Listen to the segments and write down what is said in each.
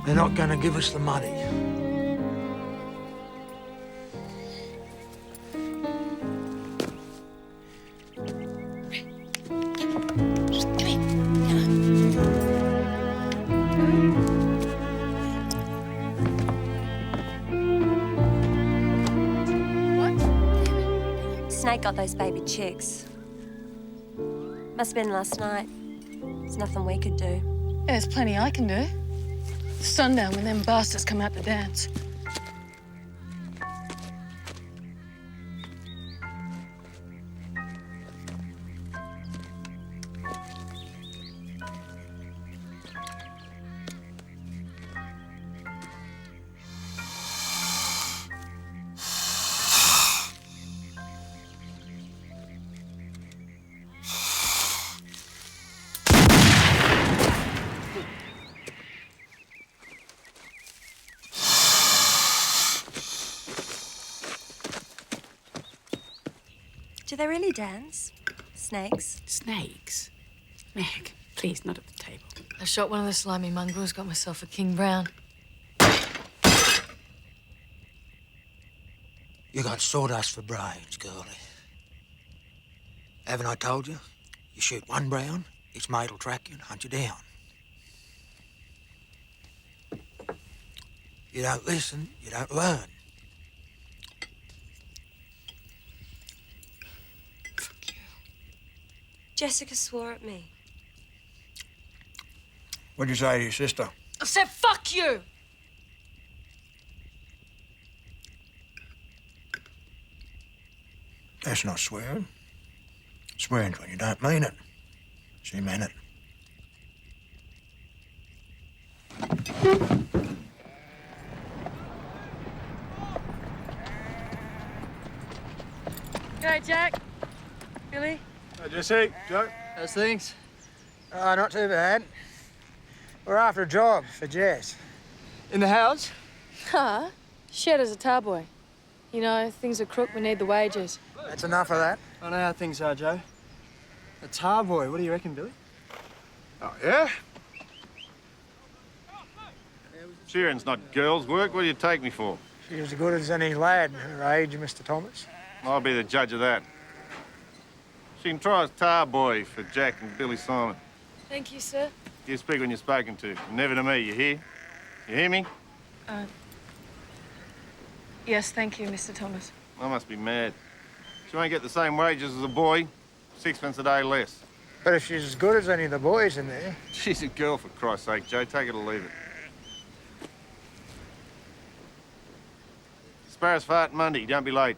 They're not going to give us the money. Snake got those baby chicks. Must have been last night. There's nothing we could do. Yeah, there's plenty I can do. Sundown when them bastards come out to dance. Do they really dance? Snakes? Snakes? Meg, please, not at the table. I shot one of the slimy mongrels, got myself a King Brown. You got sawdust for brains, girlie. Haven't I told you? You shoot one brown, its mate'll track you and hunt you down. You don't listen, you don't learn. Jessica swore at me. What'd you say to your sister? I said, fuck you! That's not swearing. Swearing's when you don't mean it. She meant it. G'day, Jack. Billy. Hi, Jesse. Joe. How's things? Not too bad. We're after a job for Jess. In the house? Huh? Shed as a tar boy. You know, things are crook, we need the wages. That's enough of that. I know how things are, Joe. A tar boy, what do you reckon, Billy? Oh, yeah? Shearing's not girls' work. What do you take me for? She's as good as any lad her age, Mr. Thomas. I'll be the judge of that. She can try as tar boy for Jack and Billy Simon. Thank you, sir. You speak when you're spoken to. Never to me, you hear? You hear me? Yes, thank you, Mr. Thomas. I must be mad. She won't get the same wages as a boy, 6 a day less. But if she's as good as any of the boys in there... She's a girl, for Christ's sake, Joe. Take it or leave it. Sparrows fart Monday. Don't be late.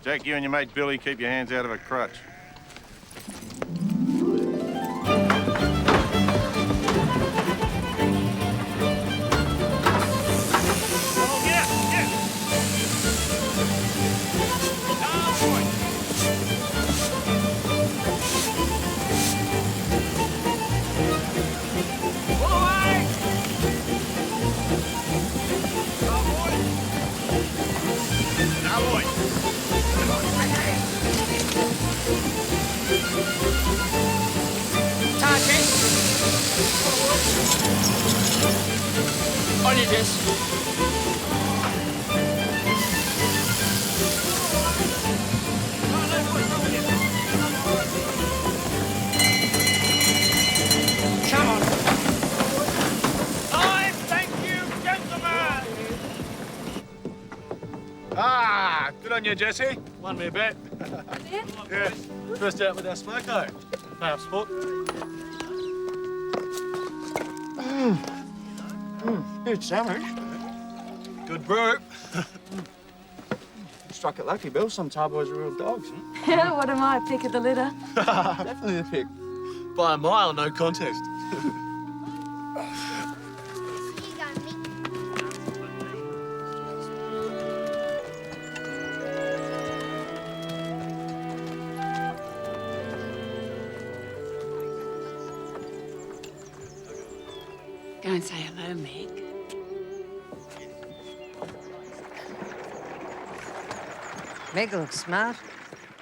Jack, you and your mate Billy keep your hands out of her crutch. Oh, yeah. Jess. Come on. Time, thank you, gentlemen. Ah, good on you, Jesse. Won me a bet. Yeah. First out with our smoko. Perhaps sport. Good sandwich. Good brew. Struck it lucky, Bill. Some tar boys are real dogs. Yeah, what am I, pick of the litter? Definitely the pick. By a mile, no contest. Go and say hello, Meg. Meg looks smart.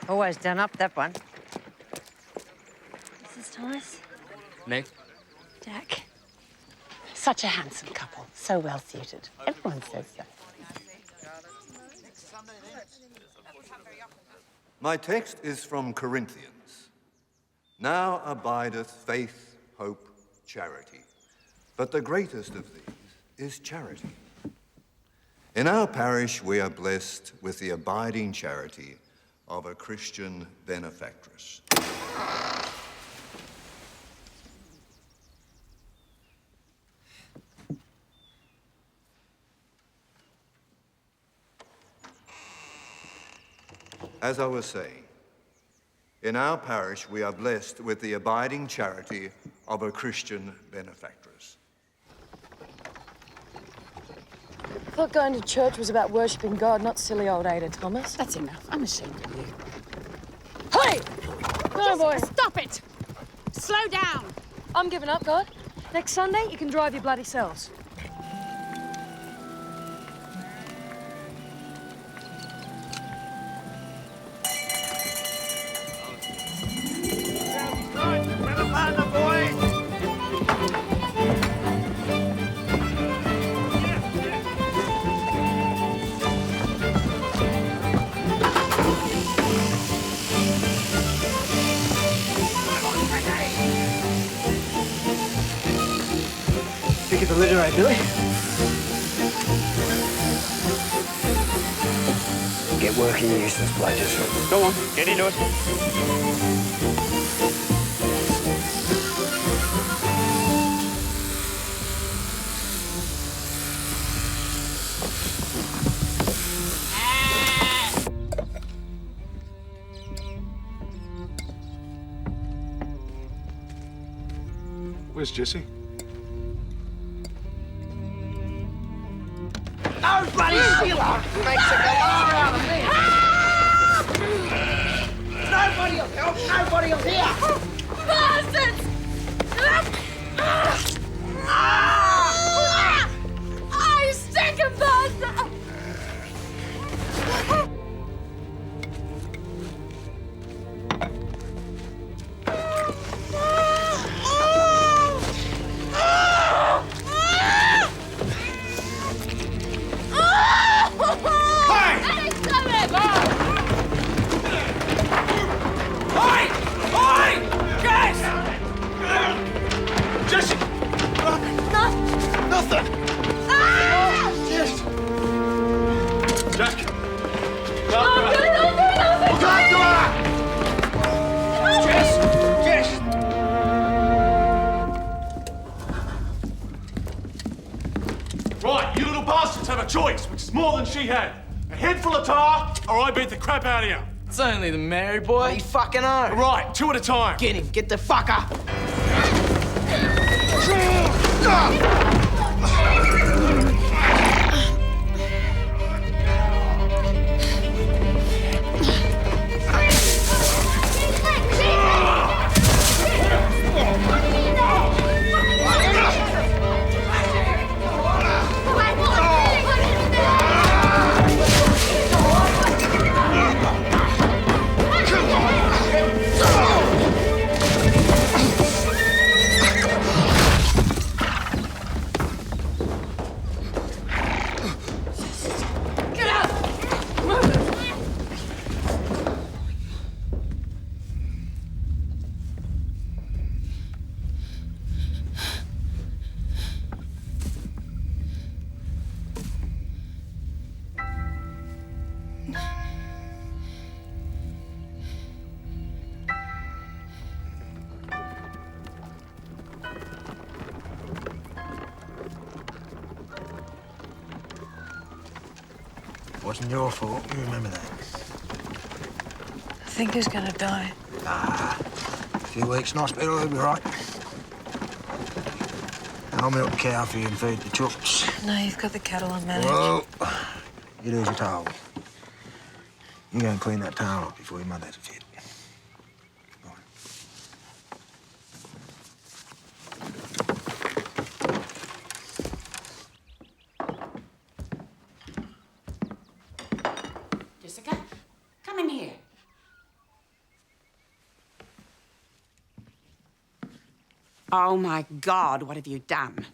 Always done up, that one. Mrs. Thomas? Meg? Jack? Such a handsome couple. So well suited. Everyone says so. My text is from Corinthians. Now abideth faith, hope, charity. But the greatest of these is charity. In our parish, we are blessed with the abiding charity of a Christian benefactress. As I was saying, in our parish, we are blessed with the abiding charity of a Christian benefactress. I thought going to church was about worshipping God, not silly old Ada, Thomas. That's enough. I'm ashamed of you. Hey! No, boy. Stop it! Slow down! I'm giving up, God. Next Sunday, you can drive your bloody selves. Pick of the litter, eh, Billy? Get working, you useless bludgers. Go on, get into it. Where's Jesse? No bloody Sheila makes a galah out of me. Nobody will help. Nobody will hear. Bastards! I stink of bastards! Right, you little bastards have a choice, which is more than she had. A head full of tar, or I beat the crap out of you. It's only the Mary boy. You fucking know. Right, two at a time. Get him. Get the fucker. wasn't your fault. You remember that. I think he's gonna die. A few weeks in hospital, he'll be right. I'll milk the cow for you and feed the chooks. No, you've got the cattle on manage. Well, you do as you're told. You go and clean that towel up before your mother has a fit. Go on. Jessica, come in here. Oh, my God, what have you done?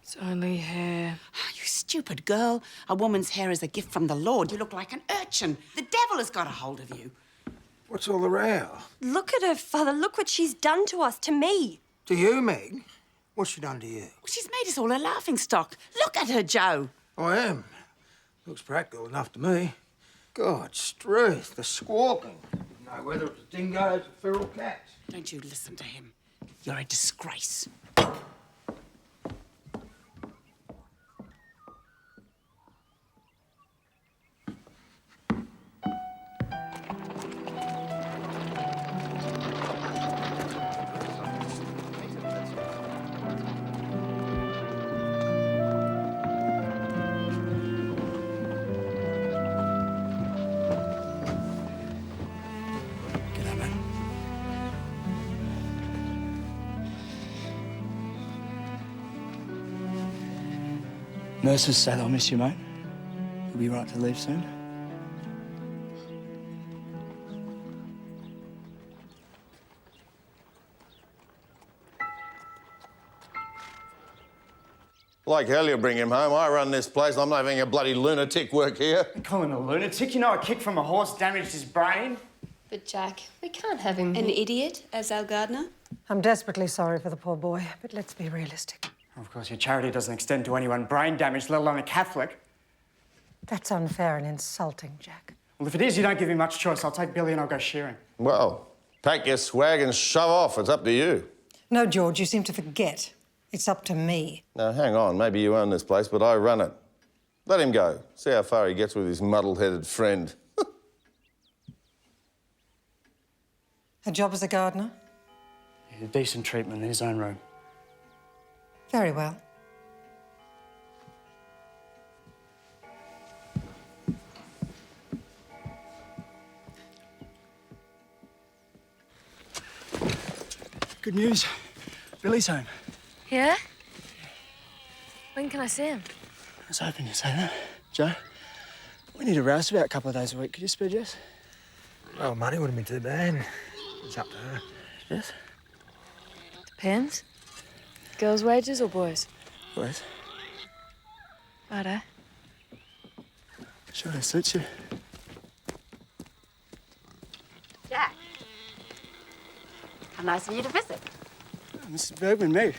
It's only hair. Oh, you stupid girl. A woman's hair is a gift from the Lord. You look like an urchin. The devil has got a hold of you. What's all the row? Look at her, Father. Look what she's done to us, to me. To you, Meg? What's she done to you? Well, she's made us all a laughingstock. Look at her, Joe. I am. Looks practical enough to me. God's truth, the squawking. Didn't know whether it was dingoes or feral cats. Don't you listen to him. You're a disgrace. G'day, mate. Nurses say they'll miss you, mate. You'll be right to leave soon. Like hell you bring him home. I run this place. I'm not having a bloody lunatic work here. You call him a lunatic? You know a kick from a horse damaged his brain? But, Jack, we can't have him. An idiot as our gardener? I'm desperately sorry for the poor boy, but let's be realistic. Of course, your charity doesn't extend to anyone brain damaged, let alone a Catholic. That's unfair and insulting, Jack. Well, if it is, you don't give me much choice. I'll take Billy and I'll go shearing. Well, pack your swag and shove off. It's up to you. No, George, you seem to forget. It's up to me. Now, hang on. Maybe you own this place, but I run it. Let him go. See how far he gets with his muddle-headed friend. A job as a gardener? Yeah, decent treatment in his own room. Very well. Good news. Billy's home. Yeah? When can I see him? I was hoping you'd say that. Joe, we need a rouse about a couple of days a week. Could you spare Jess? Well, money wouldn't be too bad. It's up to her. Jess? Depends. Girls' wages or boys? Boys? Righto. Sure, that suits you. Jack. How nice of you to visit. Mrs. Bergman, Meg.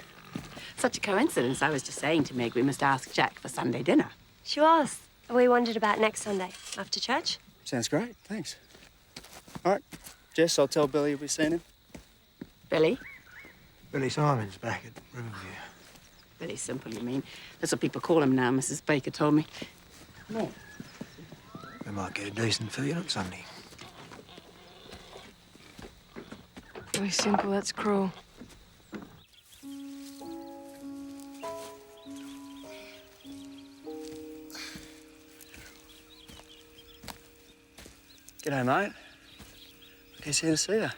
Such a coincidence. I was just saying to Meg we must ask Jack for Sunday dinner. She was. We wondered about next Sunday, after church. Sounds great, thanks. All right, Jess, I'll tell Billy you'll be seeing him. Billy? Billy Simon's back at Riverview. Billy Simple, you mean? That's what people call him now, Mrs. Baker told me. Come on. We might get a decent feed on Sunday. Very simple, that's cruel. G'day, mate. He's here to see you.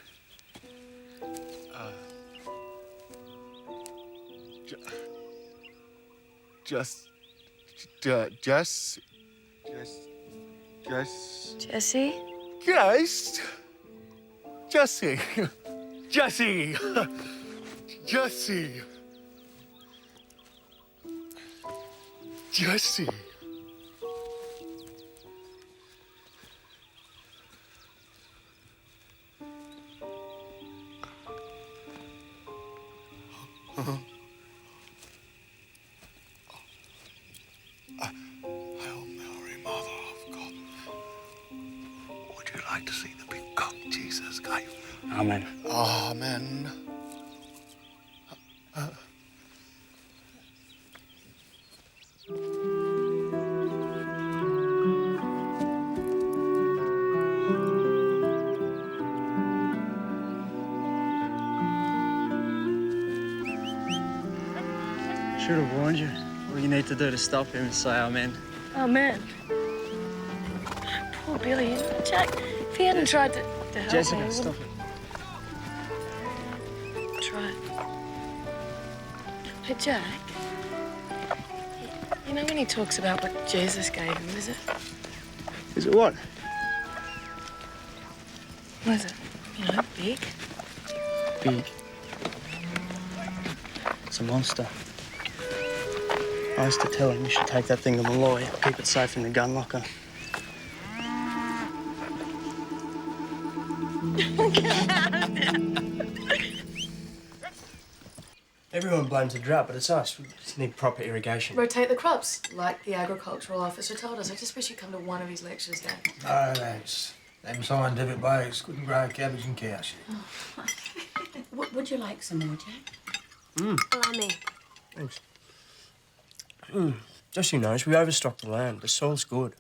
Jesse? Jesse. Hail Mary, Mother of God. Would you like to see the big cock Jesus gave? Amen. Amen. Should have warned you. All you need to do to stop him is say amen. Oh, man. Poor Billy. Jack, if he hadn't tried to help Jessica, me, stop it. Try it. Hey, Jack. You know when he talks about what Jesus gave him, is it? Is it what? Was it, you know, big? Big. It's a monster. I used to tell him you should take that thing to Malloy, keep it safe in the gun locker. Everyone blames the drought, but it's us. We just need proper irrigation. Rotate the crops, like the agricultural officer told us. I just wish you'd come to one of his lectures, Dad. No, thanks. Them scientific blokes couldn't grow cabbage and cow shit. Would you like some more, Jack? Allow me. Thanks. Just so you know, we overstocked the land. The soil's good.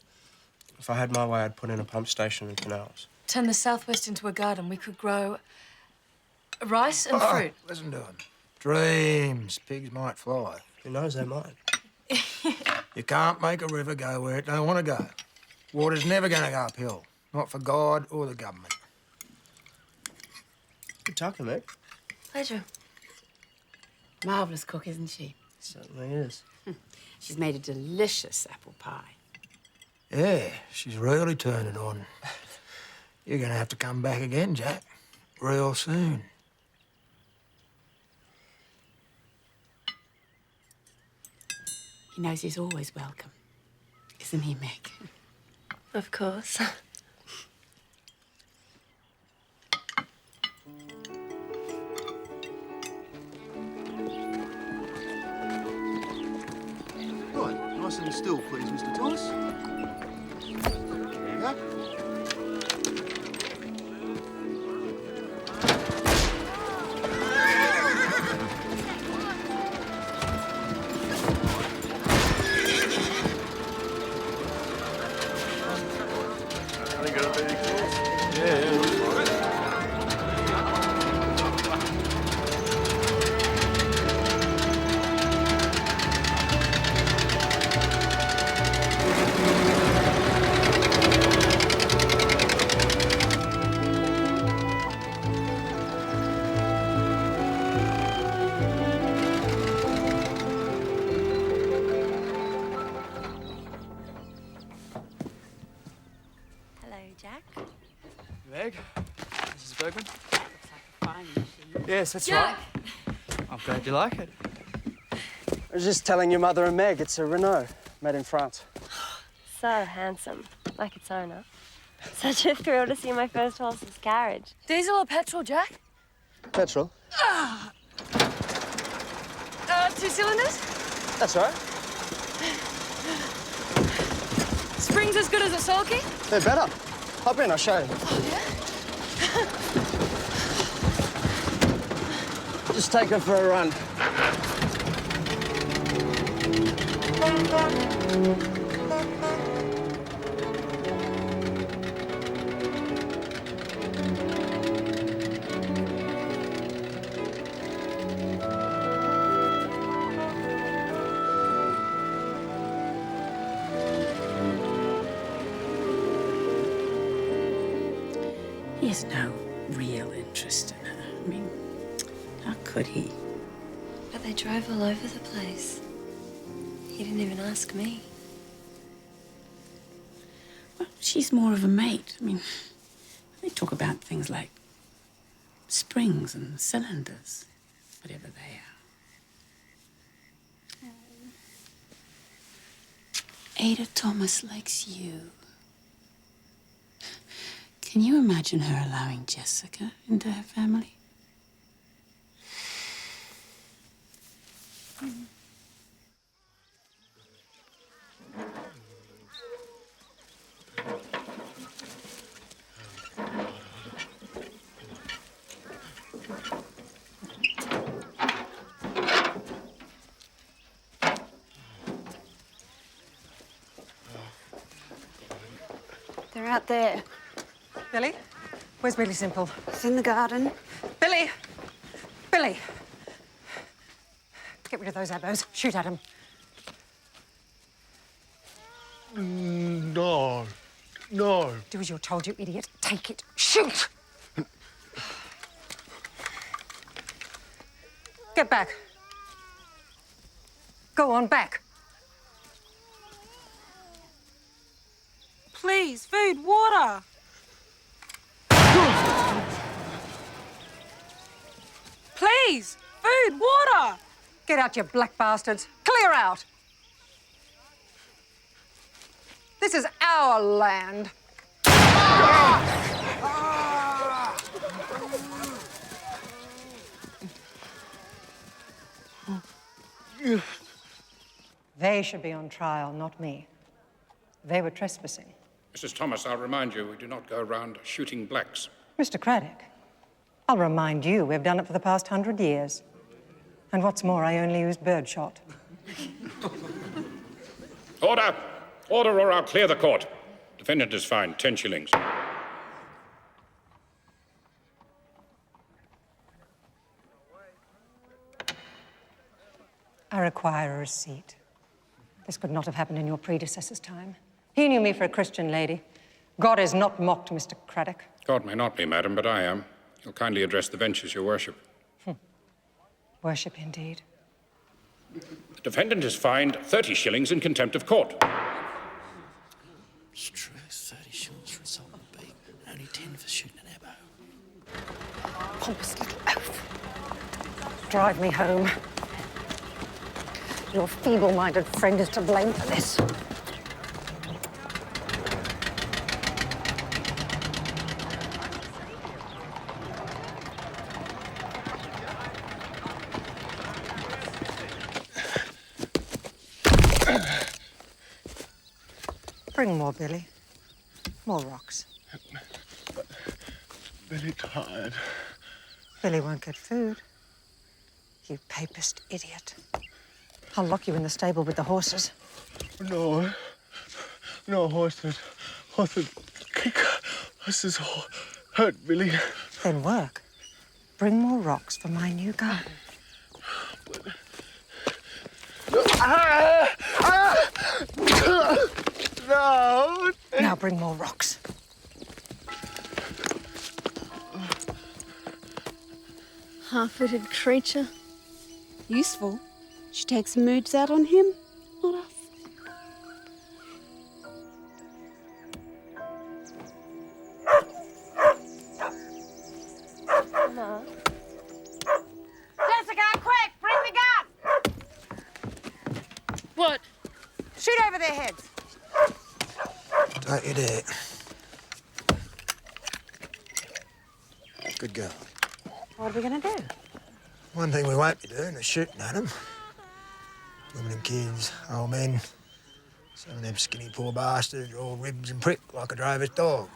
If I had my way, I'd put in a pump station and canals. Turn the southwest into a garden. We could grow rice and fruit. Listen to him. Dreams. Pigs might fly. Who knows, they might. You can't make a river go where it don't want to go. Water's never going to go uphill. Not for God or the government. Good talking, mate. Pleasure. Marvellous cook, isn't she? Certainly is. She's made a delicious apple pie. Yeah, she's really turning on. You're going to have to come back again, Jack. Real soon. He knows he's always welcome. Isn't he, Meg? Of course. Right, nice and still, please, Mr. Thomas. There you go. Meg, Mrs. Bergman. Looks like a fine machine. Yes, that's Jack! right. I'm glad you like it. I was just telling your mother and Meg it's a Renault, made in France. So handsome, like its owner. Such a thrill to see my first horse's carriage. Diesel or petrol, Jack? Petrol? 2 cylinders? That's right. Springs as good as a sulky? They're better. Hop in, I'll show you. Just take her for a run. He has no real interest in her. I mean, how could he? But they drove all over the place. He didn't even ask me. Well, she's more of a mate. I mean, they talk about things like springs and cylinders, whatever they are. Ada Thomas likes you. Can you imagine her allowing Jessica into her family? They're out there. Billy? Where's Really Simple? It's in the garden. Billy! Billy! Get rid of those abos. Shoot at him. No. No. Do as you're told, you idiot. Take it. Shoot! Get back. Go on, back. Please, food, water. Please, food, water. Get out, you black bastards. Clear out. This is our land. They should be on trial, not me. They were trespassing. Mrs. Thomas, I'll remind you, we do not go around shooting blacks. Mr. Craddock, I'll remind you, we've done it for the past 100 years. And what's more, I only used birdshot. Order! Order, or I'll clear the court. Defendant is fined 10 shillings. I require a receipt. This could not have happened in your predecessor's time. He knew me for a Christian lady. God is not mocked, Mr. Craddock. God may not be, madam, but I am. You'll kindly address the benches, your worship. Worship indeed. The defendant is fined 30 shillings in contempt of court. It's true, 30 shillings for assault on a beak, and only 10 for shooting an abo. Pompous little oaf. Drive me home. Your feeble-minded friend is to blame for this. Bring more, Billy. More rocks. Billy tired. Billy won't get food. You papist idiot. I'll lock you in the stable with the horses. No. No, horses. Horses kick. Horses hurt Billy. Then work. Bring more rocks for my new garden. No! Now bring more rocks. Half-witted creature. Useful. She takes moods out on him, not us. Ma. Jessica, quick! Bring the gun! What? Shoot over their heads. Don't you dare. Good girl. What are we going to do? One thing we won't be doing is shooting at them. Women and kids, old men. Some of them skinny poor bastards are all ribs and prick like a drover's dog.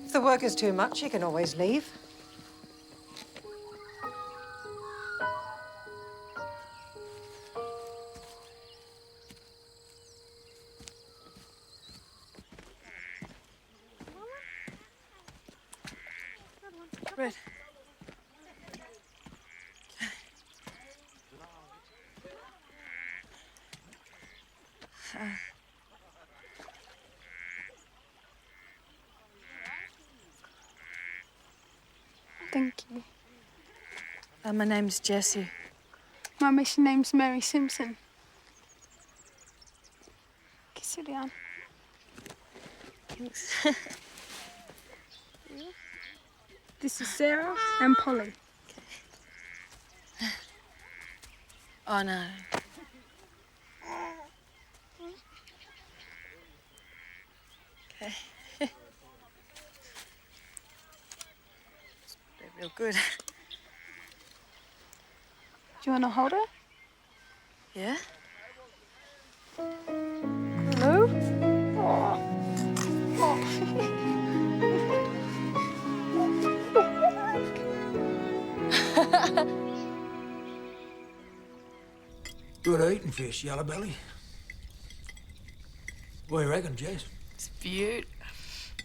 If the work is too much, you can always leave. Red. Thank you. My name's Jessie. My mission name's Mary Simpson. Kiss you down. Thanks. This is Sarah and Polly. Oh, no. Okay. They're real good. Do you want to hold her? Yeah? Hello? Good eating fish, yellow belly. What do you reckon, Jess? It's beaut.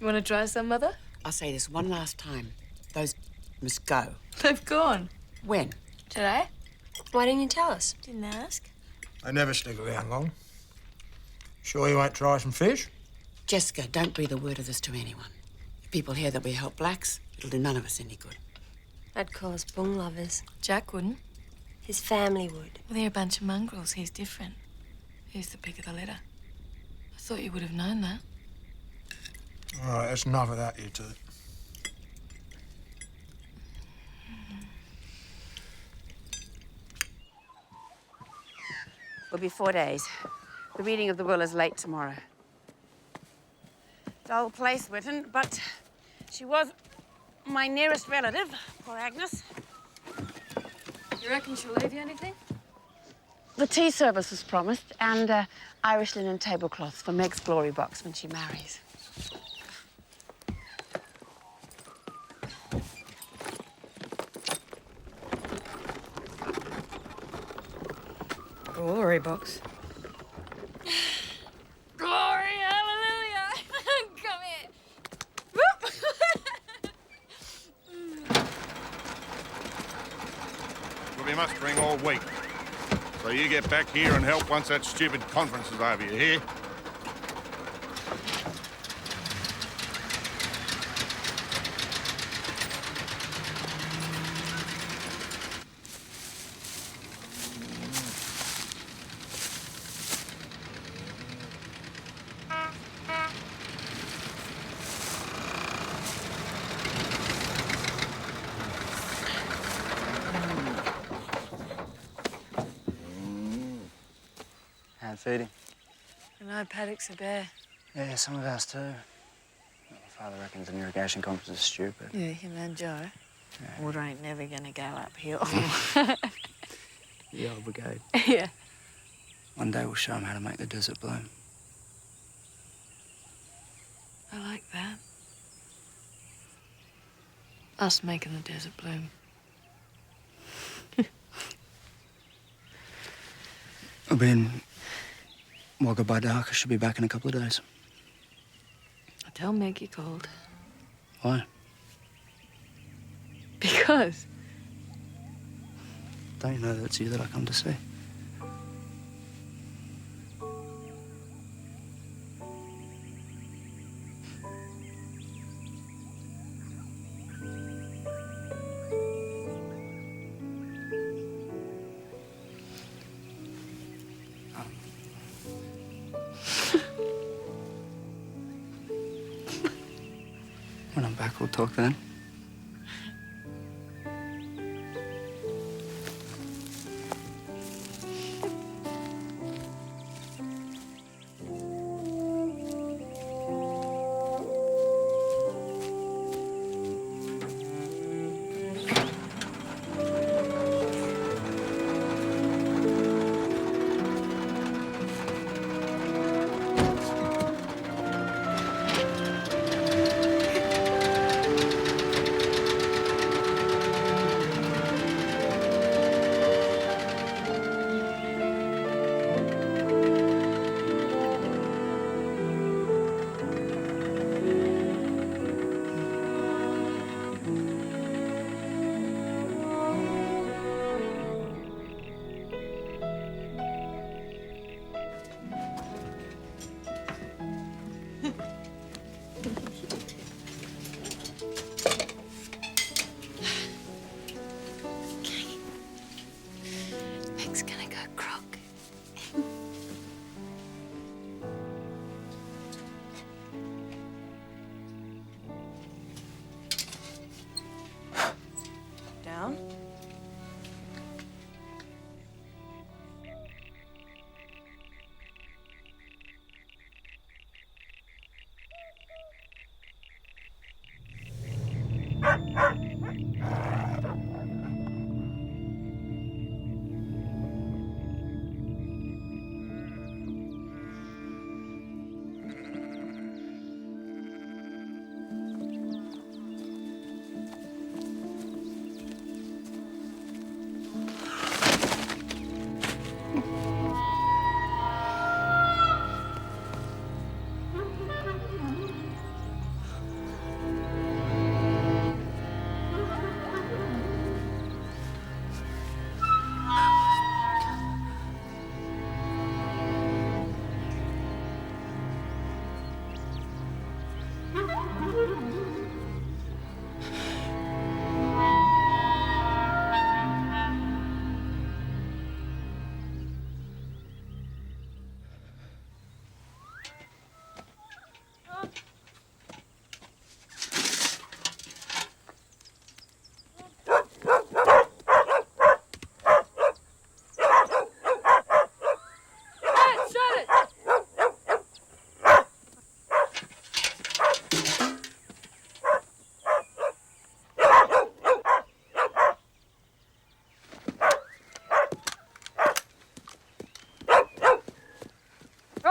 You want to try some, Mother? I'll say this one last time. Those must go. They've gone. When? Today? Why didn't you tell us? Didn't ask. They never stick around long. Sure you won't try some fish? Jessica, don't breathe a word of this to anyone. If people hear that we help blacks, it'll do none of us any good. I'd call us bung lovers. Jack wouldn't. His family would. Well, they're a bunch of mongrels. He's different. He's the pick of the litter. I thought you would have known that. All right, that's enough of that, you two. Will be 4 days. The reading of the will is late tomorrow. Dull place, Whitten, but she was my nearest relative, poor Agnes. You reckon she'll leave you anything? The tea service was promised, and Irish linen tablecloths for Meg's glory box when she marries. Glory box. Glory, hallelujah! Come here. We'll be mustering all week. So you get back here and help once that stupid conference is over, you hear? Hand feeding. I know Paddock's a bear. Yeah, some of ours too. Well, my father reckons an irrigation conference is stupid. Yeah, him and Joe. Yeah. Water ain't never gonna go uphill. The old brigade. Yeah. One day we'll show them how to make the desert bloom. I like that. Us making the desert bloom. I'll be in Wagga by dark. I should be back in a couple of days. I tell Meg you called. Why? Because. Don't you know that it's you that I come to see? When I'm back, we'll talk then.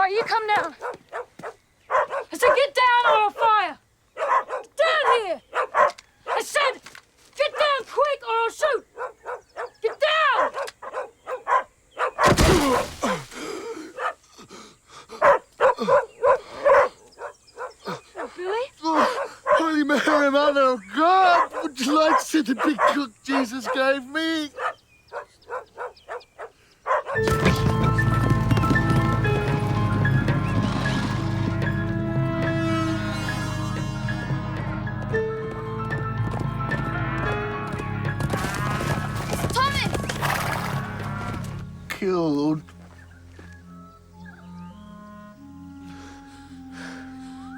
right, you come down. I said, get down or I'll fire. Get down here. I said, get down quick or I'll shoot. Get down. Billy? Holy Mary, Mother of God, would you like to see the big cook Jesus gave me? Killed.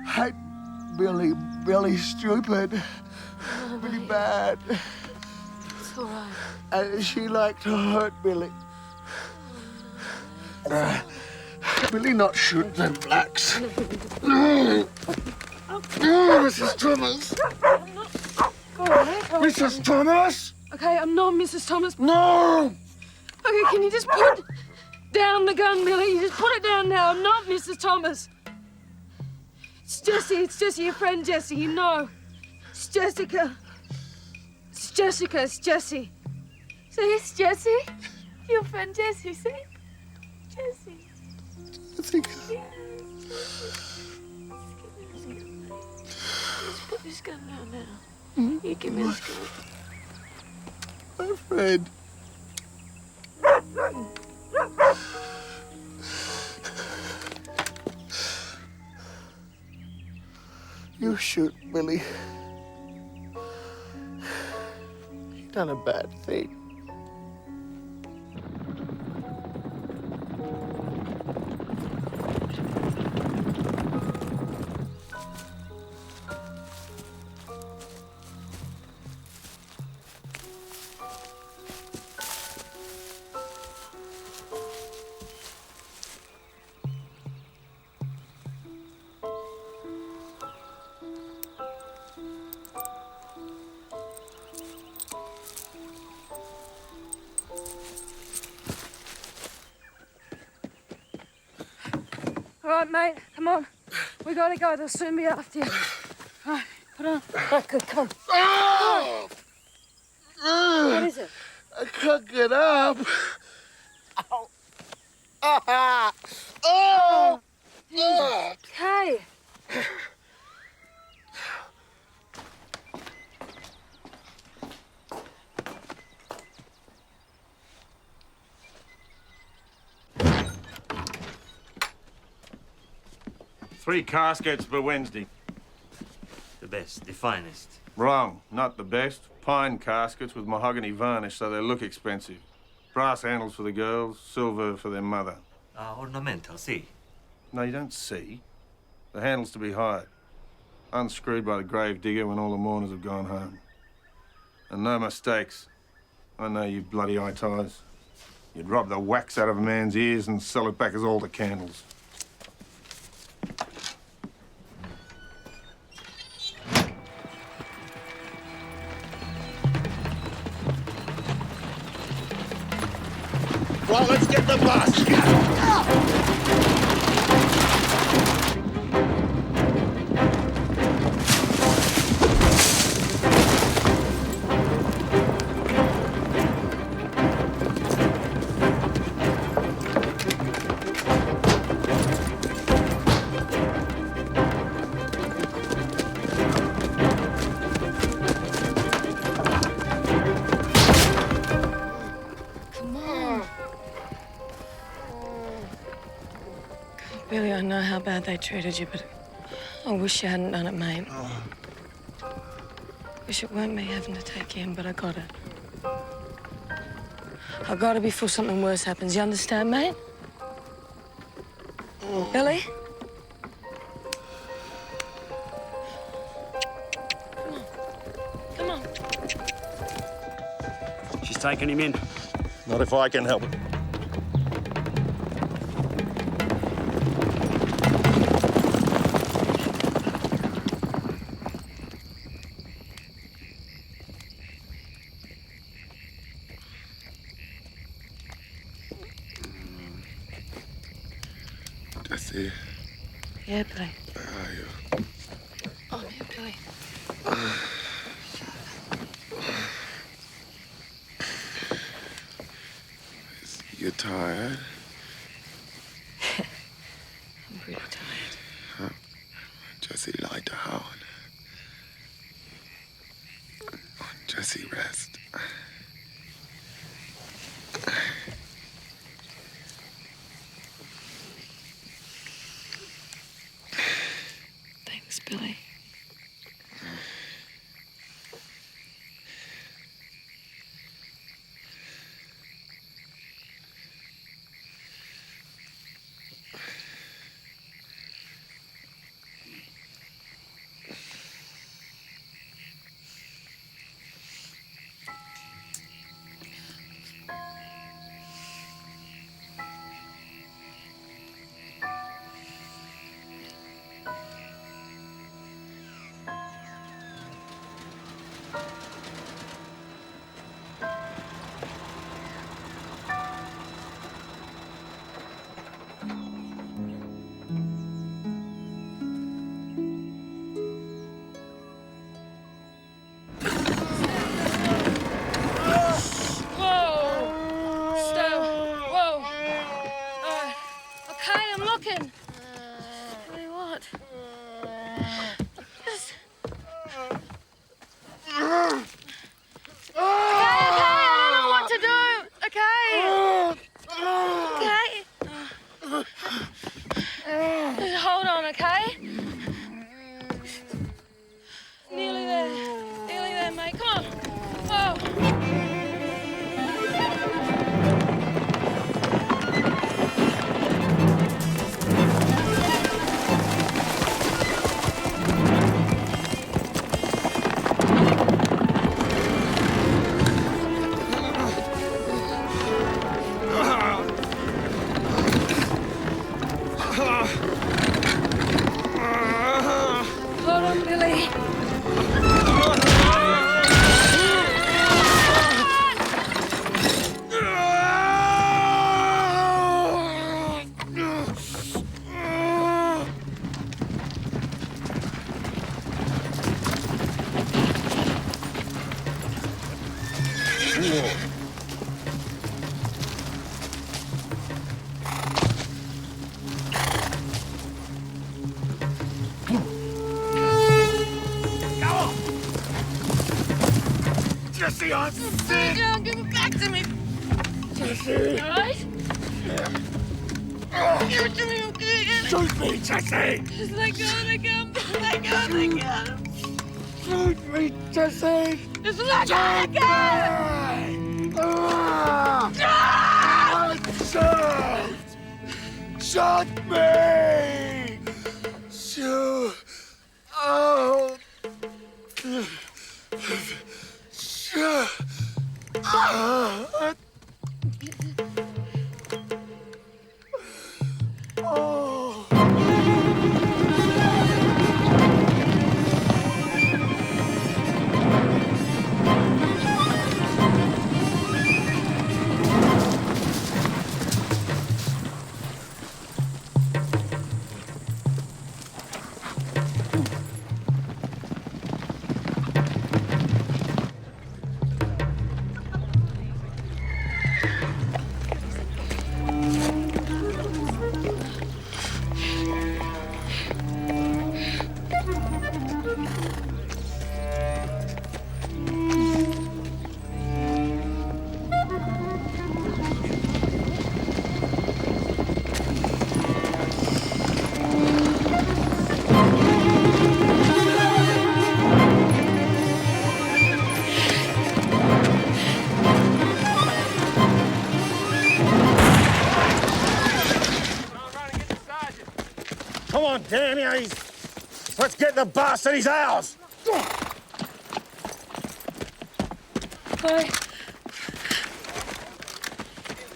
Hate Billy. Billy's stupid. Really bad. It's all right. And she liked to hurt Billy. Billy not shoot them blacks. No, Mrs. Thomas. All right. Mrs. Thomas. Okay, I'm not Mrs. Thomas. No. Okay, can you just put down the gun, Billy? You just put it down now. I'm not Mrs. Thomas. It's Jessie, your friend Jessie, you know. It's Jessica. It's Jessica, it's Jessie. See, it's Jessie. Your friend Jessie, see? Jessie. Jessica. Let's put this gun down now. You give me this gun. My friend. You shoot Billy. He done a bad thing. All right, mate, come on. We gotta go, they'll soon be after you. All right, put on. Right, good, come on. Oh! What is it? I can't get up. Ow. Ah. Oh! Oh! Okay. Three caskets for Wednesday. The best, the finest. Wrong, not the best. Pine caskets with mahogany varnish so they look expensive. Brass handles for the girls, silver for their mother. Ornamental, see? No, you don't see. The handles to be hired. Unscrewed by the grave digger when all the mourners have gone home. And no mistakes. I know you bloody eye ties. You'd rob the wax out of a man's ears and sell it back as altar candles. Right, let's get the bus. Billy, I know how bad they treated you, but I wish you hadn't done it, mate. Wish it weren't me having to take you in, but I got it. I got it before something worse happens. You understand, mate? Billy? Come on. She's taking him in. Not if I can help it. Jesse. Jessie. Yeah, Billy. Where are you? I'm here, Billy. You tired? I'm pretty tired. Huh? Jessie, lie down. Jessie, rest. Thanks, Billy. Jessie, I'm sick! Don't give it back to me! Jessie! All right? Give it to me, okay? Shoot me, Jessie! Just let go, let go, let go, let go. Shoot me, Jessie! Just let go, let go! Shoot! Shoot me! Shoot! Oh! Shoot! Come on, damn you! Let's get the bastard. He's ours. Hey.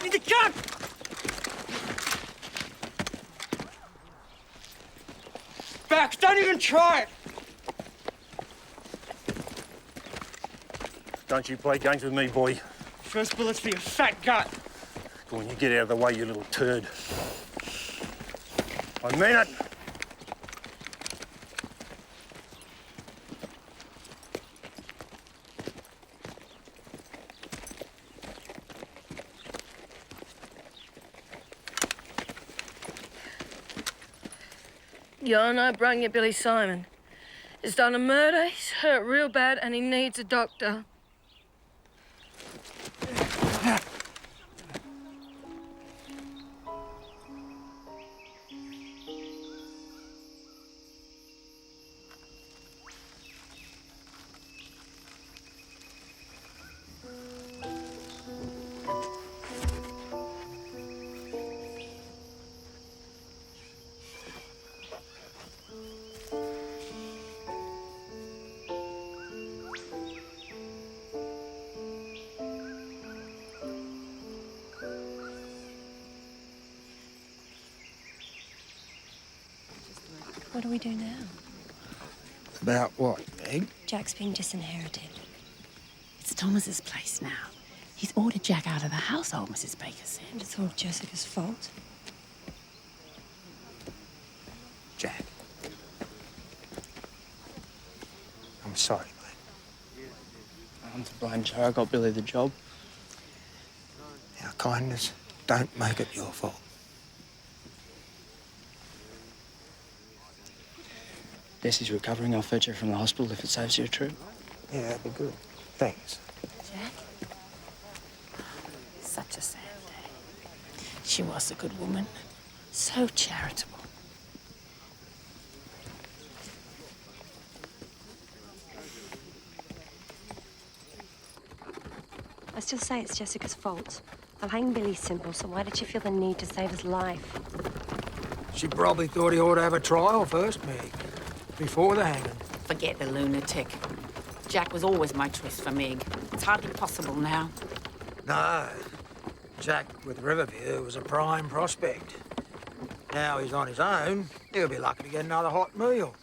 Need the gun! Back! Don't even try it! Don't you play games with me, boy. First bullet's for your fat gut. Go on, you get out of the way, you little turd. I mean it. Yeah, I know, brung you Billy Simon. He's done a murder, he's hurt real bad, and he needs a doctor. What do we do now? About what, Meg? Jack's been disinherited. It's Thomas's place now. He's ordered Jack out of the household, Mrs. Baker said. And it's all Jessica's fault. Jack. I'm sorry, mate. I'm to blame, Joe. I got Billy the job. Our kindness don't make it your fault. Dessie's recovering. I'll fetch her from the hospital if it saves you a trip. Yeah, that'd be good. Thanks. Jack? Such a sad day. She was a good woman. So charitable. I still say it's Jessica's fault. I'll hang Billy simple, so why did she feel the need to save his life? She probably thought he ought to have a trial first, Meg. Before the hanging. Forget the lunatic. Jack was always my choice for Meg. It's hardly possible now. No. Jack with Riverview was a prime prospect. Now he's on his own, he'll be lucky to get another hot meal.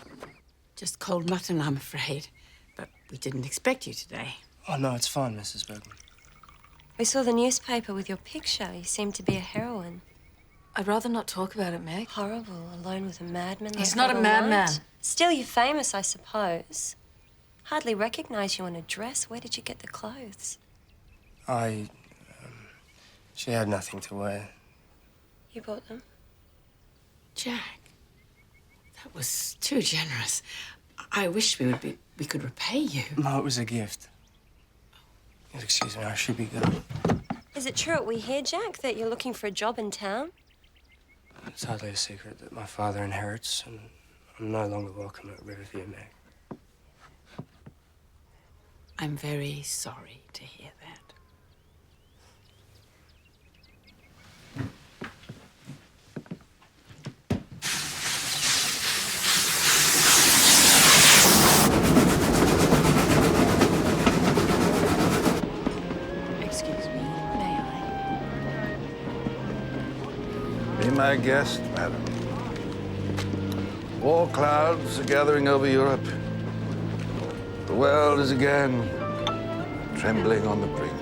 Just cold mutton, I'm afraid. But we didn't expect you today. Oh, no, it's fine, Mrs. Bergman. We saw the newspaper with your picture. You seem to be a heroine. I'd rather not talk about it, Meg. Horrible, alone with a madman. He's like not a all madman. night. Still, you're famous, I suppose. Hardly recognize you on a dress. Where did you get the clothes? She had nothing to wear. You bought them? Jack, that was too generous. I wish we could repay you. No, it was a gift. Excuse me, I should be going. Is it true we hear, Jack, that you're looking for a job in town? It's hardly a secret that my father inherits, and I'm no longer welcome at Riverview, Meg. I'm very sorry to hear that. Excuse me, may I? Be my guest, madam. War clouds are gathering over Europe. The world is again trembling on the brink.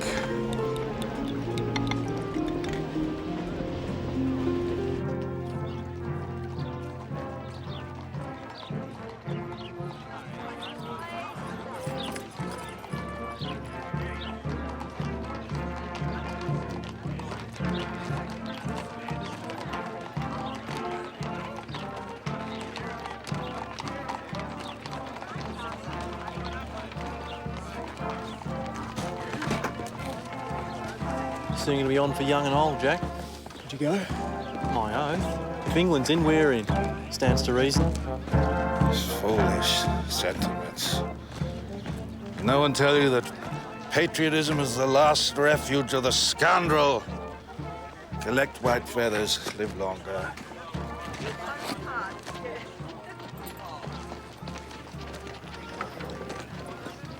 Soon gonna be on for young and old, Jack. Did you go? My oath. If England's in, we're in. Stands to reason. Foolish sentiments. No one tell you that patriotism is the last refuge of the scoundrel. Collect white feathers, live longer.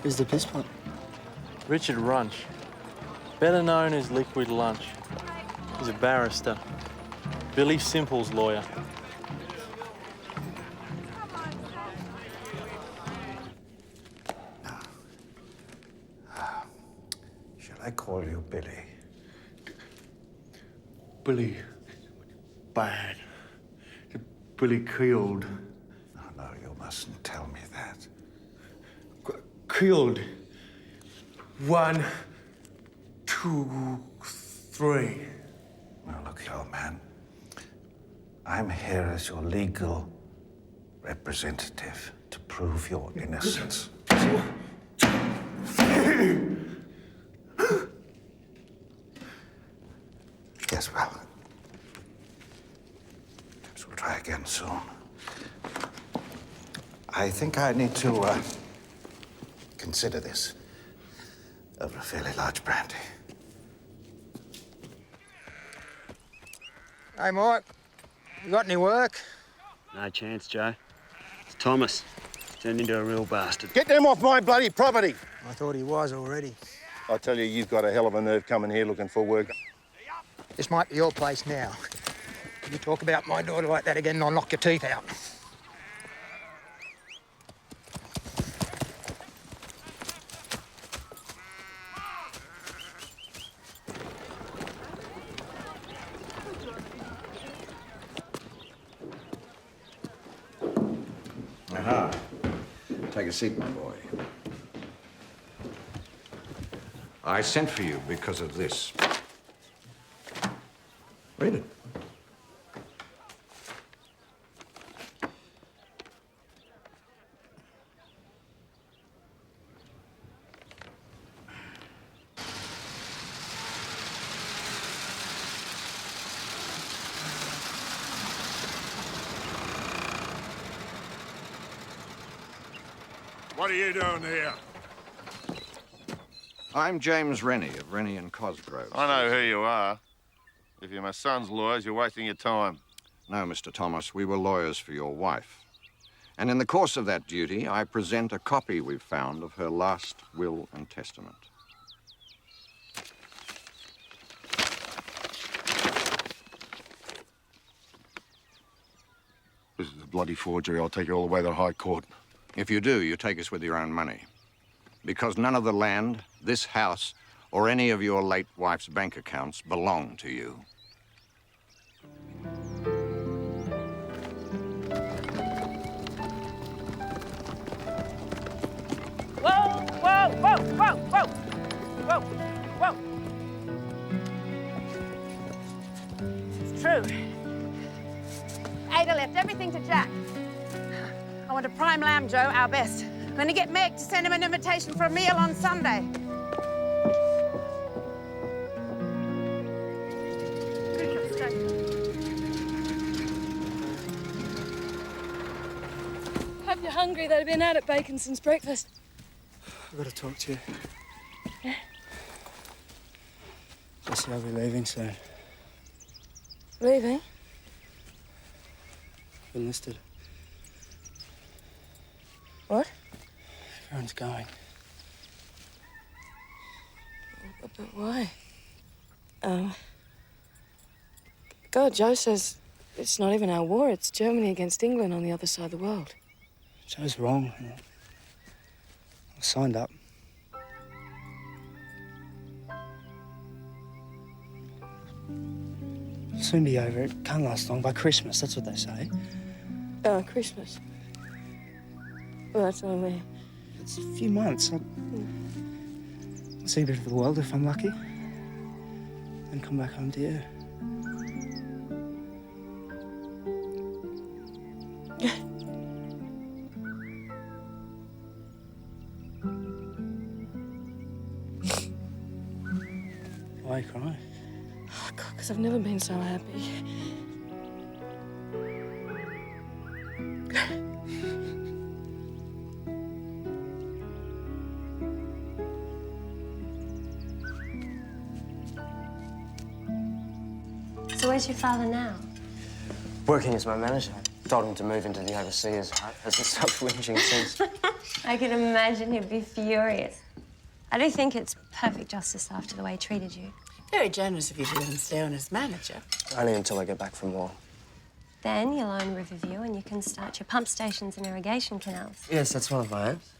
Who's the piss pot? Richard Runch, better known as Liquid Lunch. He's a barrister. Billy Simple's lawyer. Shall I call you Billy? Billy. Bad. Billy killed. Oh, no, you mustn't tell me that. Killed. 1, 2, 3. Now, look, old man. I'm here as your legal representative to prove your innocence. Yes, well, perhaps we'll try again soon. I think I need to consider this over a fairly large brandy. Hey, Mike. You got any work? No chance, Joe. It's Thomas. Turned into a real bastard. Get them off my bloody property! I thought he was already. I tell you, you've got a hell of a nerve coming here looking for work. This might be your place now. You talk about my daughter like that again and I'll knock your teeth out. Aha. Take a seat, my boy. I sent for you because of this. Read it. What are you doing here? I'm James Rennie of Rennie and Cosgrove. I know who you are. If you're my son's lawyers, you're wasting your time. No, Mr. Thomas, we were lawyers for your wife. And in the course of that duty, I present a copy we've found of her last will and testament. This is a bloody forgery. I'll take you all the way to the High Court. If you do, you take us with your own money. Because none of the land, this house, or any of your late wife's bank accounts belong to you. Whoa, whoa, whoa, whoa, whoa, whoa, whoa. It's true. Ada left everything to Jack. I want a prime lamb, Joe, our best. I'm going to get Meg to send him an invitation for a meal on Sunday. Hope you're hungry. They've been out at bacon since breakfast. I've got to talk to you. Jesse, I'll be leaving soon. Leaving? I've enlisted. What? Everyone's going. But why? God, Joe says it's not even our war. It's Germany against England on the other side of the world. Joe's wrong. I signed up. It'll soon be over. It can't last long. By Christmas, that's what they say. Oh, Christmas. Well, that's only... It's a few months. I'll see a bit of the world if I'm lucky. Then come back home to you. Why are you crying? Oh, God, because I've never been so happy. So where's your father now? Working as my manager. Told him to move into the overseer's hut. Hasn't stopped whinging since. I can imagine he'd be furious. I do think it's perfect justice after the way he treated you. Very generous of you to let him stay on as manager. Only until I get back from war. Then you'll own Riverview and you can start your pump stations and irrigation canals. Yes, that's one of my aims.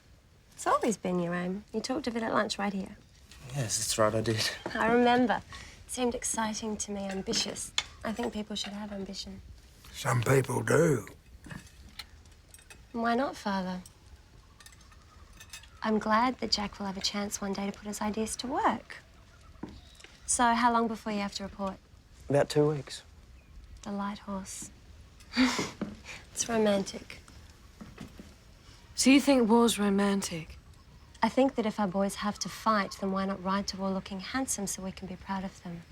It's always been your aim. You talked of it at lunch right here. Yes, that's right, I did. I remember. It seemed exciting to me, ambitious. I think people should have ambition. Some people do. Why not, Father? I'm glad that Jack will have a chance one day to put his ideas to work. So, how long before you have to report? About 2 weeks. The light horse. It's romantic. So you think war's romantic? I think that if our boys have to fight, then why not ride to war looking handsome so we can be proud of them?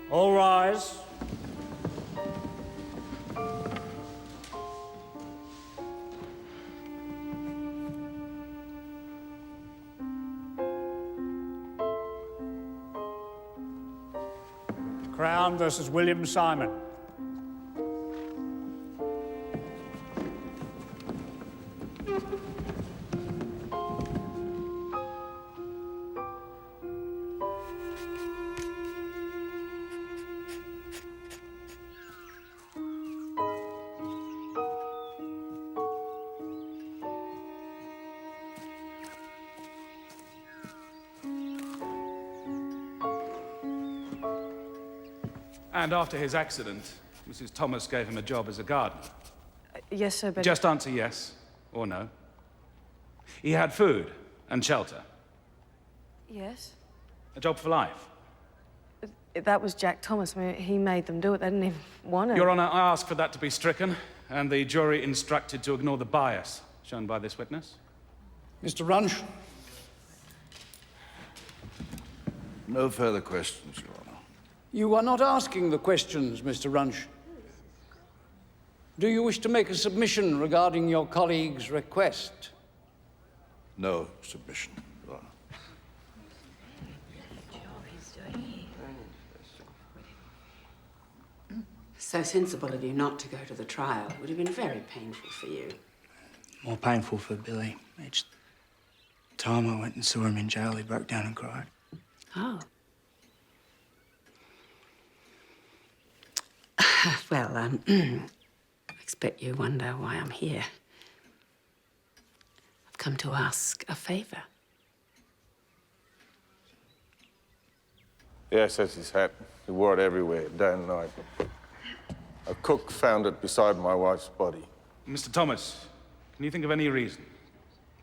All rise. Crown versus William Simon. And after his accident, Mrs. Thomas gave him a job as a gardener. Yes, sir, but... Just answer yes or no. He had food and shelter. Yes? A job for life. That was Jack Thomas. I mean, he made them do it. They didn't even want it. Your Honor, I ask for that to be stricken, and the jury instructed to ignore the bias shown by this witness. Mr. Runch. No further questions, Your Honor. You are not asking the questions, Mr. Runch. Do you wish to make a submission regarding your colleague's request? No submission, Your Honor. So sensible of you not to go to the trial. It would have been very painful for you. More painful for Billy. Each time I went and saw him in jail, he broke down and cried. Oh. Well, I expect you wonder why I'm here. I've come to ask a favor. Yes, that's his hat. He wore it everywhere, day and night. A cook found it beside my wife's body. Mr. Thomas, can you think of any reason?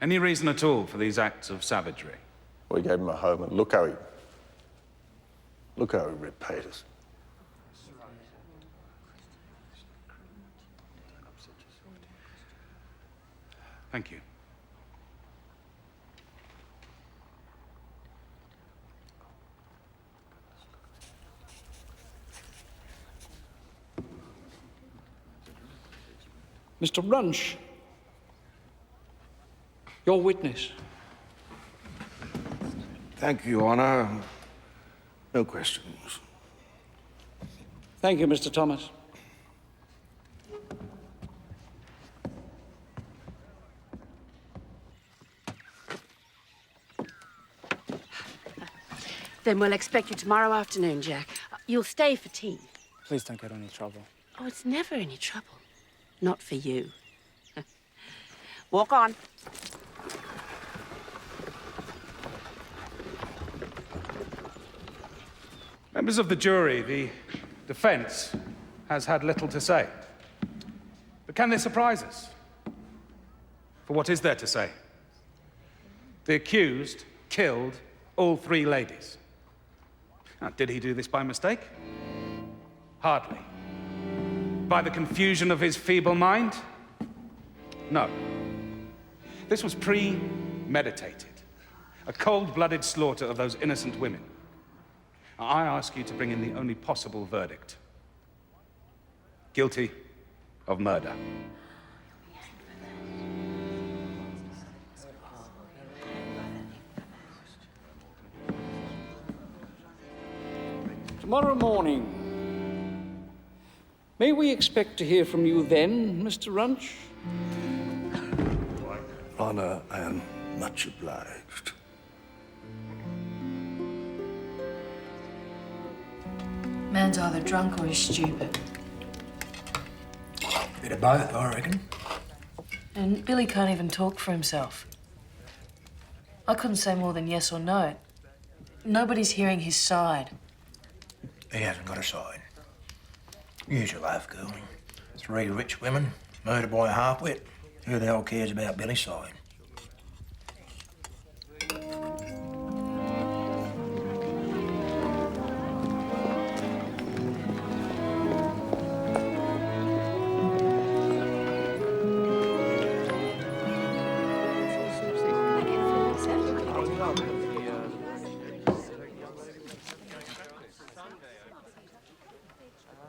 Any reason at all for these acts of savagery? We gave him a home, and look how he repaid us. Thank you. Mr. Runch. Your witness. Thank you, Your Honor. No questions. Thank you, Mr. Thomas. Then we'll expect you tomorrow afternoon, Jack. You'll stay for tea. Please don't get any trouble. Oh, it's never any trouble. Not for you. Walk on. Members of the jury, the defense has had little to say. But can they surprise us? For what is there to say? The accused killed all 3 ladies. Now, did he do this by mistake? Hardly. By the confusion of his feeble mind? No. This was premeditated. A cold-blooded slaughter of those innocent women. Now, I ask you to bring in the only possible verdict. guilty of murder. Tomorrow morning. May we expect to hear from you then, Mr. Runch? Honor, I am much obliged. Man's either drunk or he's stupid. Bit of both, I reckon. And Billy can't even talk for himself. I couldn't say more than yes or no. Nobody's hearing his side. He hasn't got a side. Usual life, girl. 3 rich women, murdered by a half-wit. Who the hell cares about Billy's side?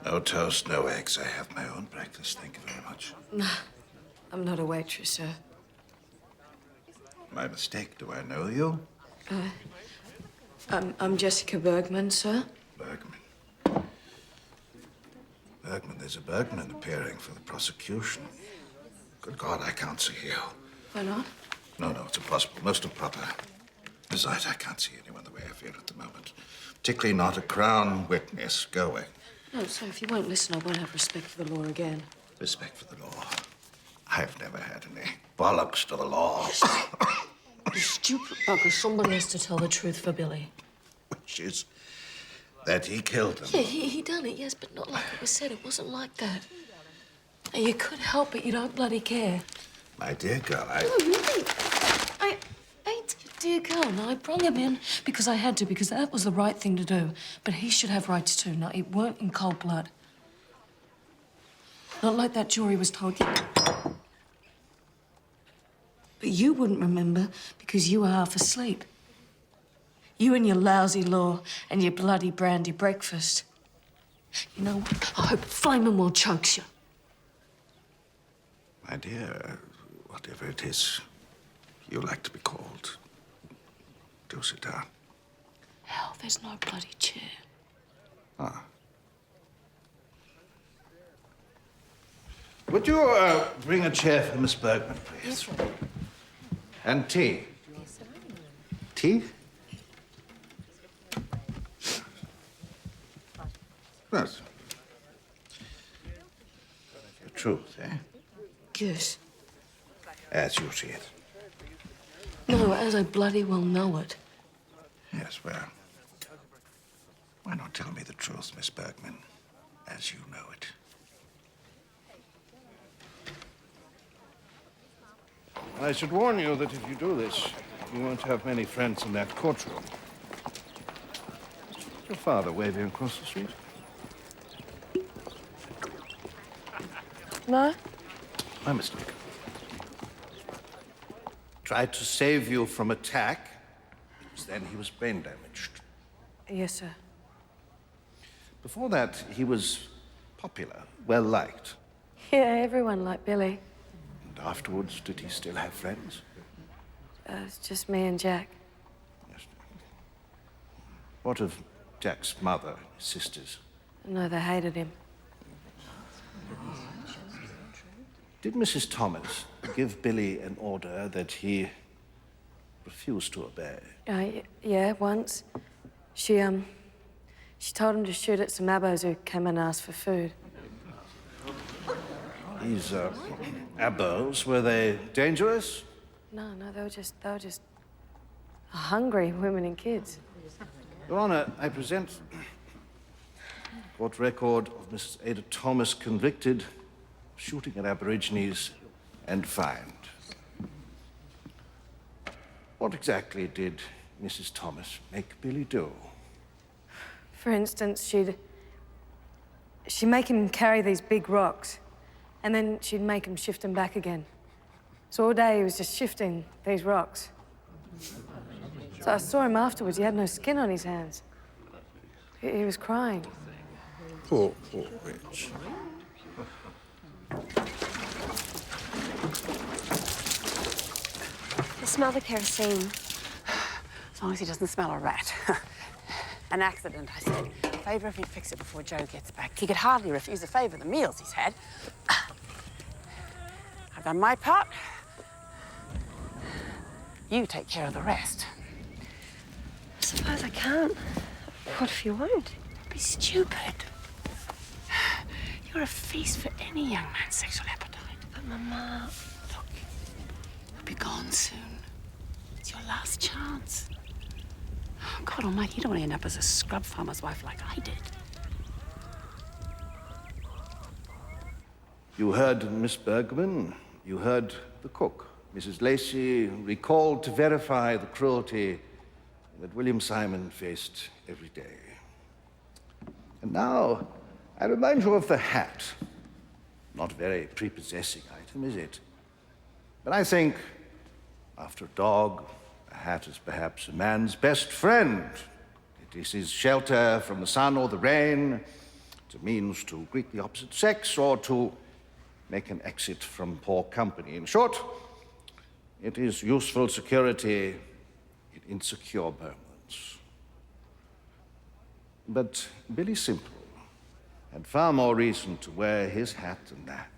No toast, no eggs. I have my own breakfast, thank you very much. No, I'm not a waitress, sir. My mistake. Do I know you? I'm Jessica Bergman, sir. Bergman, there's a Bergman appearing for the prosecution. Good God, I can't see you. Why not? No, it's impossible. Most improper. Besides, I can't see anyone the way I feel at the moment. Particularly not a Crown witness. Go away. No, sir, if you won't listen, I won't have respect for the law again. Respect for the law. I've never had any bollocks to the law. You stupid bugger. Somebody has to tell the truth for Billy. Which is that he killed them. Yeah, he done it, yes, but not like it was said. It wasn't like that. You could help it. You don't bloody care. My dear girl, No, really. I ain't a dear girl. Now, I brung him in because I had to, because that was the right thing to do. But he should have rights too. Now, it weren't in cold blood. Not like that jury was told. But you wouldn't remember because you were half asleep. You and your lousy law and your bloody brandy breakfast. You know what? I hope Feynman will chokes you. my dear, whatever it is you like to be called, do sit down. Hell, there's no bloody chair. Ah. Would you bring a chair for Miss Bergman, please? Yes, sir. And tea. Tea? Yes. The truth, eh? Yes. As you see it. No, as I bloody well know it. Yes, well, why not tell me the truth, Miss Bergman, as you know it? I should warn you that if you do this, you won't have many friends in that courtroom. Is your father waving across the street? No? My mistake. Tried to save you from attack, because then he was brain damaged. Yes, sir. Before that, he was popular, well-liked. Yeah, everyone liked Billy. And afterwards, did he still have friends? It's just me and Jack. What of Jack's mother, his sisters? No, they hated him. Did Mrs. Thomas give Billy an order that he refused to obey? Yeah, once. She told him to shoot at some abbos who came and asked for food. These, abbos, were they dangerous? No, they were just hungry women and kids. Your Honor, I present court record of Mrs. Ada Thomas convicted of shooting at Aborigines and fined. What exactly did Mrs. Thomas make Billy do? For instance, she'd make him carry these big rocks, and then she'd make him shift them back again. So all day he was just shifting these rocks. So I saw him afterwards. He had no skin on his hands. He was crying. Poor Rich. I smell the kerosene. As long as he doesn't smell a rat. An accident, I said. Favour if he'd fix it before Joe gets back. He could hardly refuse a favour, the meals he's had. I've done my part. You take care of the rest. I suppose I can't. What if you won't? Don't be stupid. You're a feast for any young man's sexual appetite. But, Mama... Look, you'll be gone soon. It's your last chance. Oh, God almighty, you don't want to end up as a scrub farmer's wife like I did. You heard Miss Bergman. You heard the cook. Mrs. Lacey recalled to verify the cruelty that William Simon faced every day. And now, I remind you of the hat. Not a very prepossessing item, is it? But I think, after a dog, a hat is perhaps a man's best friend. It is his shelter from the sun or the rain. It's a means to greet the opposite sex or to make an exit from poor company. In short, it is useful security in insecure moments. But Billy Simple had far more reason to wear his hat than that.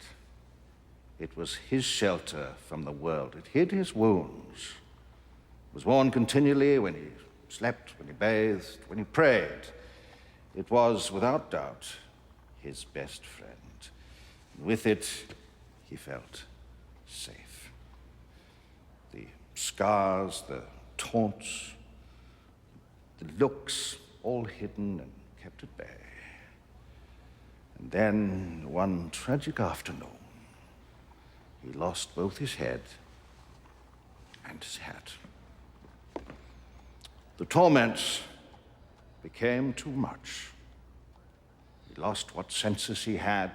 It was his shelter from the world. It hid his wounds. It was worn continually when he slept, when he bathed, when he prayed. It was, without doubt, his best friend. With it, he felt safe. The scars, the taunts, the looks, all hidden and kept at bay. And then, one tragic afternoon, he lost both his head and his hat. The torments became too much. He lost what senses he had,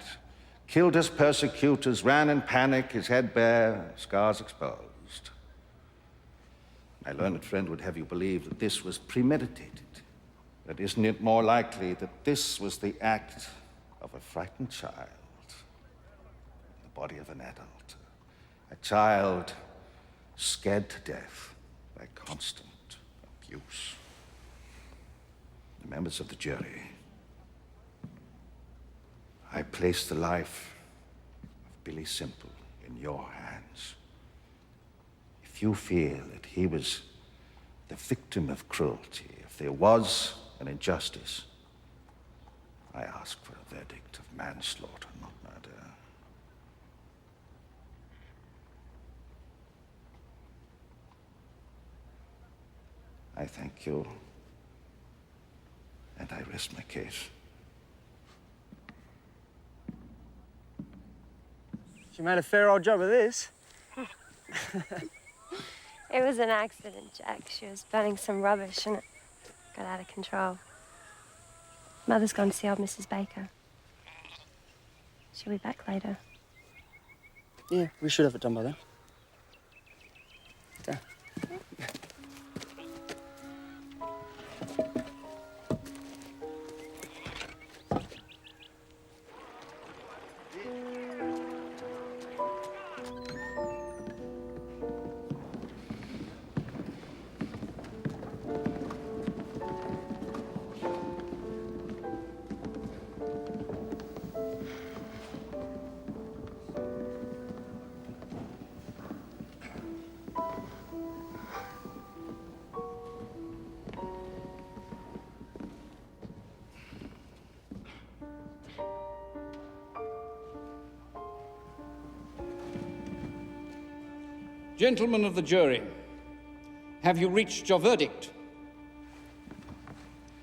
killed his persecutors, ran in panic, his head bare, scars exposed. My learned friend would have you believe that this was premeditated. But isn't it more likely that this was the act of a frightened child in the body of an adult? A child scared to death by constant abuse. The members of the jury, I place the life of Billy Simple in your hands. If you feel that he was the victim of cruelty, if there was an injustice, I ask for a verdict of manslaughter, not murder. I thank you, and I rest my case. She made a fair old job of this. It was an accident, Jack. She was burning some rubbish and it got out of control. Mother's gone to see old Mrs. Baker. She'll be back later. Yeah, we should have it done by then. Yeah. Gentlemen of the jury, have you reached your verdict?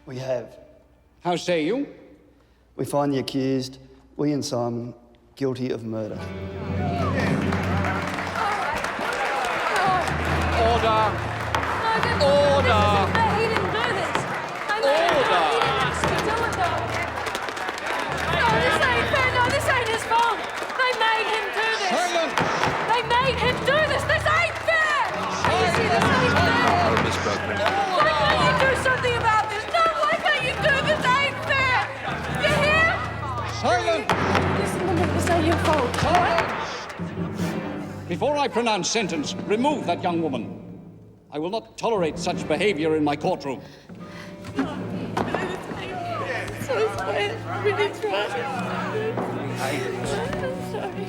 We have. How say you? We find the accused, William Simon, guilty of murder. Order! Order! He didn't do this. I know. He didn't ask to do it, though. No, this ain't fair. No, this ain't his fault. They made him do this. Silence! They made him do this. This ain't fair. You see, this ain't fair. Miss Bergman. Why can't you do something about this? No, why can't you do this? Ain't fair. You hear? Silence! Listen to me. This ain't your fault. If Before I pronounce sentence, remove that young woman. I will not tolerate such behavior in my courtroom. So sorry. I really tried. I'm sorry.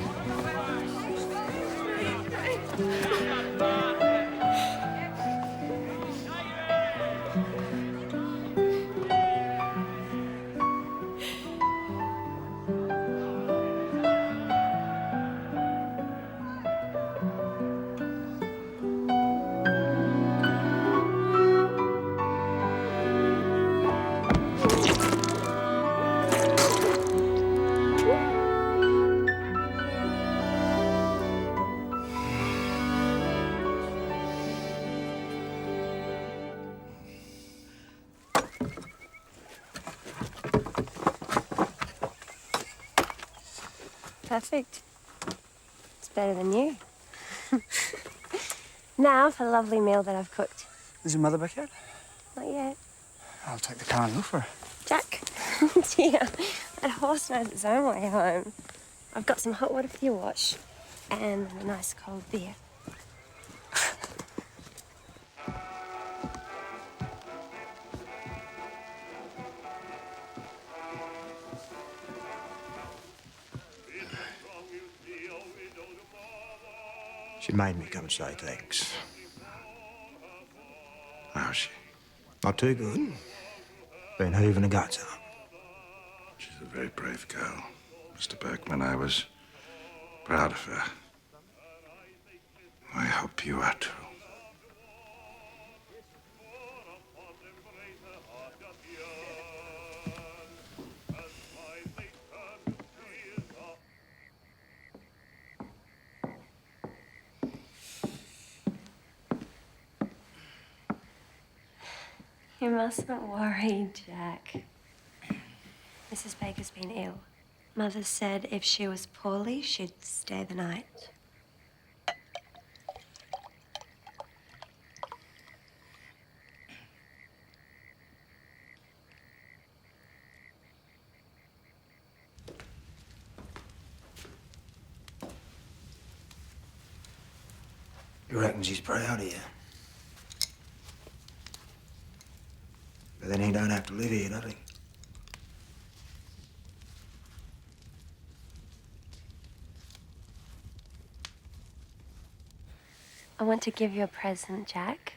Perfect. It's better than you. Now for the lovely meal that I've cooked. Is your mother back yet? Not yet. I'll take the car and look for her. Jack, dear, that horse knows its own way home. I've got some hot water for your wash and a nice cold beer. She made me come and say thanks. How's she? Not too good. Been hooving the guts up. She's a very brave girl. Mr. Bergman, I was proud of her. I hope you are too. You mustn't worry, Jack. Mrs. Baker's been ill. Mother said if she was poorly, she'd stay the night. You reckon she's proud of you? But then he don't have to live here, does he? I want to give you a present, Jack.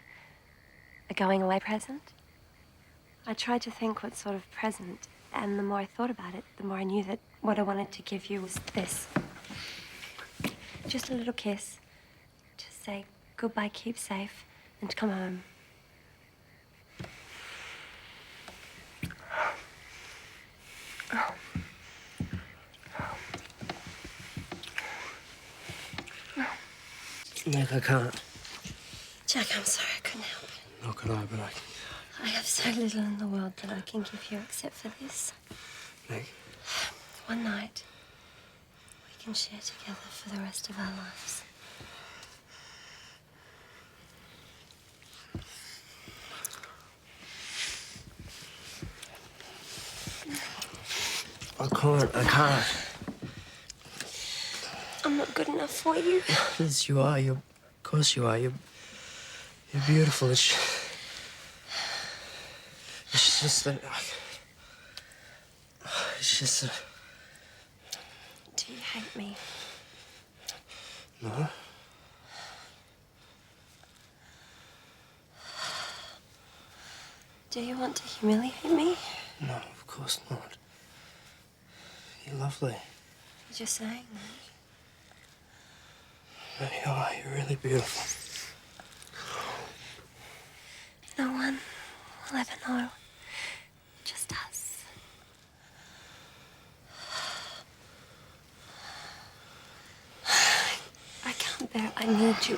A going-away present. I tried to think what sort of present, and the more I thought about it, the more I knew that what I wanted to give you was this. Just a little kiss. To say goodbye, keep safe, and to come home. Nick, I can't. Jack, I'm sorry I couldn't help it. Nor could I, but I have so little in the world that I can give you except for this. Nick. One night, we can share together for the rest of our lives. I can't. I'm not good enough for you. Yes, you are. Of course you are. You're beautiful. It's just that... It's just that... Do you hate me? No. Do you want to humiliate me? No, of course not. You're lovely. You're just saying that. No, you are. You're really beautiful. No one will ever know. Just us. I can't bear it. I need you.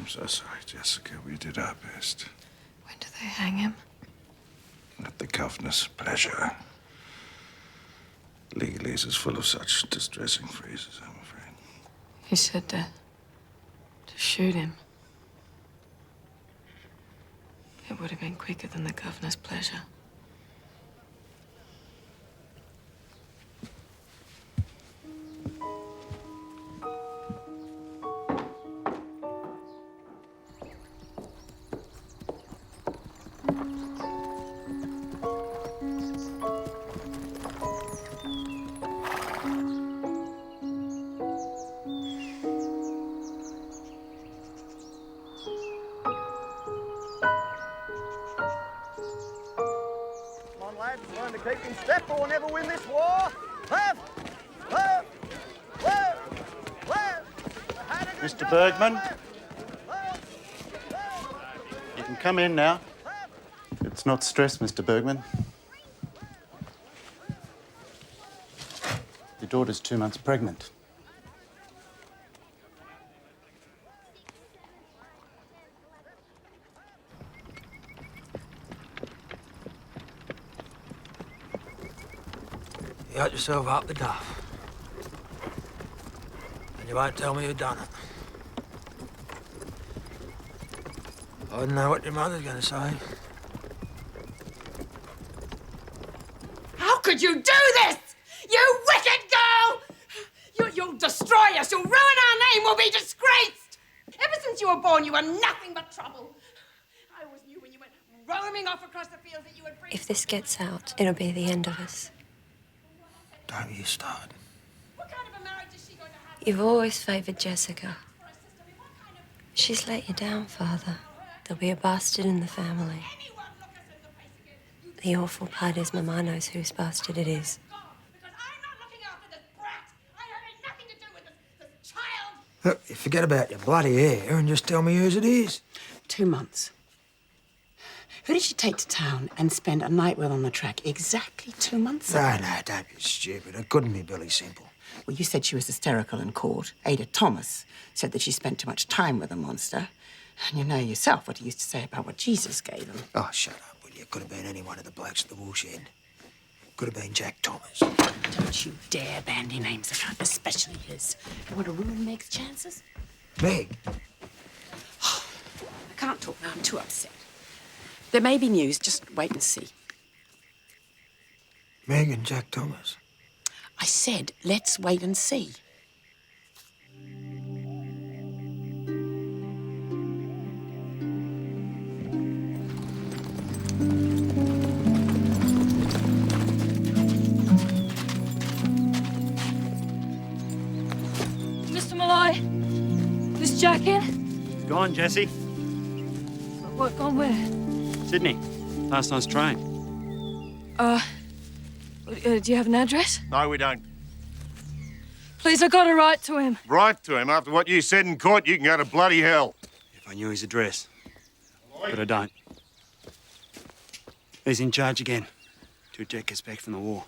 I'm so sorry, Jessica. We did our best. When do they hang him? At the governor's pleasure. Legalese is full of such distressing phrases, I'm afraid. He said to shoot him. It would have been quicker than the governor's pleasure. Learn to keep in step or we'll never win this war. Mr. Bergman, you can come in now. It's not stress, Mr. Bergman. Your daughter's 2 months pregnant. You got yourself out the duff. And you won't tell me who done it. I don't know what your mother's gonna say. How could you do this? You wicked girl! You'll destroy us. You'll ruin our name. We'll be disgraced. Ever since you were born, you were nothing but trouble. I always knew when you went roaming off across the fields that you would bring... If this gets out, it'll be the end of us. Don't you start. You've always favoured Jessica. She's let you down, Father. There'll be a bastard in the family. The awful part is Mama knows whose bastard it is. Look, you forget about your bloody hair and just tell me whose it is. 2 months. Who did she take to town and spend a night with on the track exactly 2 months ago? No, don't be stupid. It couldn't be Billy Simple. Well, you said she was hysterical in court. Ada Thomas said that she spent too much time with the monster. And you know yourself what he used to say about what Jesus gave him. Oh, shut up, will you? Could have been any one of the blokes at the woolshed. Could have been Jack Thomas. Don't you dare bandy names around, especially his. You want to ruin Meg's chances? Meg? I can't talk now. I'm too upset. There may be news. Just wait and see. Meg and Jack Thomas? I said, let's wait and see. Mr. Malloy, is Jack in? He's gone, Jesse. What, gone where? Sydney. Last night's train. Do you have an address? No, we don't. Please, I got to write to him. Write to him after what you said in court, you can go to bloody hell. If I knew his address. But I don't. He's in charge again. Till Jack gets back from the war.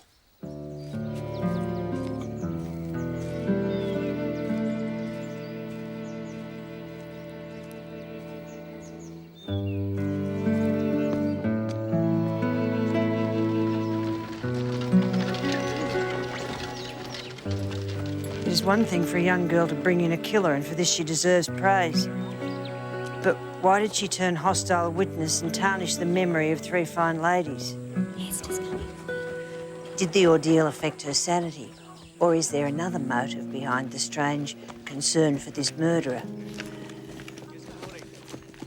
It is one thing for a young girl to bring in a killer, and for this she deserves praise. But why did she turn hostile witness and tarnish the memory of 3 fine ladies? Did the ordeal affect her sanity? Or is there another motive behind the strange concern for this murderer?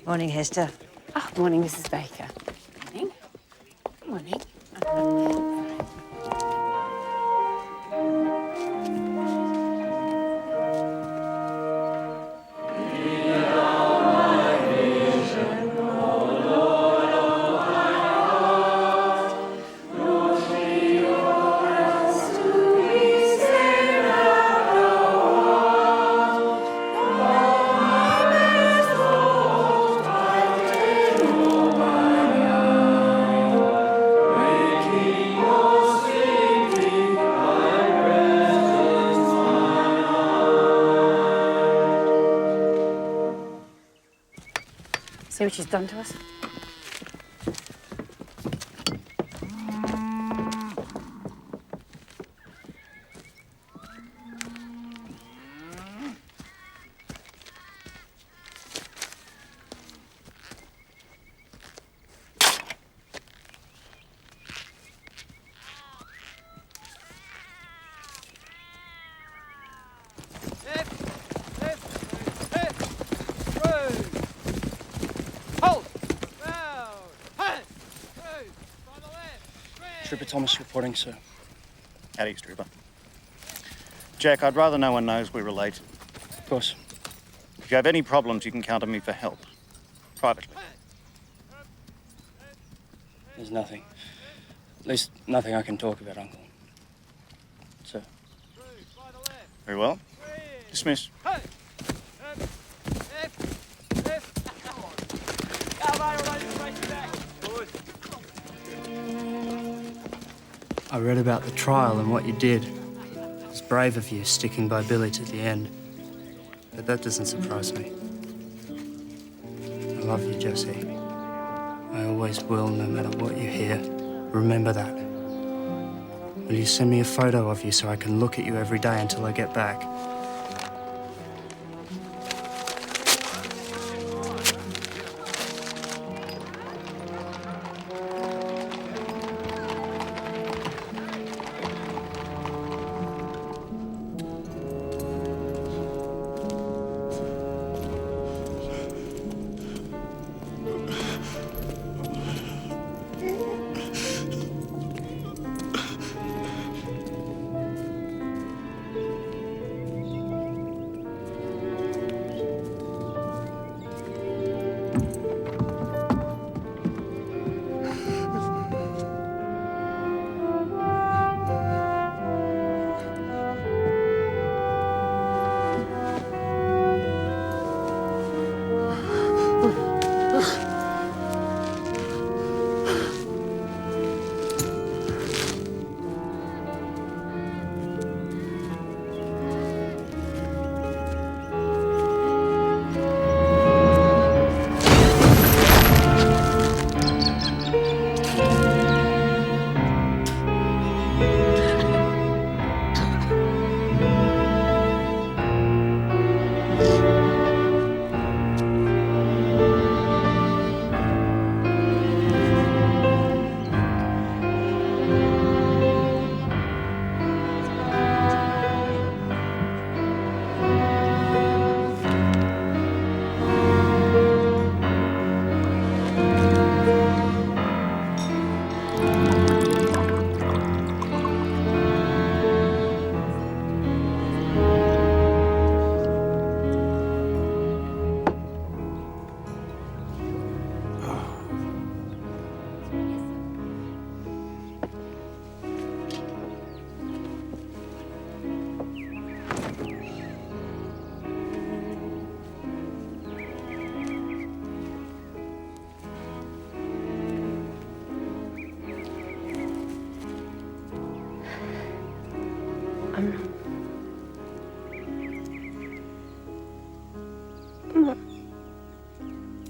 Morning, Hester. Oh, morning, Mrs. Baker. Morning. Morning. King See what she's done to us? Trooper Thomas reporting, sir. Howdy, Trooper. Jack, I'd rather no one knows we're related. Of course. If you have any problems, you can count on me for help. Privately. There's nothing. At least nothing I can talk about, Uncle. Sir. Very well. Dismissed. I read about the trial and what you did. It's brave of you, sticking by Billy to the end. But that doesn't surprise me. I love you, Jesse. I always will, no matter what you hear. Remember that. Will you send me a photo of you so I can look at you every day until I get back?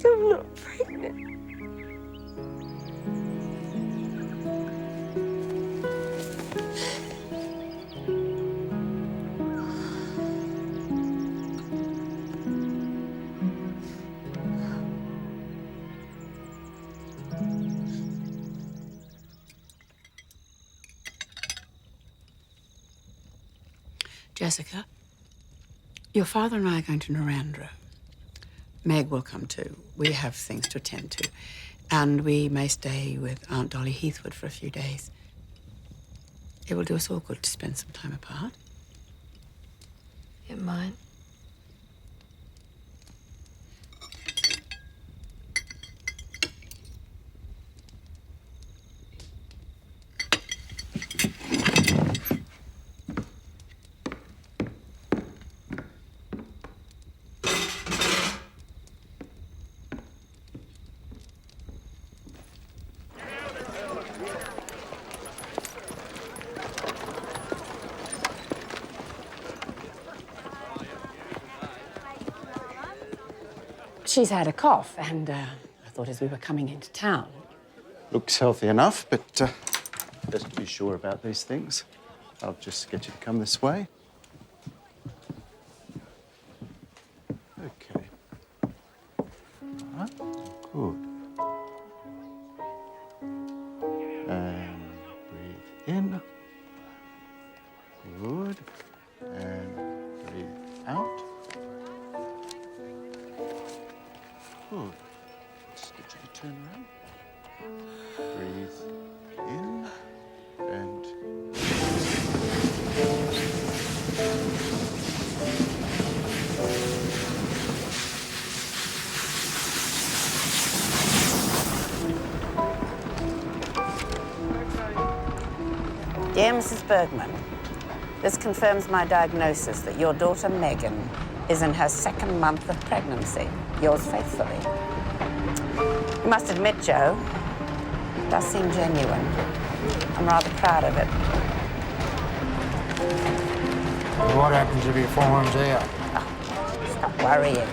I'm not pregnant. Jessica, your father and I are going to Narandra. Meg will come too. We have things to attend to. And we may stay with Aunt Dolly Heathwood for a few days. It will do us all good to spend some time apart. It might. She's had a cough, and I thought as we were coming into town. Looks healthy enough, but best to be sure about these things. I'll just get you to come this way. Okay. All right. Good. And breathe in. Good. And breathe out. Good. Just get you to turn around. Breathe in and... Dear Mrs. Bergman, this confirms my diagnosis that your daughter Megan is in her 2nd month of pregnancy. Yours faithfully. You must admit, Joe, it does seem genuine. I'm rather proud of it. What happens if he finds out? Oh, stop worrying.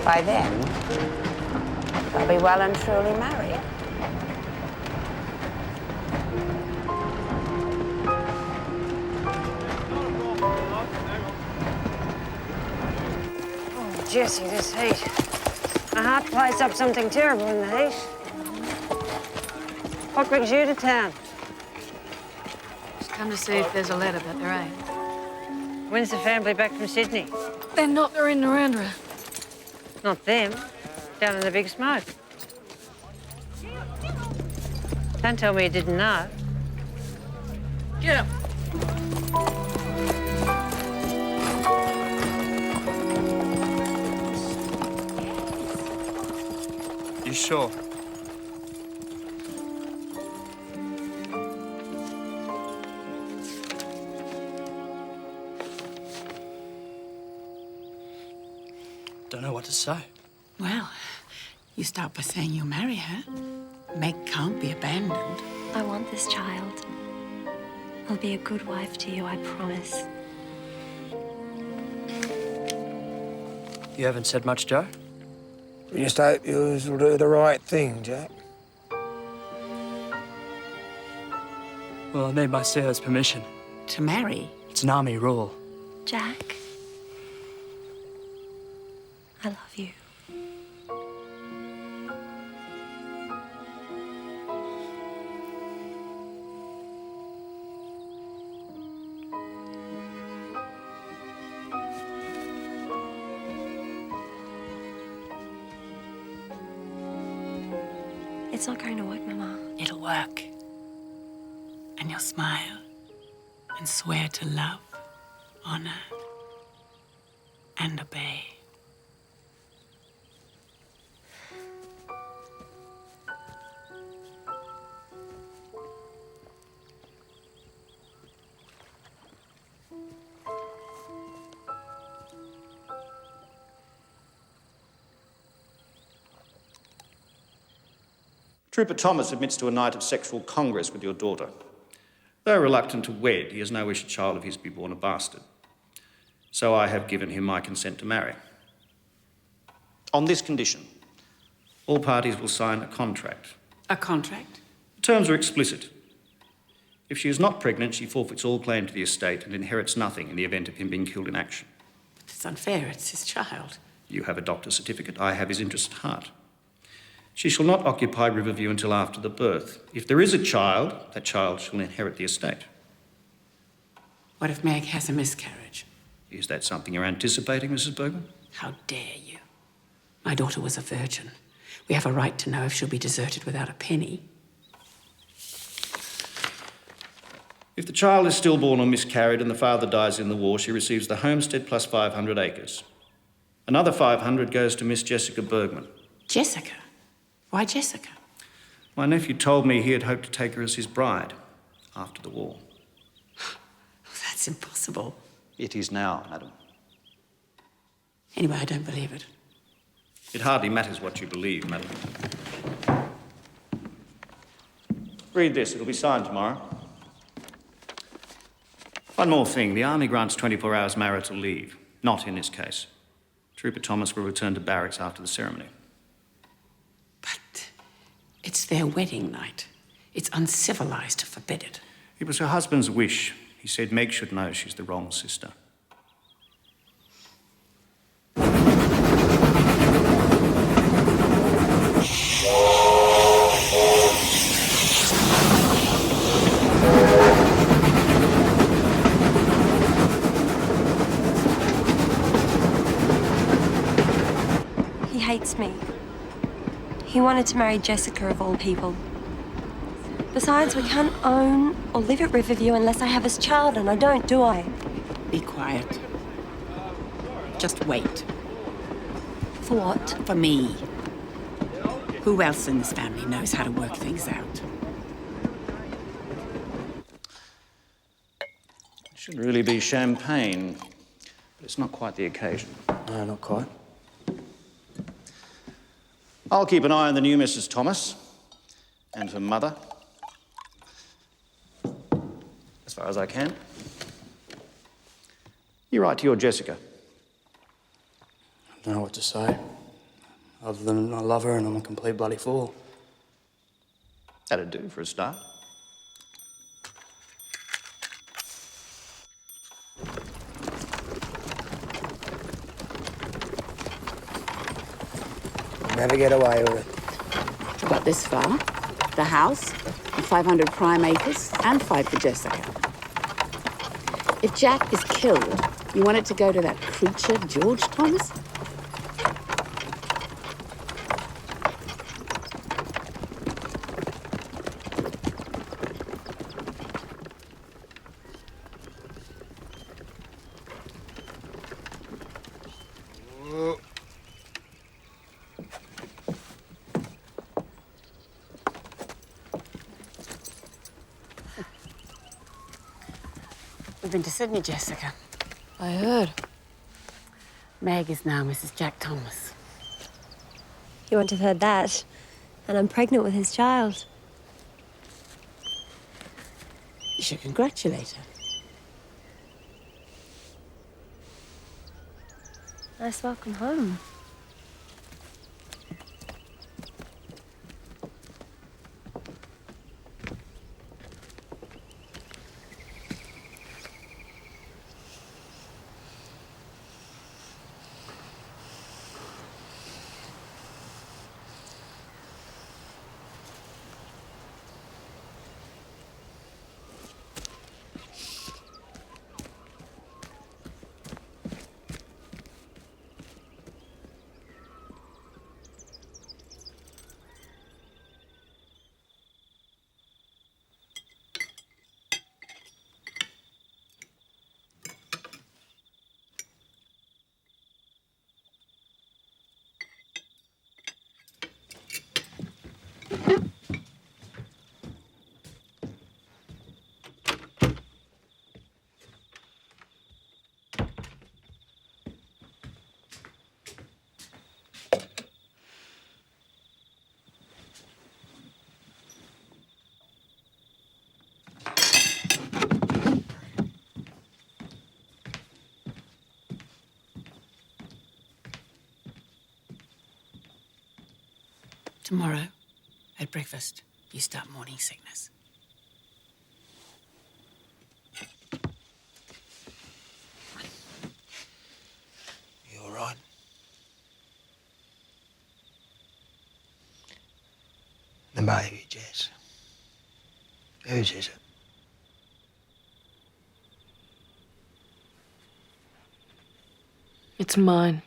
By then, they'll be well and truly married. Oh, Jessie, this heat. My heart plays up something terrible in the heat. What brings you to town? Just come to see if there's a letter, but there ain't. When's the family back from Sydney? They're not, they're in Narandra. Not them. Down in the big smoke. Don't tell me you didn't know. Get up. You sure? Don't know what to say. Well, you start by saying you'll marry her. Meg can't be abandoned. I want this child. I'll be a good wife to you, I promise. You haven't said much, Joe? We just hope you'll do the right thing, Jack. Well, I need my Sarah's permission. To marry? It's an army rule. Jack, I love you. It's not going to work, Mama. It'll work. And you'll smile and swear to love, honor, and obey. Trooper Thomas admits to a night of sexual congress with your daughter. Though reluctant to wed, he has no wish a child of his be born a bastard. So I have given him my consent to marry. On this condition, all parties will sign a contract. A contract? The terms are explicit. If she is not pregnant, she forfeits all claim to the estate and inherits nothing in the event of him being killed in action. It's unfair. It's his child. You have a doctor's certificate. I have his interest at heart. She shall not occupy Riverview until after the birth. If there is a child, that child shall inherit the estate. What if Meg has a miscarriage? Is that something you're anticipating, Mrs. Bergman? How dare you? My daughter was a virgin. We have a right to know if she'll be deserted without a penny. If the child is stillborn or miscarried and the father dies in the war, she receives the homestead plus 500 acres. Another 500 goes to Miss Jessica Bergman. Jessica? Why Jessica? My nephew told me he had hoped to take her as his bride after the war. That's impossible. It is now, madam. Anyway, I don't believe it. It hardly matters what you believe, madam. Read this. It'll be signed tomorrow. One more thing. The Army grants 24 hours marital leave. Not in this case. Trooper Thomas will return to barracks after the ceremony. But it's their wedding night. It's uncivilized to forbid it. It was her husband's wish. He said Meg should know she's the wrong sister. He hates me. He wanted to marry Jessica of all people. Besides, we can't own or live at Riverview unless I have his child, and I don't, do I? Be quiet. Just wait. For what? For me. Who else in this family knows how to work things out? It should really be champagne, but it's not quite the occasion. No, not quite. I'll keep an eye on the new Mrs. Thomas and her mother, as far as I can. You write to your Jessica. I don't know what to say, other than I love her and I'm a complete bloody fool. That'd do for a start. Never get away with it. Got this far. The house, the 500 prime acres, and fight for Jessica. If Jack is killed, you want it to go to that creature, George Thomas? We've been to Sydney, Jessica. I heard. Meg is now Mrs. Jack Thomas. You wouldn't have heard that. And I'm pregnant with his child. You should congratulate her. Nice welcome home. Tomorrow, at breakfast, you start morning sickness. You all right? The baby, Jess. Whose is it? It's mine.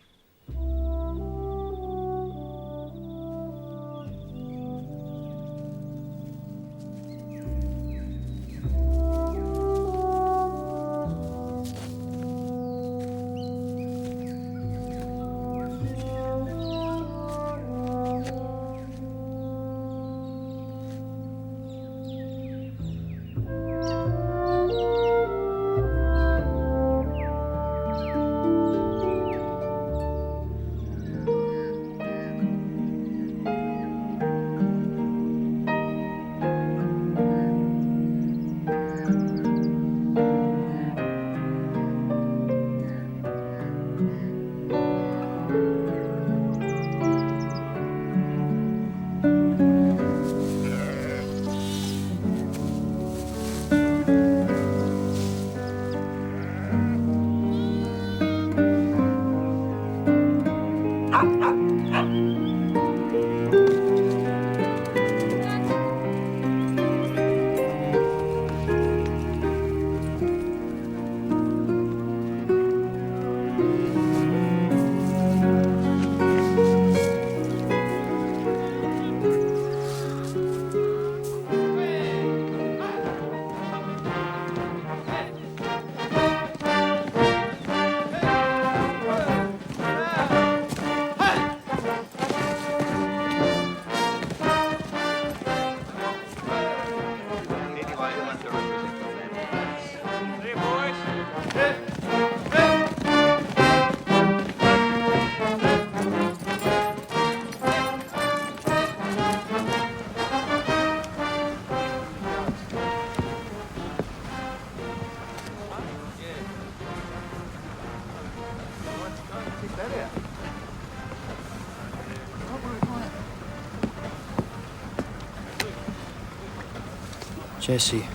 Jesse,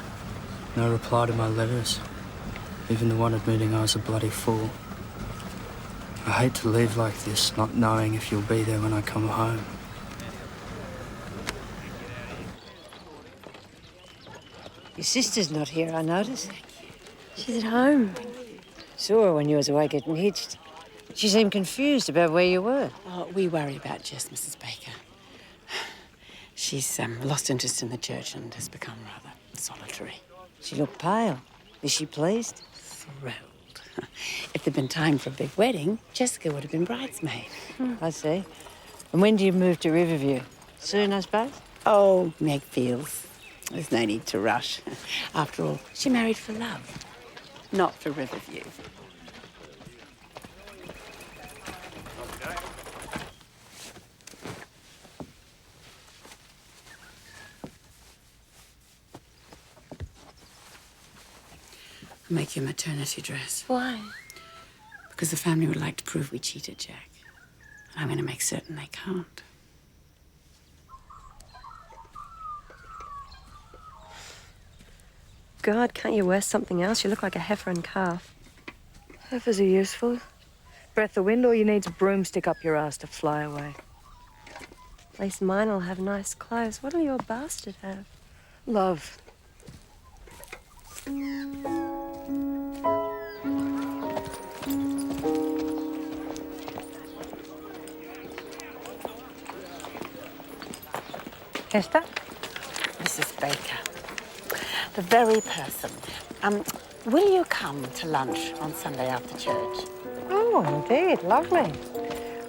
no reply to my letters. Even the one admitting I was a bloody fool. I hate to leave like this, not knowing if you'll be there when I come home. Your sister's not here, I notice. She's at home. Saw her when you was away getting hitched. She seemed confused about where you were. Oh, we worry about Jess, Mrs. Baker. She's lost interest in the church and has become rather solitary. She looked pale. Is she pleased? Thrilled. If there'd been time for a big wedding, Jessica would have been bridesmaid. I see. And when do you move to Riverview? Soon, I suppose? Oh, Meg feels there's no need to rush. After all, she married for love, not for Riverview. I'll make you a maternity dress. Why? Because the family would like to prove we cheated Jack. And I'm going to make certain they can't. God, can't you wear something else? You look like a heifer and calf. Heifers are useful. Breath of wind, all you need's a broomstick up your ass to fly away. At least mine will have nice clothes. What'll your bastard have? Love. Hester? Mrs. Baker, the very person. Will you come to lunch on Sunday after church? Oh, indeed. Lovely.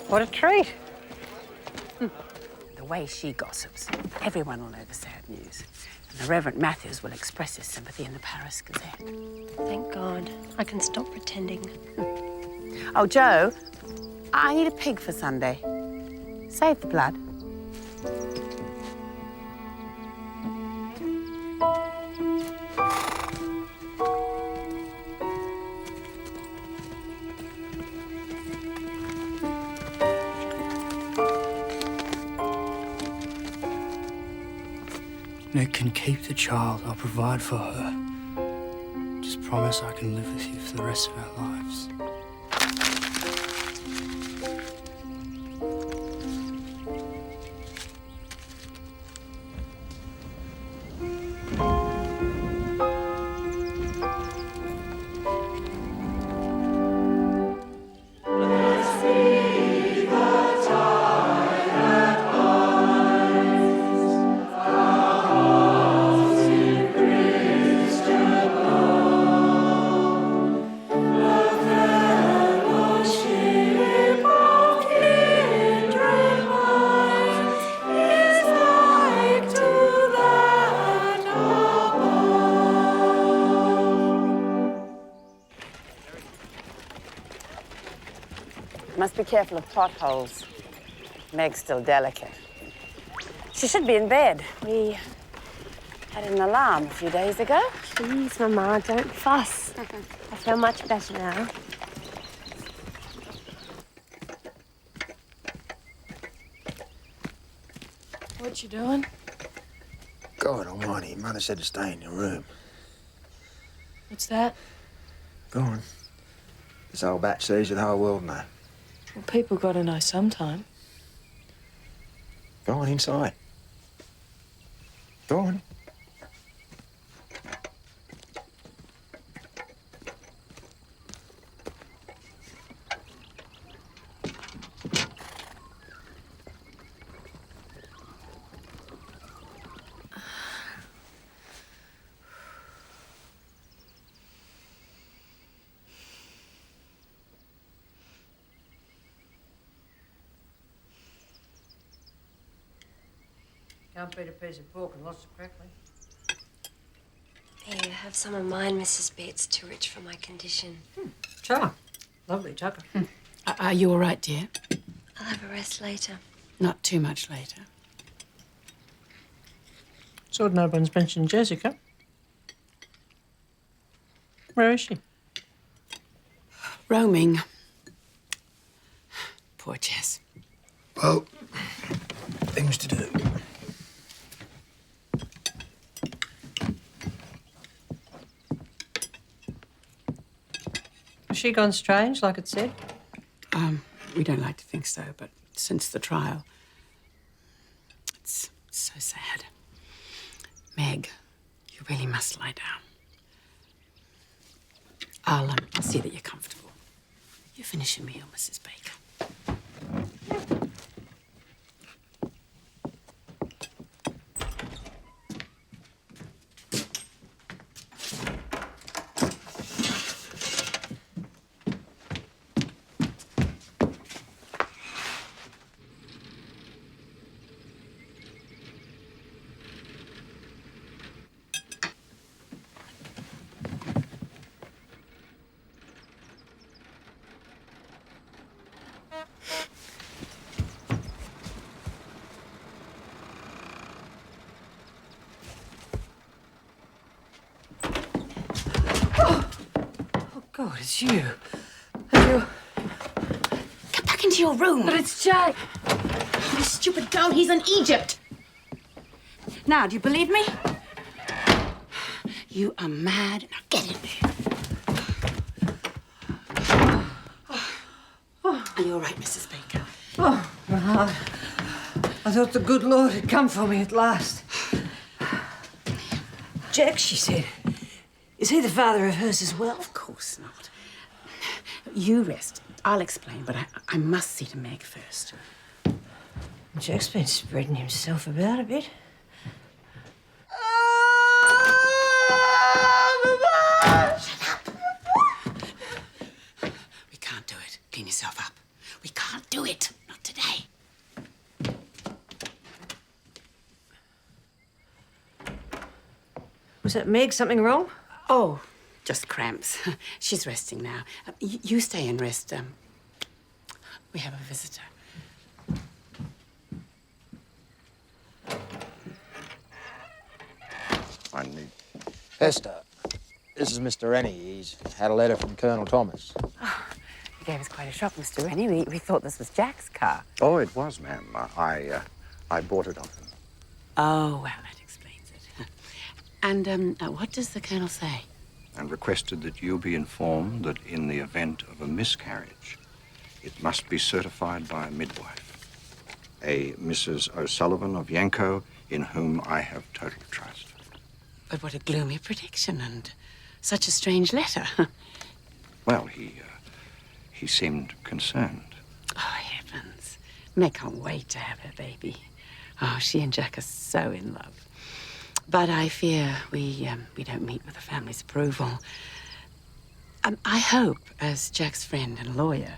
What a treat. The way she gossips, everyone will know the sad news. And the Reverend Matthews will express his sympathy in the Paris Gazette. Thank God. I can stop pretending. Oh, Joe, I need a pig for Sunday. Save the blood. Nick can keep the child. I'll provide for her. Just promise I can live with you for the rest of our lives. Must be careful of potholes. Meg's still delicate. She should be in bed. We had an alarm a few days ago. Please, Mama, don't fuss. I feel much better now. What you doing? God almighty, Mother said to stay in your room. What's that? Go on. This old batch sees you the whole world now. Well, people got to know sometime. Go on inside. Go on. Can't beat a piece of pork and lots of crackling. Here, have some of mine, Mrs. B. It's too rich for my condition. Char. Lovely tucker. Are you all right, dear? I'll have a rest later. Not too much later. So no one's mentioned Jessica. Where is she? Roaming. Poor Jess. Well, things to do. Has she gone strange, like it said? We don't like to think so, but since the trial, it's so sad. Meg, you really must lie down. I'll see that you're comfortable. You finish your meal, Mrs. Baker. God, it's you. And you... Get back into your room. But it's Jack. You stupid girl, he's in Egypt. Now, do you believe me? You are mad. Now get in there. Are you all right, Mrs. Baker? Oh, my heart. I thought the good Lord had come for me at last. Jack, she said. Is he the father of hers as well? Of course not. You rest. I'll explain, but I must see to Meg first. Jack's been spreading himself about a bit. We can't do it. Clean yourself up. We can't do it. Not today. Was that Meg? Something wrong? Oh, just cramps. She's resting now. You stay and rest. We have a visitor. I need... Hester, this is Mr. Rennie. He's had a letter from Colonel Thomas. You gave us quite a shock, Mr. Rennie. We thought this was Jack's car. Oh, it was, ma'am. I bought it off him. Oh, well, that explains it. And what does the Colonel say? And requested that you be informed that in the event of a miscarriage, it must be certified by a midwife, a Mrs. O'Sullivan of Yanko, in whom I have total trust. But what a gloomy prediction, and such a strange letter. Well, he seemed concerned. Oh, heavens. Meg can't wait to have her baby. Oh, she and Jack are so in love. But I fear we don't meet with the family's approval. I hope, as Jack's friend and lawyer,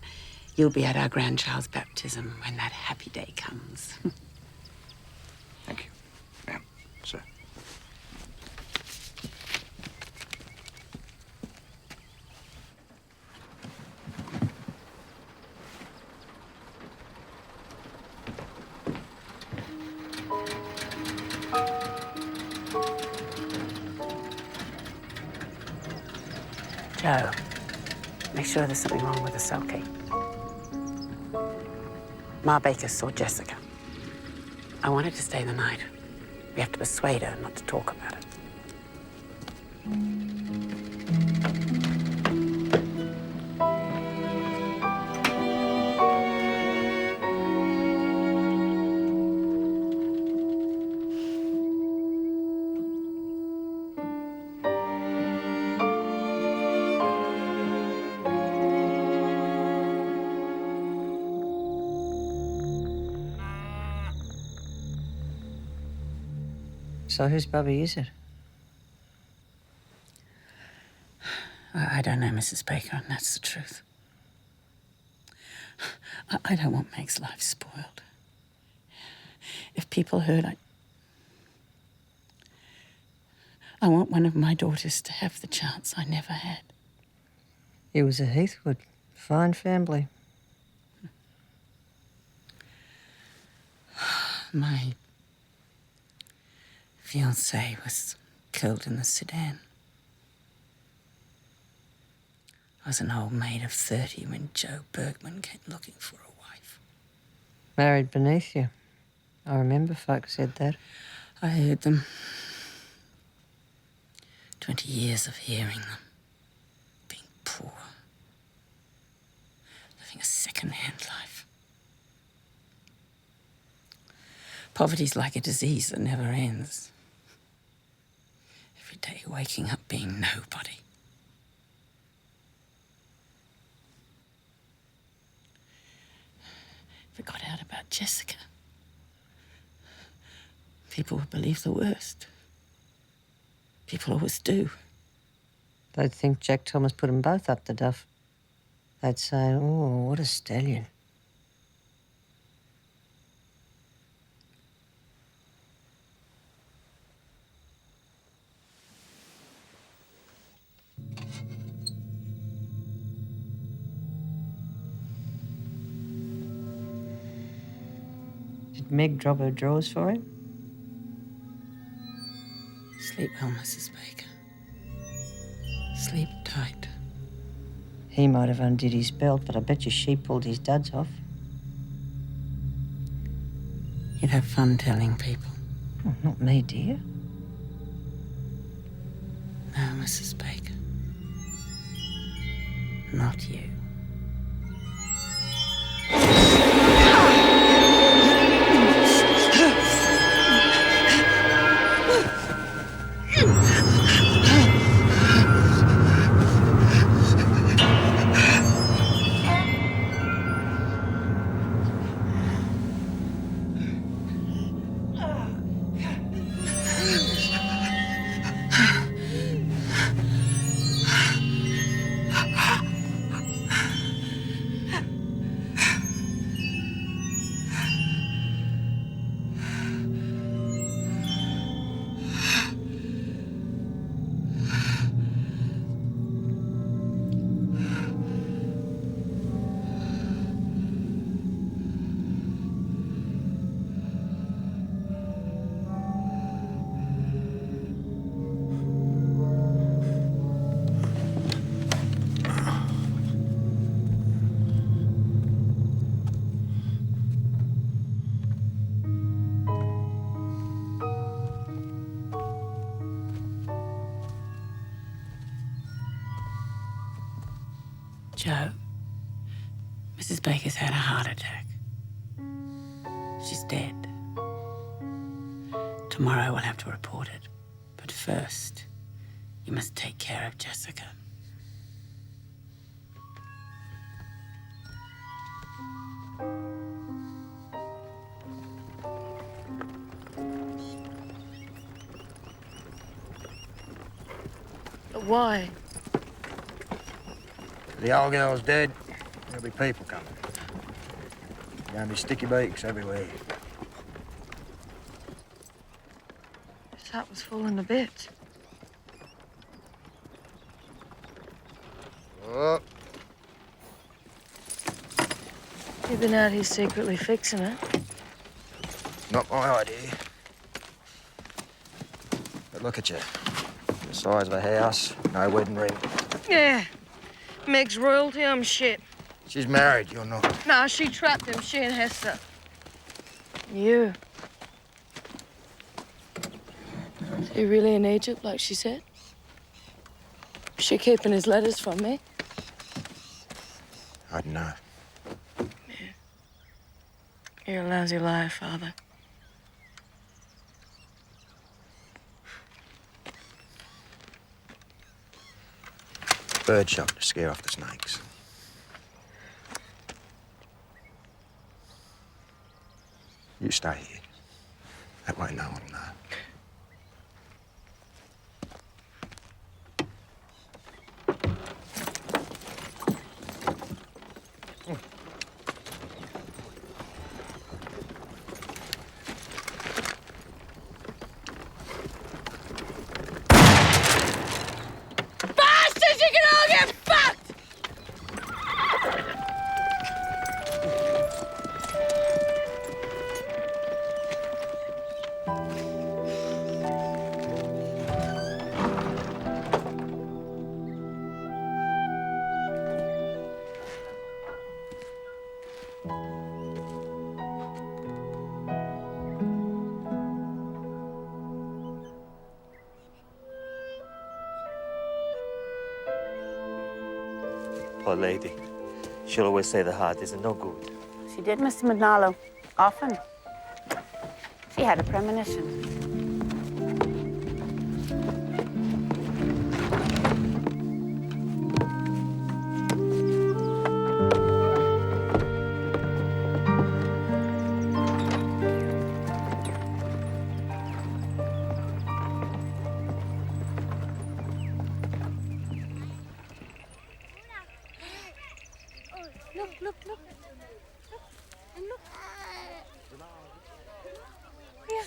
you'll be at our grandchild's baptism when that happy day comes. Thank you, ma'am, sir. Joe, make sure there's something wrong with the sulky. Ma Baker saw Jessica. I wanted to stay the night. We have to persuade her not to talk about it. So whose bubby is it? I don't know, Mrs. Baker, and that's the truth. I don't want Meg's life spoiled. If people heard, I want one of my daughters to have the chance I never had. He was a Heathwood. Fine family. My fiancé was killed in the Sudan. I was an old maid of 30 when Joe Bergman came looking for a wife. Married beneath you. I remember folks said that. I heard them. 20 years of hearing them. Being poor. Living a second-hand life. Poverty's like a disease that never ends. Every day waking up being nobody. If it got out about Jessica, people would believe the worst. People always do. They'd think Jack Thomas put them both up the duff. They'd say, oh, what a stallion. Did Meg drop her drawers for him? Sleep well, Mrs. Baker. Sleep tight. He might have undid his belt, but I bet you she pulled his duds off. You'd have fun telling people. Oh, not me, dear. No, Mrs. Baker. Not you. Joe, Mrs. Baker's had a heart attack. She's dead. Tomorrow we'll have to report it. But first, you must take care of Jessica. Why? The old girl's dead. There'll be people coming. There's gonna be sticky beaks everywhere. His hat was falling to bits. Oh. You've been out here secretly fixing it. Not my idea. But look at you. The size of a house, no wedding ring. Yeah. Meg's royalty, I'm shit. She's married, you're not. Nah, she trapped him, she and Hester. You. Is he really in Egypt, like she said? Is she keeping his letters from me? I don't know. You're a lousy liar, Father. Bird shot to scare off the snakes. You stay here. That way no one will know. poor lady. She'll always say the heart isn't no good. She did, Mr. McNarlow. Often. She had a premonition. Look. And look. Here.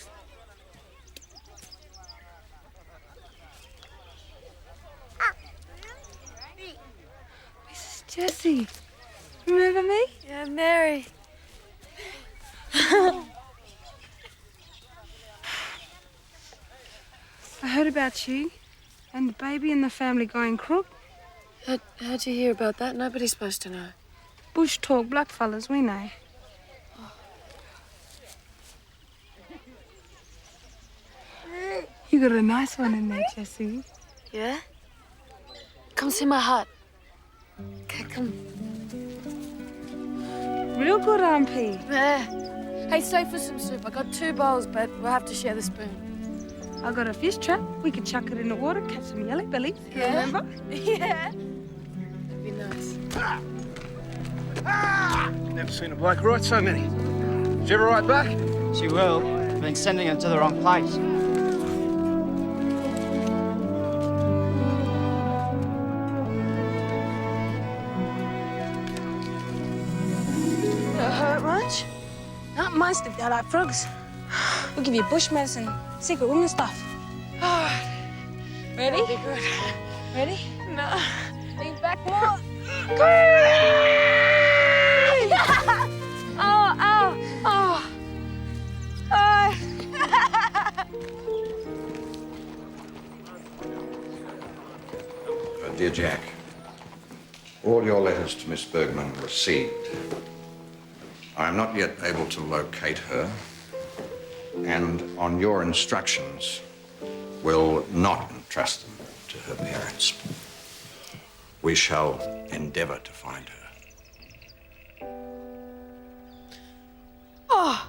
Mrs. Jessie. Remember me? Yeah, Mary. I heard about you and the baby and the family going crook. How'd you hear about that? Nobody's supposed to know. Bush talk, blackfellas, we know. You got a nice one in there, Jessie. Yeah? Come see my hut. Okay, come. Real good, Auntie. Yeah. Hey, stay for some soup. I got 2 bowls, but we'll have to share the spoon. I got a fish trap. We could chuck it in the water, catch some yellow bellies. Yeah? Remember? Yeah. That'd be nice. Never seen a bloke write so many. Did you ever write back? She will. Been sending them to the wrong place. Hurt much? Not much, they're like frogs. We'll give you bush medicine, secret woman stuff. Ready? That'd be good. Ready? No. Lean back more. Oh. Dear Jack, all your letters to Miss Bergman were received. I am not yet able to locate her, and on your instructions, will not entrust them to her parents. We shall endeavor to find her. Oh.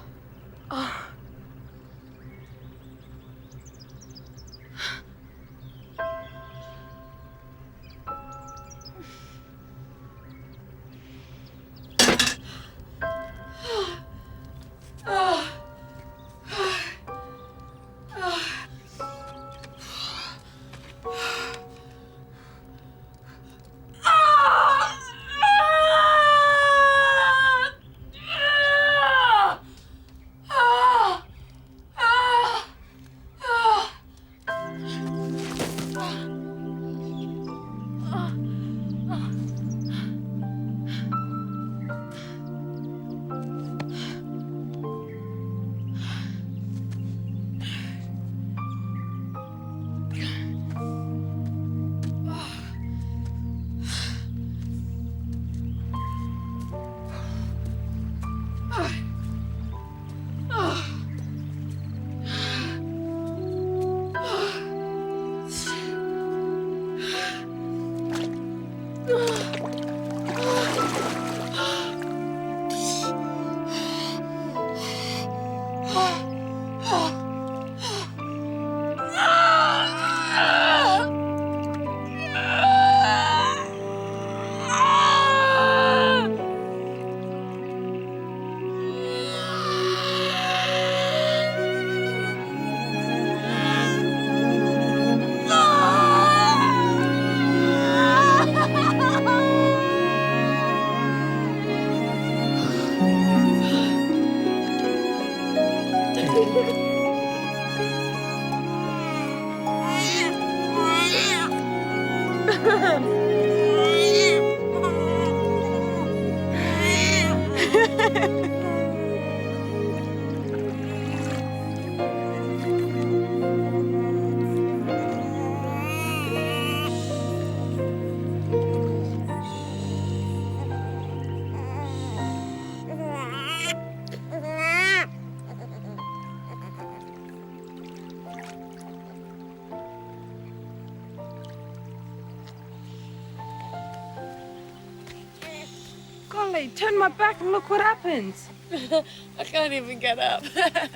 Millie, turn my back and look what happens. I can't even get up. I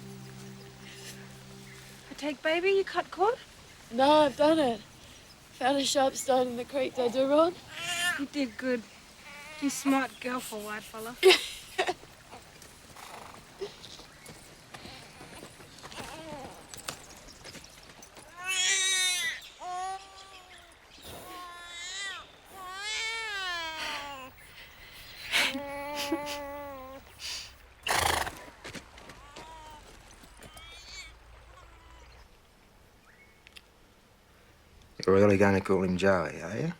take baby, you cut cord? No, I've done it. Found a sharp stone in the creek. Did I do wrong? You did good. You smart girl for a white fella. You're really going to call him Joey, are you?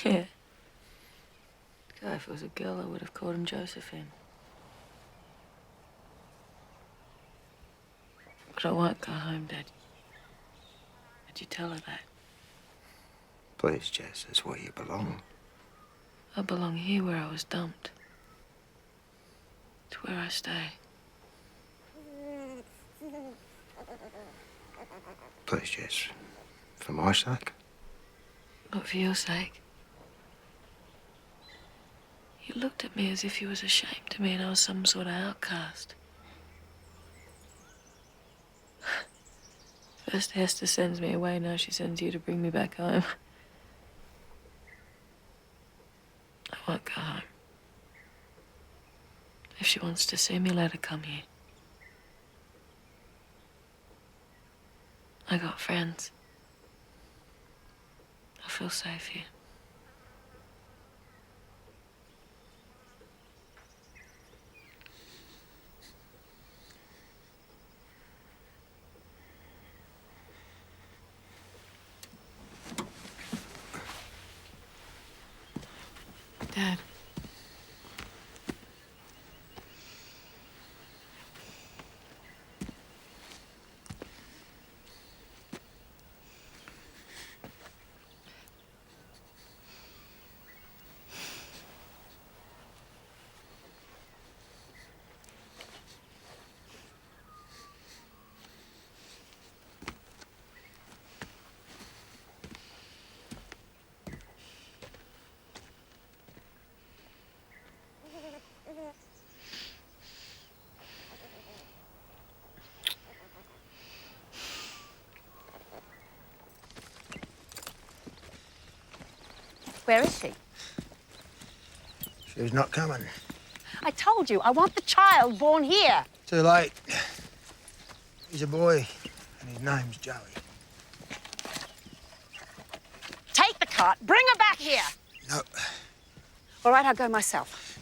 Yeah. God, if it was a girl, I would have called him Josephine. But I won't go home, Dad. Did you tell her that? Please, Jess, that's where you belong. I belong here where I was dumped. It's where I stay. Please, Jess. For my sake. Not for your sake. You looked at me as if you was ashamed of me and I was some sort of outcast. First Hester sends me away, now she sends you to bring me back home. I won't go home. If she wants to see me, let her come here. I got friends. I feel safe here. Dad. Where is she? She's not coming. I told you, I want the child born here. Too late. He's a boy, and his name's Joey. Take the cart, bring her back here. No. All right, I'll go myself.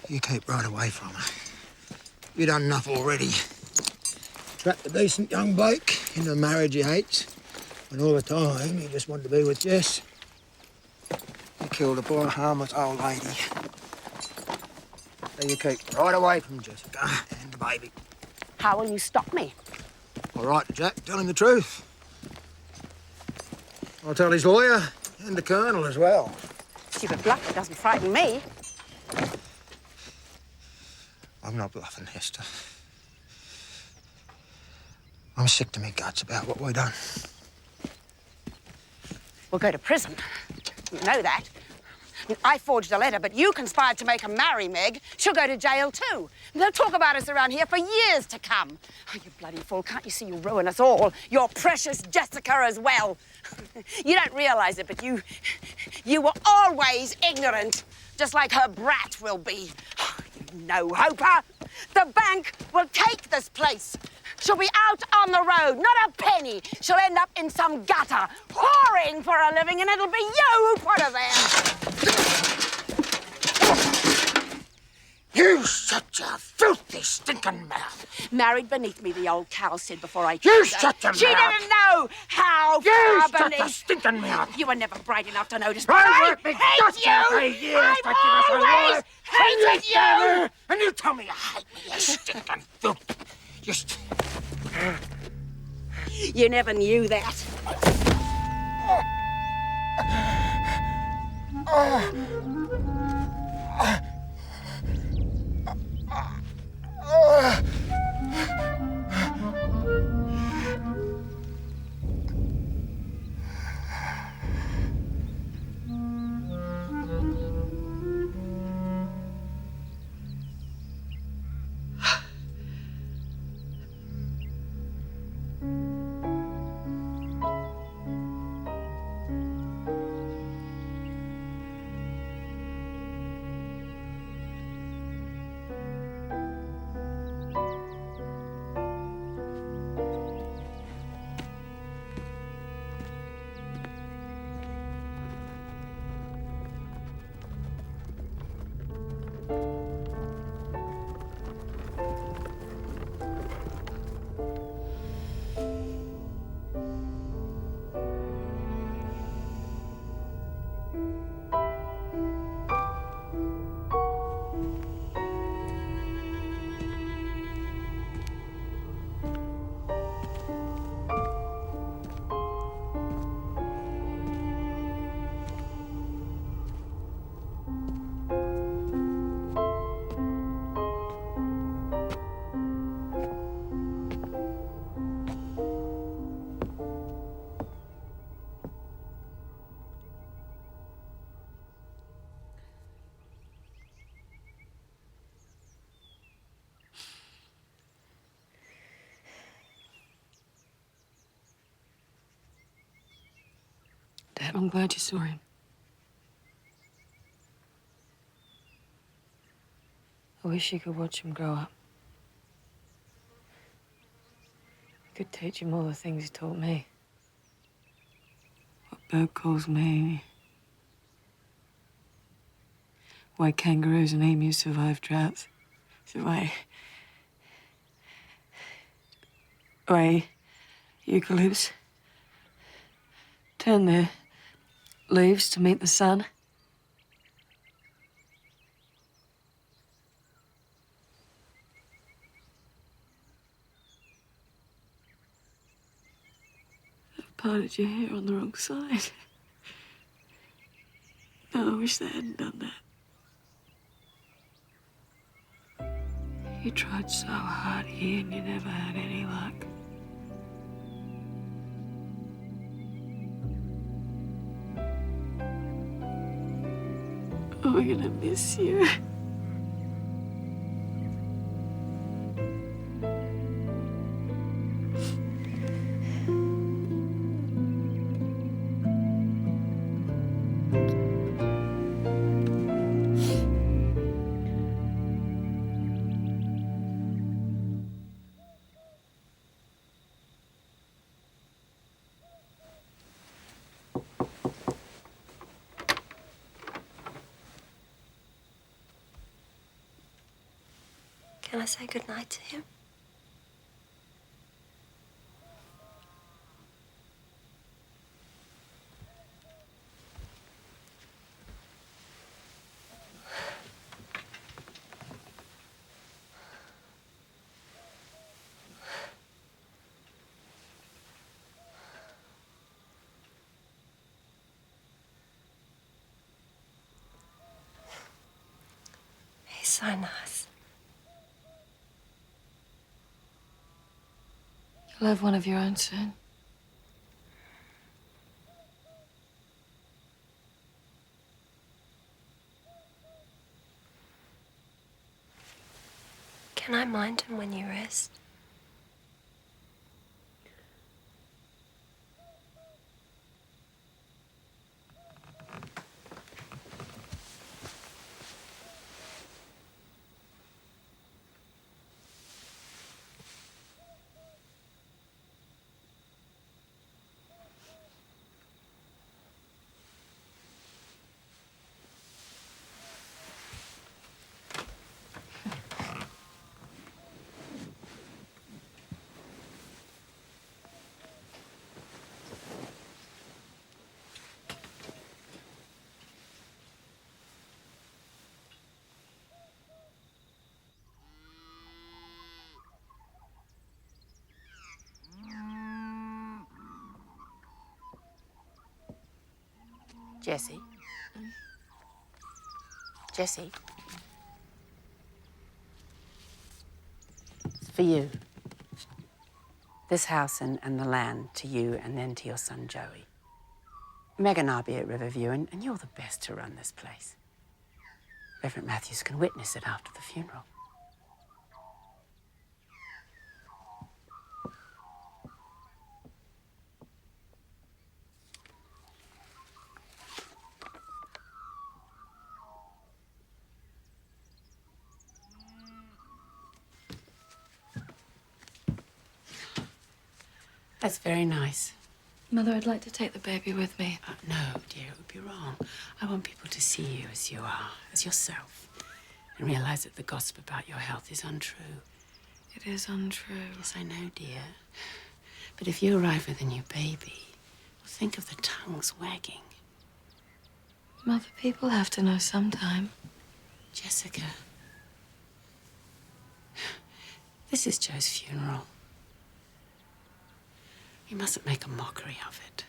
You keep right away from her. You've done enough already. Trapped a decent young bloke into a marriage he hates, and all the time he just wanted to be with Jess. You killed a poor, harmless old lady. So you keep right away from Jessica and the baby. How will you stop me? All right, Jack, tell him the truth. I'll tell his lawyer and the Colonel as well. Stupid bluff, it doesn't frighten me. I'm not bluffing, Hester. I'm sick to me guts about what we've done. We'll go to prison. You know that. I forged a letter, but you conspired to make her marry Meg. She'll go to jail too. They'll talk about us around here for years to come. Oh, you bloody fool, can't you see you ruin us all? Your precious Jessica as well. You don't realise it, but you were always ignorant, just like her brat will be. No, Hoper. The bank will take this place. She'll be out on the road, not a penny. She'll end up in some gutter, whoring for a living, and it'll be you who put her there. You shut your filthy, stinking mouth. Married beneath me, the old cow said before I You chose her. shut your She mouth. didn't know how You far shut beneath. your stinking mouth. You were never bright enough to notice. I But I worked me hate guts you. out for years I've to give us a always life. hated you. And you tell me you hate me, you stinking filth. You never knew that. that. I'm glad you saw him. I wish you could watch him grow up. You could teach him all the things he taught me. What Bert calls me. Why kangaroos and emus survive droughts. So why eucalypts turn their leaves to meet the sun. I've parted your hair on the wrong side. No, I wish they hadn't done that. You tried so hard here and you never had any luck. Oh, we're gonna miss you. Can I say goodnight to him? He's so nice. You'll have one of your own soon. Can I mind him when you rest? Jessie? Jessie? It's for you. This house and the land to you and then to your son, Joey. Meg and I'll be at Riverview, and you're the best to run this place. Reverend Matthews can witness it after the funeral. That's very nice. Mother, I'd like to take the baby with me. No, dear, it would be wrong. I want people to see you as you are, as yourself, and realize that the gossip about your health is untrue. It is untrue. Yes, I know, dear. But if you arrive with a new baby, well, think of the tongues wagging. Mother, people have to know sometime. Jessica, this is Joe's funeral. You mustn't make a mockery of it.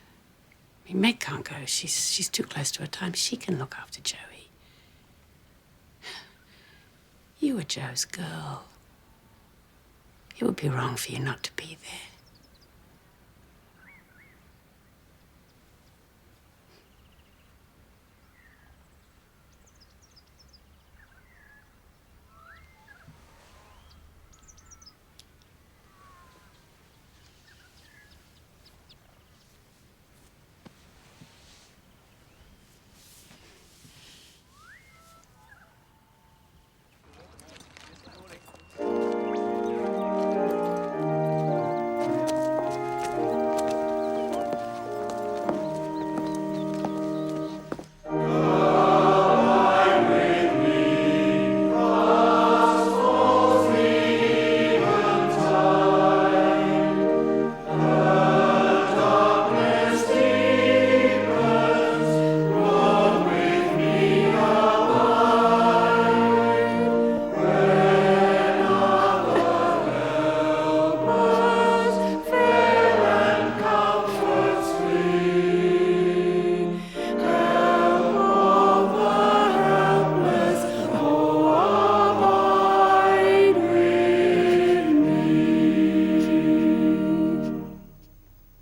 I mean, Meg can't go. She's too close to her time. She can look after Joey. You were Joe's girl. It would be wrong for you not to be there.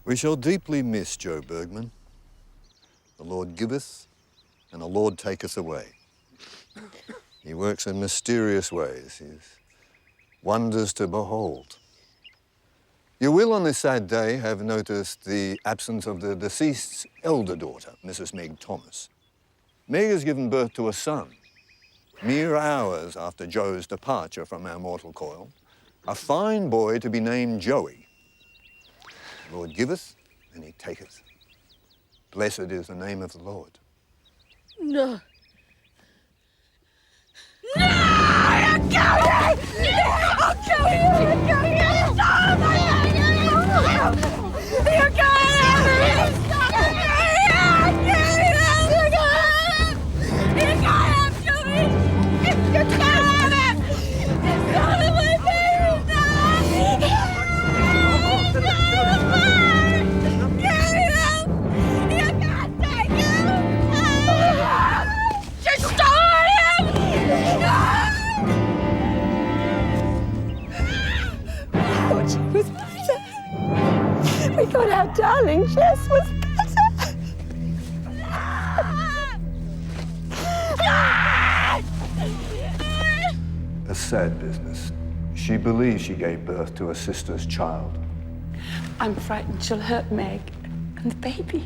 We shall deeply miss Joe Bergman. The Lord giveth, and the Lord taketh away. He works in mysterious ways. He's wonders to behold. You will, on this sad day, have noticed the absence of the deceased's elder daughter, Mrs. Meg Thomas. Meg has given birth to a son, mere hours after Joe's departure from our mortal coil, a fine boy to be named Joey. The Lord giveth, and he taketh. Blessed is the name of the Lord. No. No! I'll kill you! I'll kill you! I'll kill you! Stop! You can't have me! Stop it! I'll kill you! You can't have Joey! You can't have him! It's not in my face! You can't take him! Just stop him! Oh, she was better. We thought our darling Jess was better. A sad business. She believes she gave birth to her sister's child. I'm frightened she'll hurt Meg and the baby.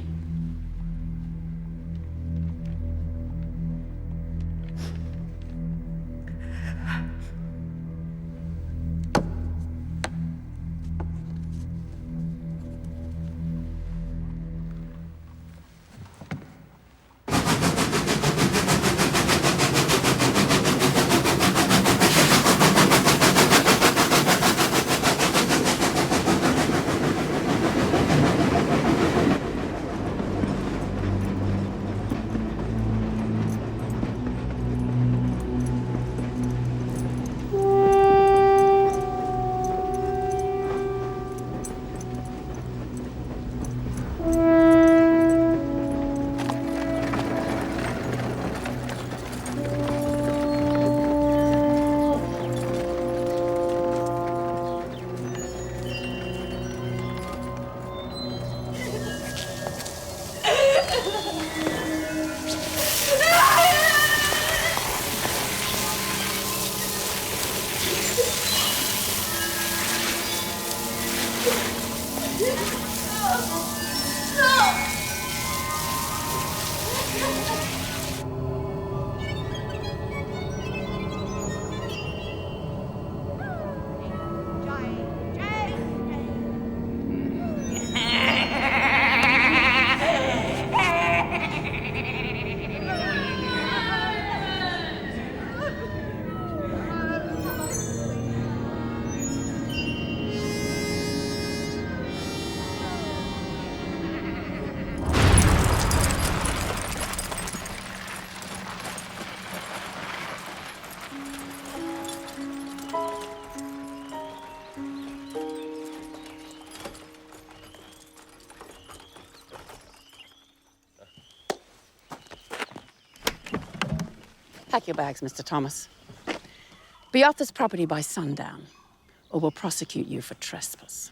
Pack your bags, Mr. Thomas. Be off this property by sundown, or we'll prosecute you for trespass.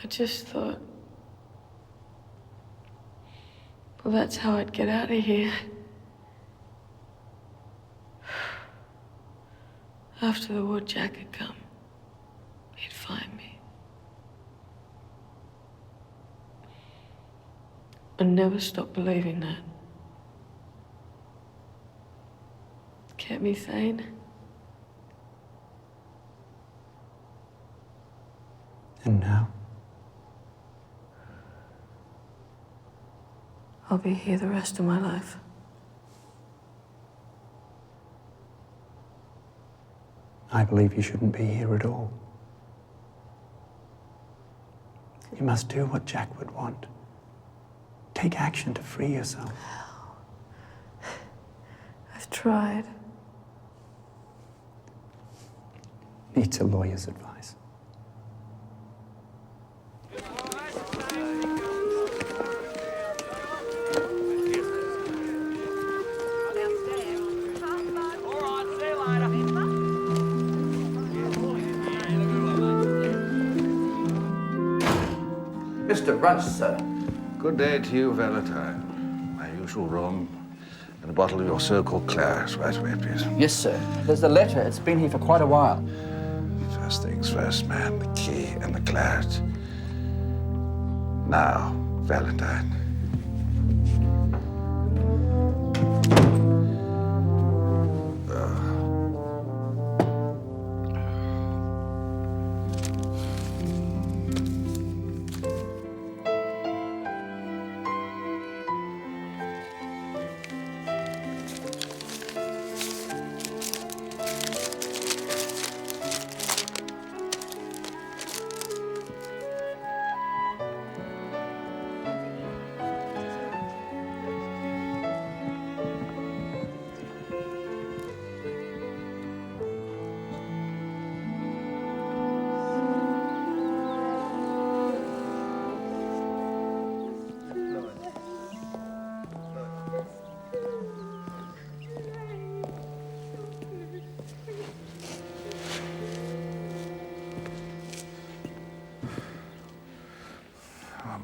I just thought, well, that's how I'd get out of here. After the war, Jack had come. He'd find me. I never stopped believing that. Kept me sane. And now? I'll be here the rest of my life. I believe you shouldn't be here at all. You must do what Jack would want. Take action to free yourself. I've tried. Needs a lawyer's advice. Mr. Runch, sir. Good day to you, Valentine. My usual room and a bottle of your so-called claret. Right away, please. Yes, sir. There's a letter. It's been here for quite a while. First things first, man. The key and the claret. Now, Valentine.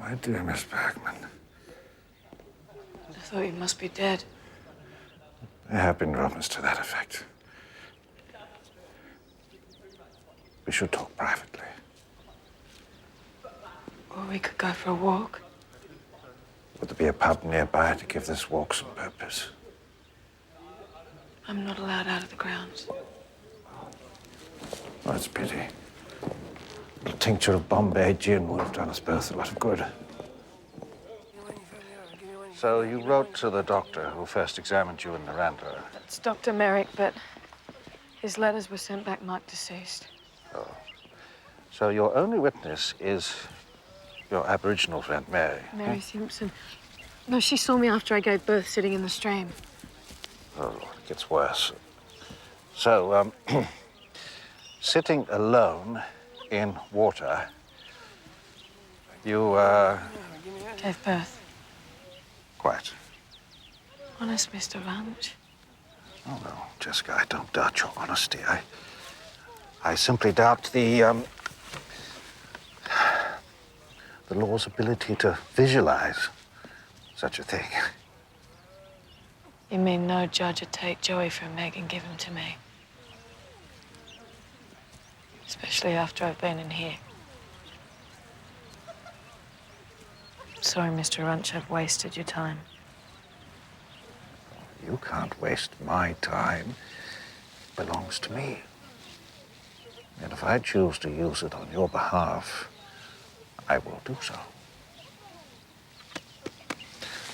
My dear Miss Bergman. I thought you must be dead. There have been rumors to that effect. We should talk privately. Or we could go for a walk. Would there be a pub nearby to give this walk some purpose? I'm not allowed out of the grounds. Oh, it's a pity. A little tincture of Bombay gin would have done us both a lot of good. So you wrote to the doctor who first examined you in Narendra. It's Dr. Merrick, but his letters were sent back marked deceased. Oh. So your only witness is your Aboriginal friend, Mary. Mary Simpson. No, she saw me after I gave birth sitting in the stream. Oh, it gets worse. So, sitting alone in water, you, Gave birth. Quite. Honest, Mr. Ranch. Oh, no, Jessica, I don't doubt your honesty. I simply doubt the law's ability to visualize such a thing. You mean no judge would take Joey from Meg and give him to me? Especially after I've been in here. Sorry, Mr. Runch, I've wasted your time. You can't waste my time. It belongs to me. And if I choose to use it on your behalf, I will do so.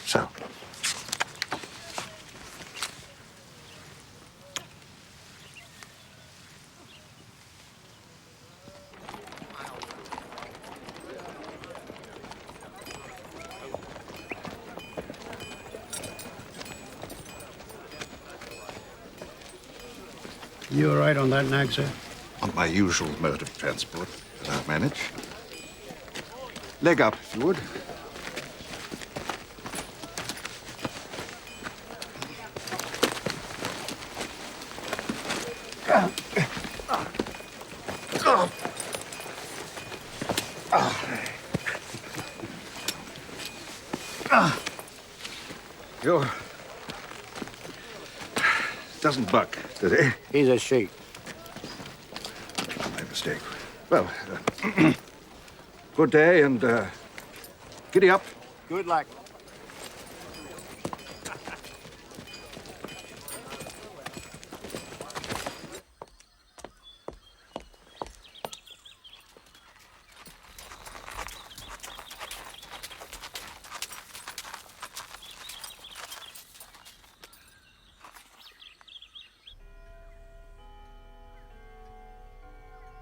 So, You all right on that nag, sir? on my usual mode of transport, that I'll manage. Leg up, if you would. You... Doesn't buck, does he? He's a sheep. My mistake. Well, good day and giddy up. Good luck.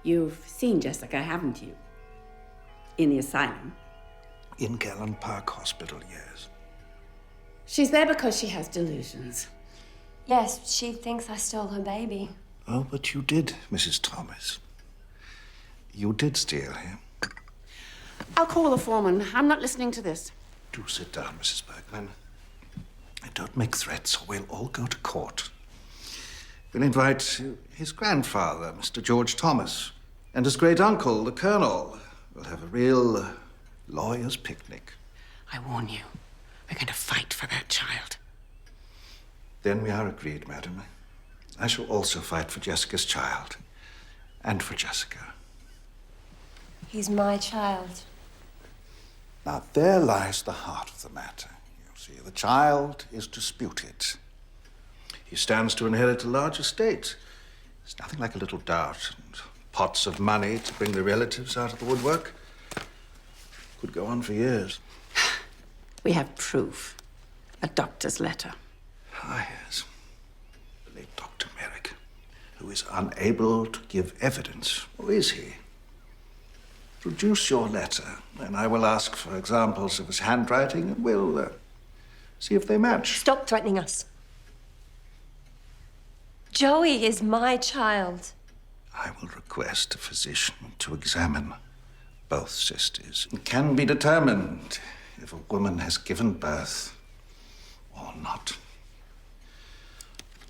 You've seen Jessica, haven't you? In the asylum. In Gallen Park Hospital, yes. She's there because she has delusions. Yes, she thinks I stole her baby. Oh, but you did, Mrs. Thomas. You did steal him. I'll call the foreman. I'm not listening to this. Do sit down, Mrs. Bergman. And don't make threats or we'll all go to court. We'll invite his grandfather, Mr. George Thomas, and his great-uncle, the Colonel. We'll have a real lawyer's picnic. I warn you, we're going to fight for that child. Then we are agreed, madam. I shall also fight for Jessica's child. And for Jessica. He's my child. Now, there lies the heart of the matter. You see, the child is disputed. He stands to inherit a large estate. It's nothing like a little doubt and pots of money to bring the relatives out of the woodwork. Could go on for years. We have proof. A doctor's letter. Ah, yes. The late Dr. Merrick, who is unable to give evidence. Or is he? Produce your letter, and I will ask for examples of his handwriting, and we'll see if they match. Stop threatening us. Joey is my child. I will request a physician to examine both sisters. It can be determined if a woman has given birth or not.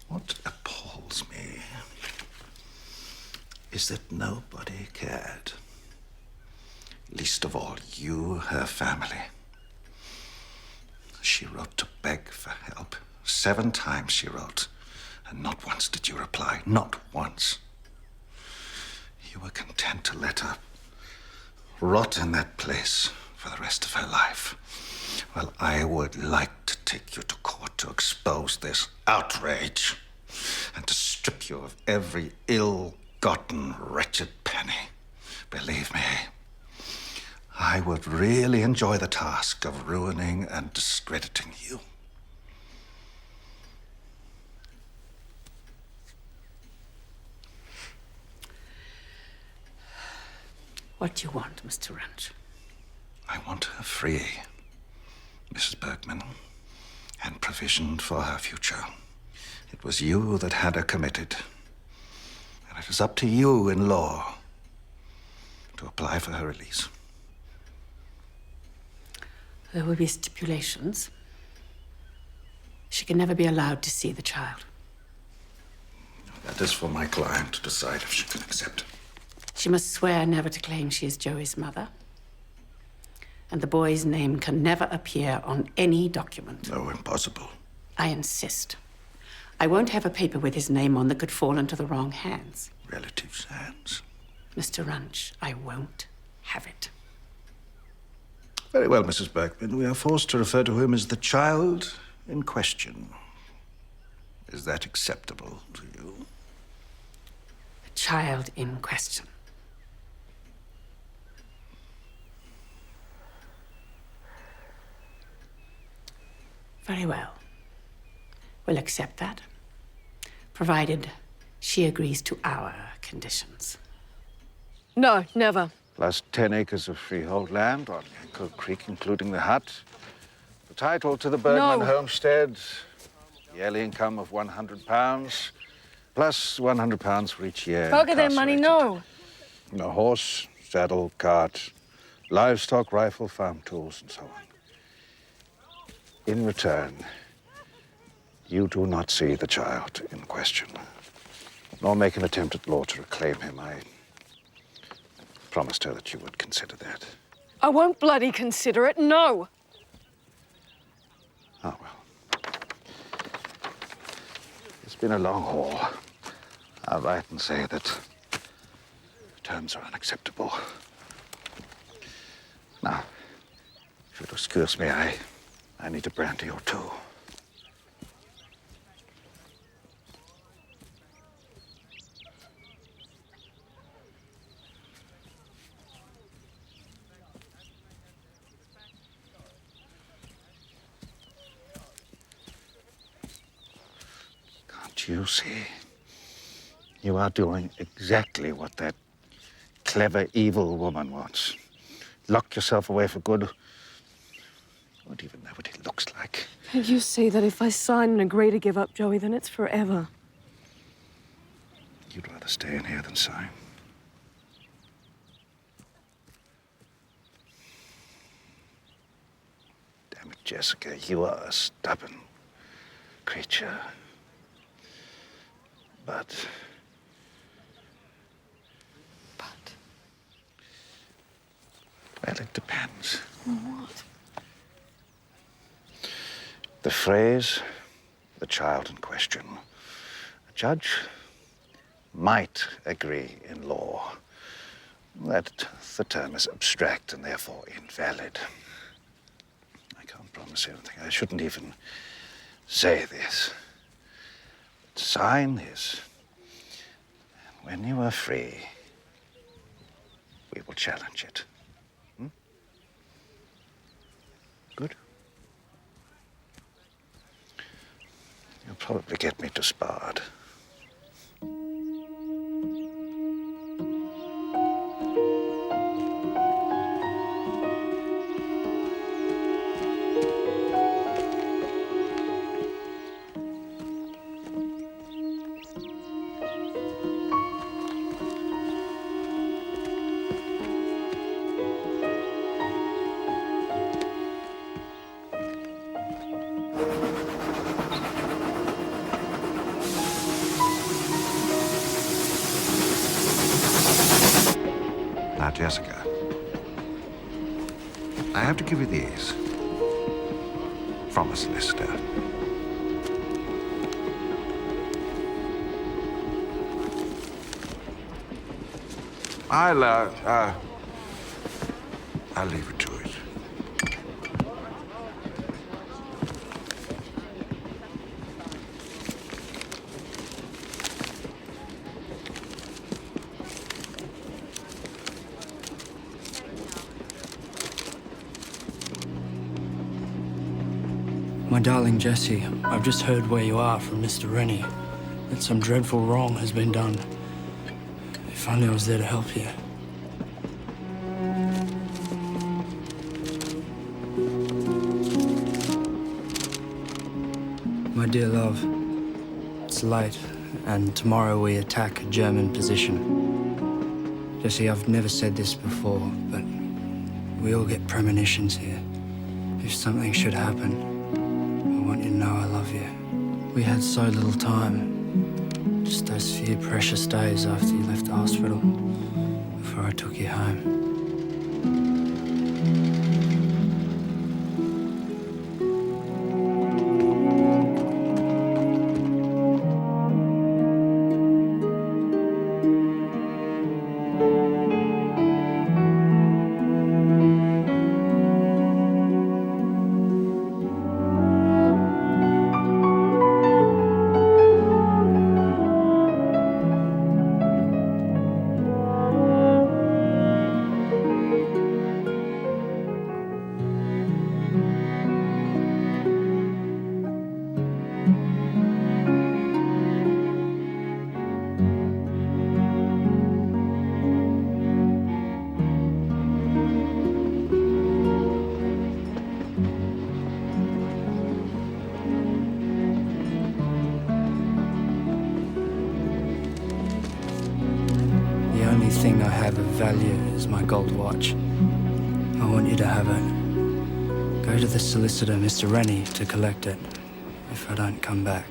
What appalls me is that nobody cared. Least of all, you, her family. She wrote to beg for help. 7 times she wrote. And not once did you reply. Not once. You were content to let her rot in that place for the rest of her life. Well, I would like to take you to court to expose this outrage and to strip you of every ill-gotten, wretched penny. Believe me, I would really enjoy the task of ruining and discrediting you. What do you want, Mr. Ranch? I want her free, Mrs. Bergman, and provision for her future. It was you that had her committed, and it is up to you in law to apply for her release. There will be stipulations. She can never be allowed to see the child. That is for my client to decide if she can accept. She must swear never to claim she is Joey's mother. And the boy's name can never appear on any document. No, impossible. I insist. I won't have a paper with his name on that could fall into the wrong hands. Relatives' hands. Mr. Runch, I won't have it. Very well, Mrs. Bergman. We are forced to refer to him as the child in question. Is that acceptable to you? The child in question. Very well. We'll accept that, provided she agrees to our conditions. No, never. Plus 10 acres of freehold land on Yanko Creek, including the hut. The title to the Bergman homestead. Yearly income of £100, plus £100 for each year. Bugger their money, no. A horse, saddle, cart, livestock, rifle, farm tools, and so on. In return, you do not see the child in question, nor make an attempt at law to reclaim him. I promised her that you would consider that. I won't bloody consider it, no. Oh, well. been a long haul. I'll write and say that terms are unacceptable. Now, if you'll excuse me, I need a brandy or two. Can't you see? You are doing exactly what that clever, evil woman wants. Lock yourself away for good. You won't even know what he looks like. Can't you see that if I sign and agree to give up Joey, then it's forever? You'd rather stay in here than sign. Damn it, Jessica, you are a stubborn creature. But... Well, it depends. On what? The phrase, the child in question. A judge might agree in law that the term is abstract and therefore invalid. I can't promise anything. I shouldn't even say this. But sign this. And when you are free, we will challenge it. Good. You'll probably get me disbarred. Now, Jessica, I have to give you these from a solicitor. I'll leave it to it. My darling Jessie, I've just heard where you are from Mr. Rennie, that some dreadful wrong has been done. If only I was there to help you. My dear love, it's late, and tomorrow we attack a German position. Jessie, I've never said this before, but we all get premonitions here. If something should happen, I want you to know I love you. We had so little time, just those few precious days after you left the hospital, before I took you home. The only thing I have of value is my gold watch. I want you to have it. Go to the solicitor, Mr. Rennie, to collect it, if I don't come back.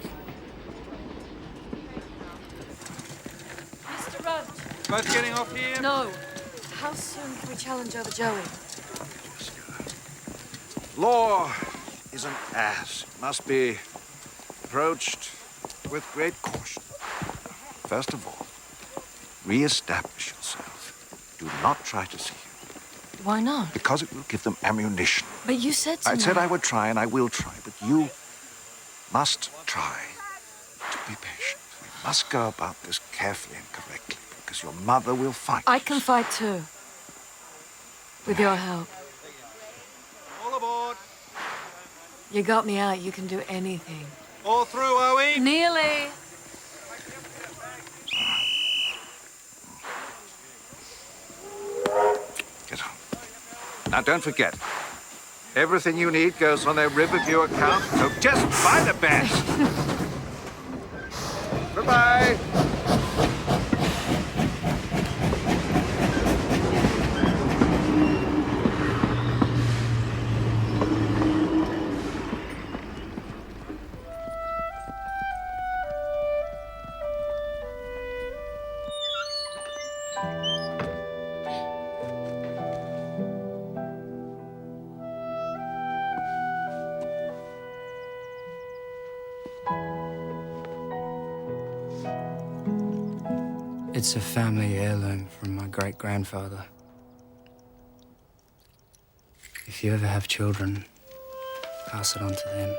Mr. Rudd. Both getting off here? No. How soon can we challenge over Joey? Law is an ass. It must be approached with great caution. First of all, re-establish yourself. Do not try to see him. Why not? Because it will give them ammunition. But you said to I me... said I would try, and I will try, but you must try to be patient. You must go about this carefully and correctly, because your mother will fight. I can fight too. With your help. All aboard. You got me out, you can do anything. All through, are we? Nearly. Get on. Now, don't forget, everything you need goes on their Riverview account, so just buy the best. Goodbye. It's a family heirloom from my great-grandfather. If you ever have children, pass it on to them.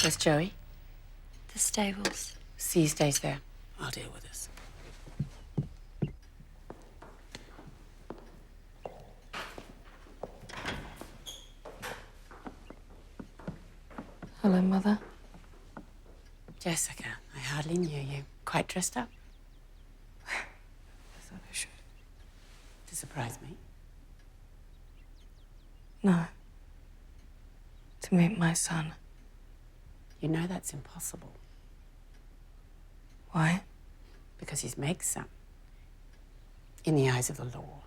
Where's Joey? The stables. C stays there. I'll deal with this. Hello, Mother. Jessica, I hardly knew you. Quite dressed up. I thought I should. To surprise me. No. To meet my son. You know that's impossible. Why? Because he's Meg's son. In the eyes of the law.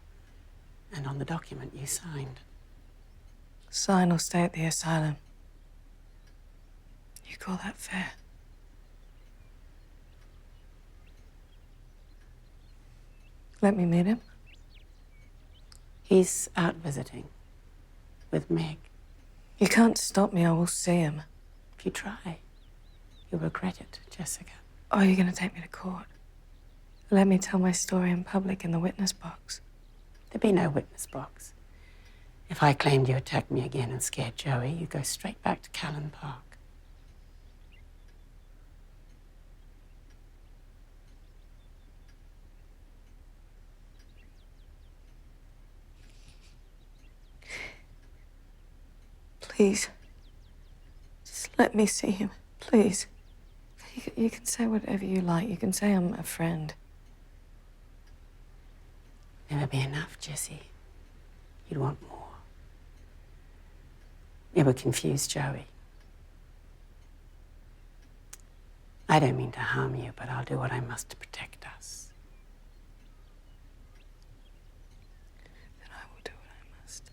And on the document you signed. Sign or stay at the asylum. You call that fair? Let me meet him. He's out visiting. With Meg. You can't stop me. I will see him. If you try, you'll regret it, Jessica. Are you going to take me to court? Let me tell my story in public in the witness box. There'd be no witness box. If I claimed you attacked me again and scared Joey, you'd go straight back to Callan Park. Please. Just let me see him, please. You can say whatever you like. You can say I'm a friend. Never be enough, Jessie. You'd want more. It would confuse Joey. I don't mean to harm you, but I'll do what I must to protect us. Then I will do what I must.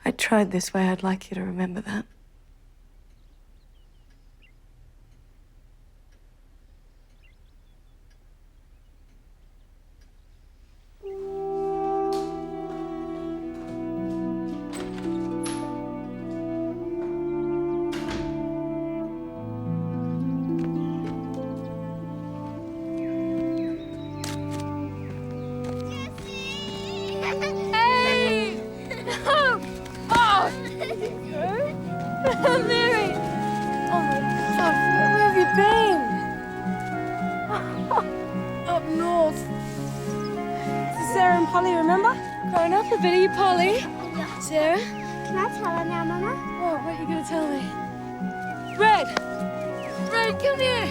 I tried this way. I'd like you to remember that. Mary! Oh my God, where have you been? Up north. This is Sarah and Polly, remember? Growing up a bit, are you Polly? Sarah? Can I tell her now, Mama? What are you going to tell me? Red! Red, come here!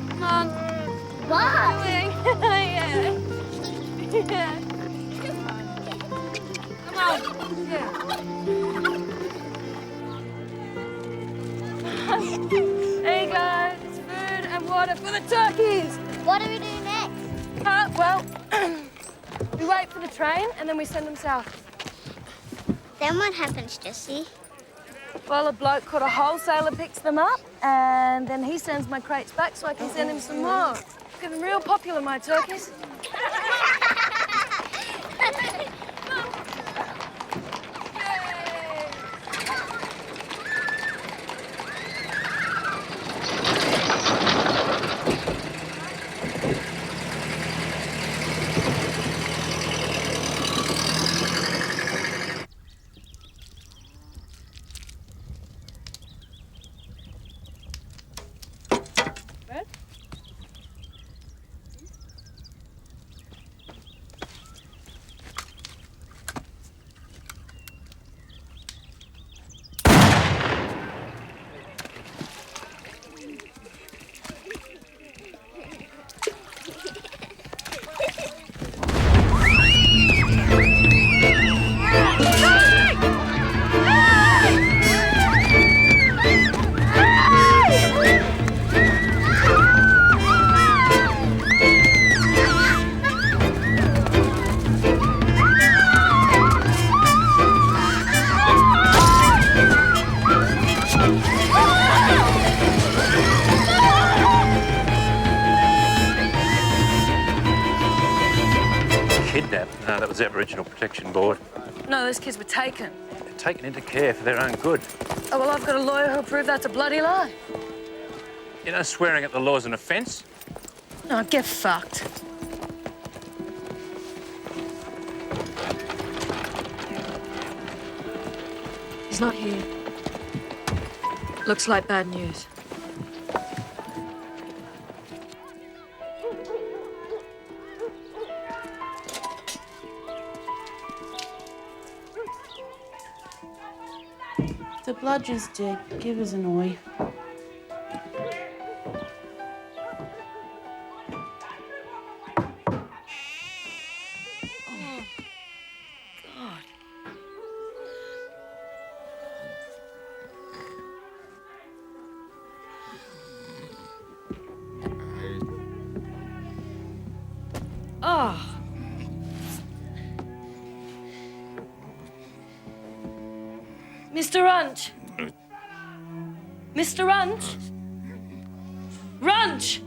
Come on. Hey guys, it's food and water for the turkeys. What do we do next? Well, we wait for the train and then we send them south. Then what happens, Jessie? Well, a bloke called a wholesaler picks them up and then he sends my crates back so I can send him some more. Getting real popular, my turkeys. No, that was the Aboriginal Protection Board. No, those kids were taken. They're taken into care for their own good. Oh, well, I've got a lawyer who'll prove that's a bloody lie. You know, swearing at the law's an offence. No, get fucked. He's not here. Looks like bad news. The bludger's dead. Give us an oi. Oh. Mr. Runch. Mr. Runch. Runch!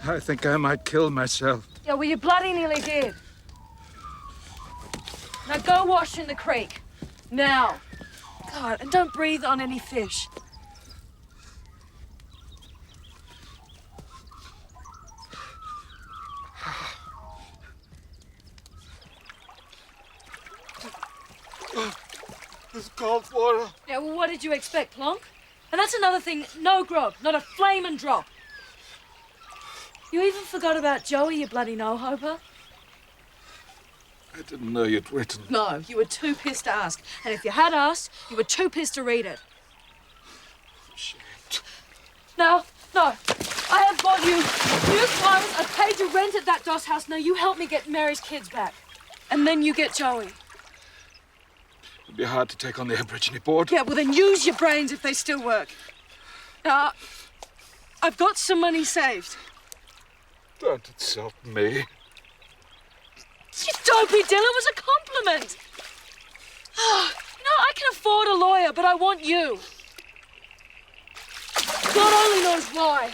I think I might kill myself. Yeah, well, you bloody nearly did. Now go wash in the creek. Now. God, and don't breathe on any fish. It's cold water. Yeah, well, what did you expect, Plonk? And that's another thing, no grog, not a flamin' drop. You even forgot about Joey, you bloody no-hoper. I didn't know you'd written. No, you were too pissed to ask. And if you had asked, you were too pissed to read it. No, I have bought you new clothes. I've paid your rent at that DOS house. Now you help me get Mary's kids back. And then you get Joey. It'd be hard to take on the Aborigine board. Yeah, well then use your brains if they still work. Now, I've got some money saved. Don't insult me. You dopey Dill, it was a compliment. I can afford a lawyer, but I want you. God only knows why.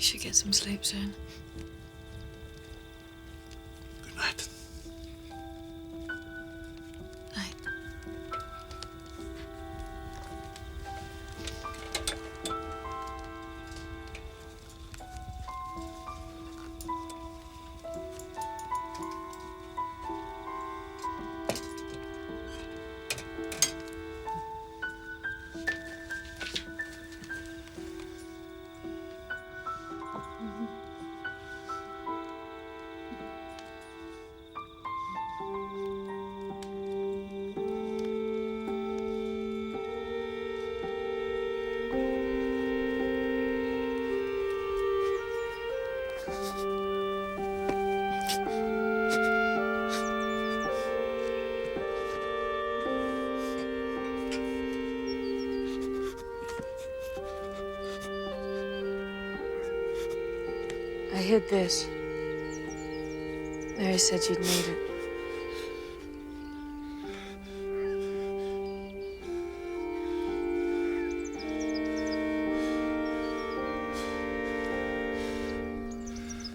should get some sleep soon. Good night. I hid this. Mary said you'd need it.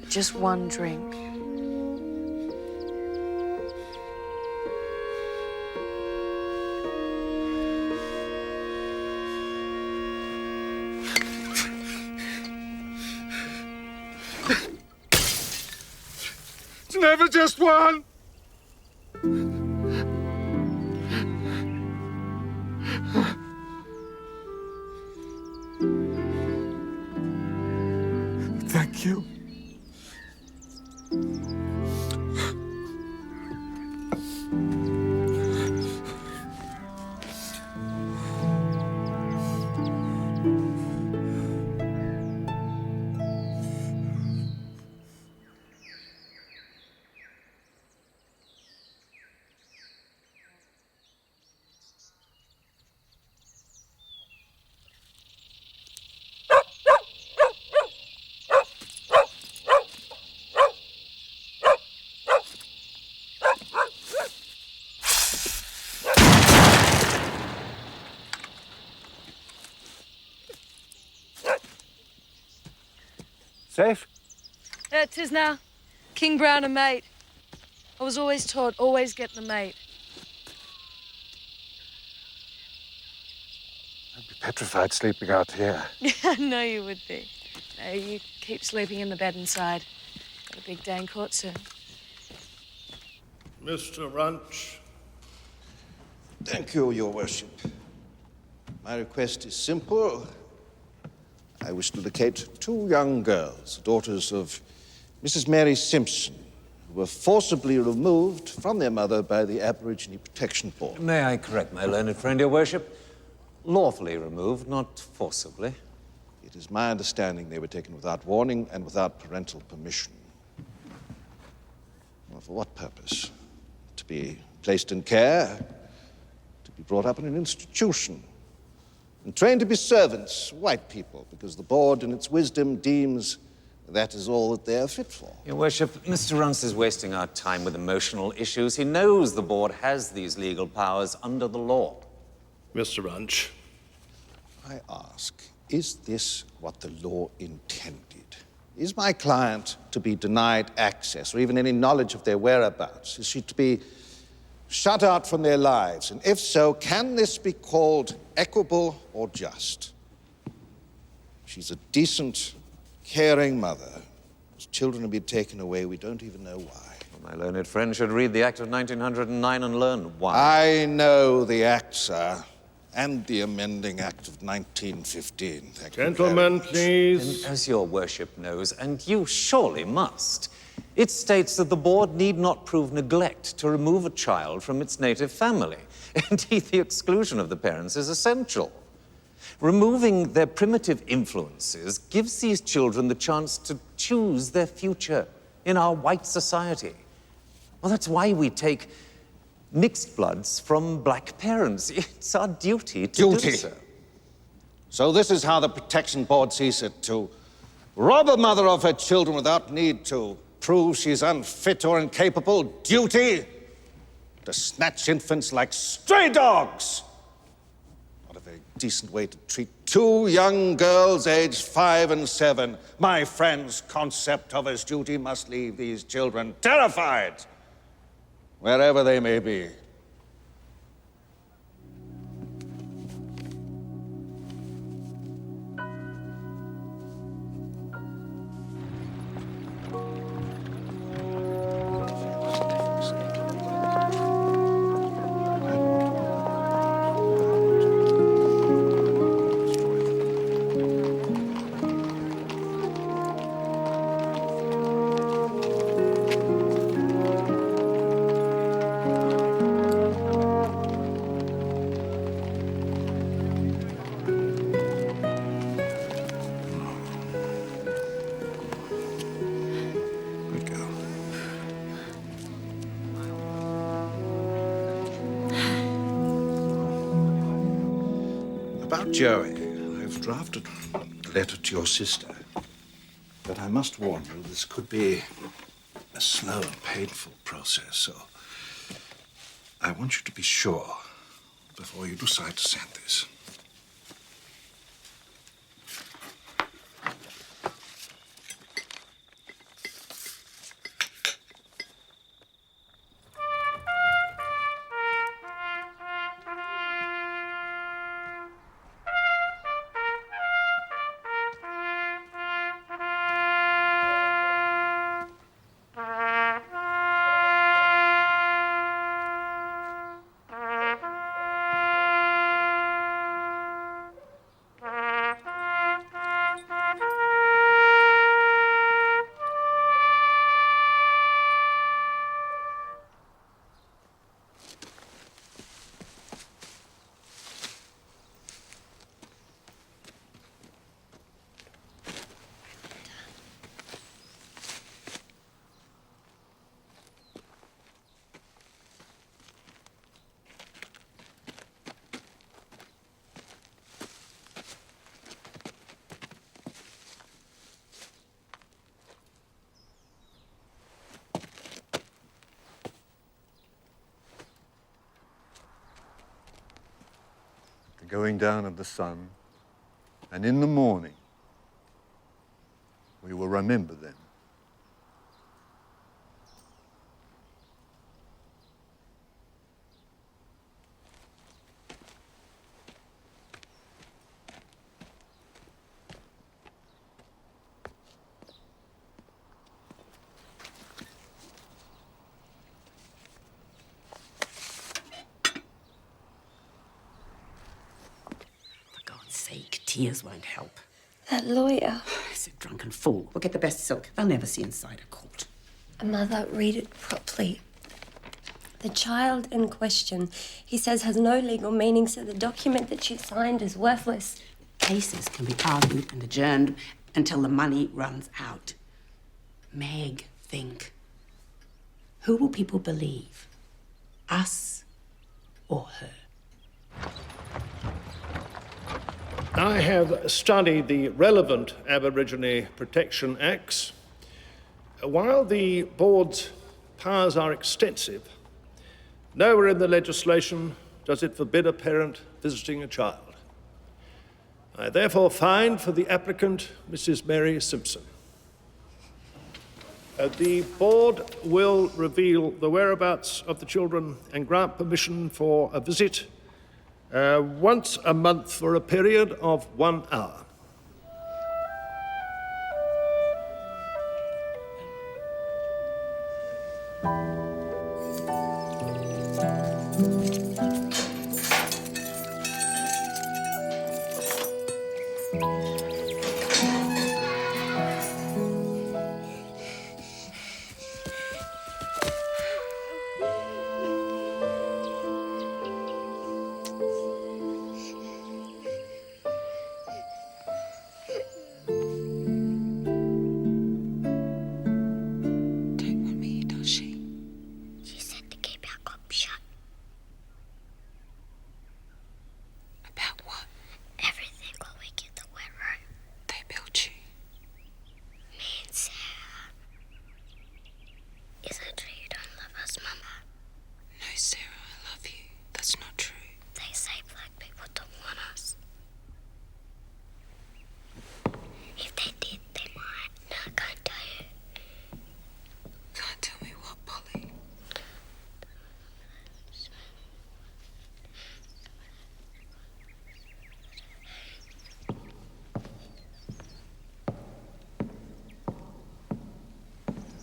Just one drink. It's never just one. Thank you. Safe? There 'tis now. King Brown and mate. I was always taught, always get the mate. I'd be petrified sleeping out here. I know you would be. No, you keep sleeping in the bed inside. Got a big day in court soon. Mr. Runch. Thank you, Your Worship. My request is simple. I wish to locate two young girls, daughters of Mrs. Mary Simpson, who were forcibly removed from their mother by the Aborigine Protection Board. May I correct my learned friend, Your Worship? Lawfully removed, not forcibly. It is my understanding they were taken without warning and without parental permission. Well, for what purpose? To be placed in care, to be brought up in an institution, and trained to be servants, white people, because the board in its wisdom deems that is all that they are fit for. Your Worship, Mr. Runce is wasting our time with emotional issues. He knows the board has these legal powers under the law. Mr. Runch, I ask, is this what the law intended? Is my client to be denied access or even any knowledge of their whereabouts? Is she to be shut out from their lives? And if so, can this be called equitable or just? She's a decent, caring mother whose children have been taken away. We don't even know why. Well, my learned friend should read the Act of 1909 and learn why. I know the Act, sir, and the amending Act of 1915. Thank you. Gentlemen, please. And as Your Worship knows, and you surely must, it states that the board need not prove neglect to remove a child from its native family. Indeed, the exclusion of the parents is essential. Removing their primitive influences gives these children the chance to choose their future in our white society. Well, that's why we take mixed bloods from black parents. It's our duty to do so. So this is how the Protection Board sees it, to rob a mother of her children without need to prove she's unfit or incapable. Duty to snatch infants like stray dogs. Not a very decent way to treat 2 young girls aged 5 and 7. My friend's concept of his duty must leave these children terrified, wherever they may be. About Joey, I've drafted a letter to your sister. But I must warn you, this could be a slow and painful process, so I want you to be sure before you decide to send this. Going down of the sun, and in the morning we will remember them. Tears won't help. That lawyer. He's a drunken fool. We'll get the best silk. They'll never see inside a court. Mother, read it properly. The child in question, he says, has no legal meaning, so the document that she signed is worthless. Cases can be argued and adjourned until the money runs out. Meg, think. Who will people believe? Us or her? I have studied the relevant Aborigine Protection Acts. While the board's powers are extensive, nowhere in the legislation does it forbid a parent visiting a child. I therefore find for the applicant, Mrs. Mary Simpson. The board will reveal the whereabouts of the children and grant permission for a visit once a month for a period of 1 hour.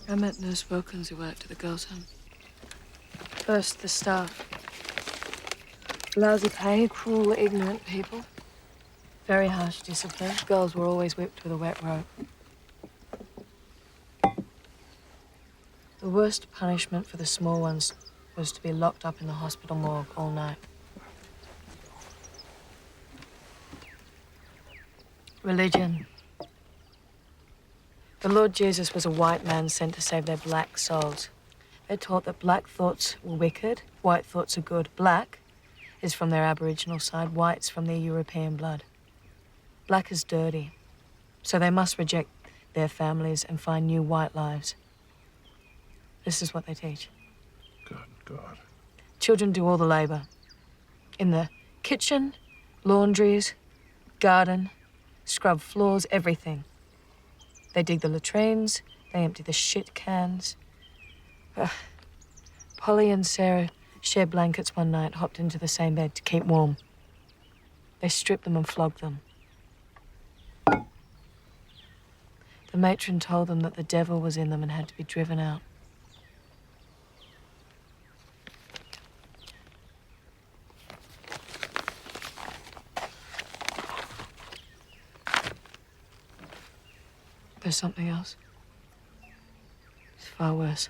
I met Nurse Wilkins, who worked at the girls' home. First, the staff. Lousy pay, cruel, ignorant people. Very harsh discipline. Girls were always whipped with a wet rope. The worst punishment for the small ones was to be locked up in the hospital morgue all night. Religion. The Lord Jesus was a white man sent to save their black souls. They're taught that black thoughts were wicked, white thoughts are good. Black is from their Aboriginal side, white's from their European blood. Black is dirty, so they must reject their families and find new white lives. This is what they teach. Good God. Children do all the labor. In the kitchen, laundries, garden, scrub floors, everything. They dig the latrines, they empty the shit cans. Polly and Sarah shared blankets one night, hopped into the same bed to keep warm. They stripped them and flogged them. The matron told them that the devil was in them and had to be driven out. There's something else. It's far worse.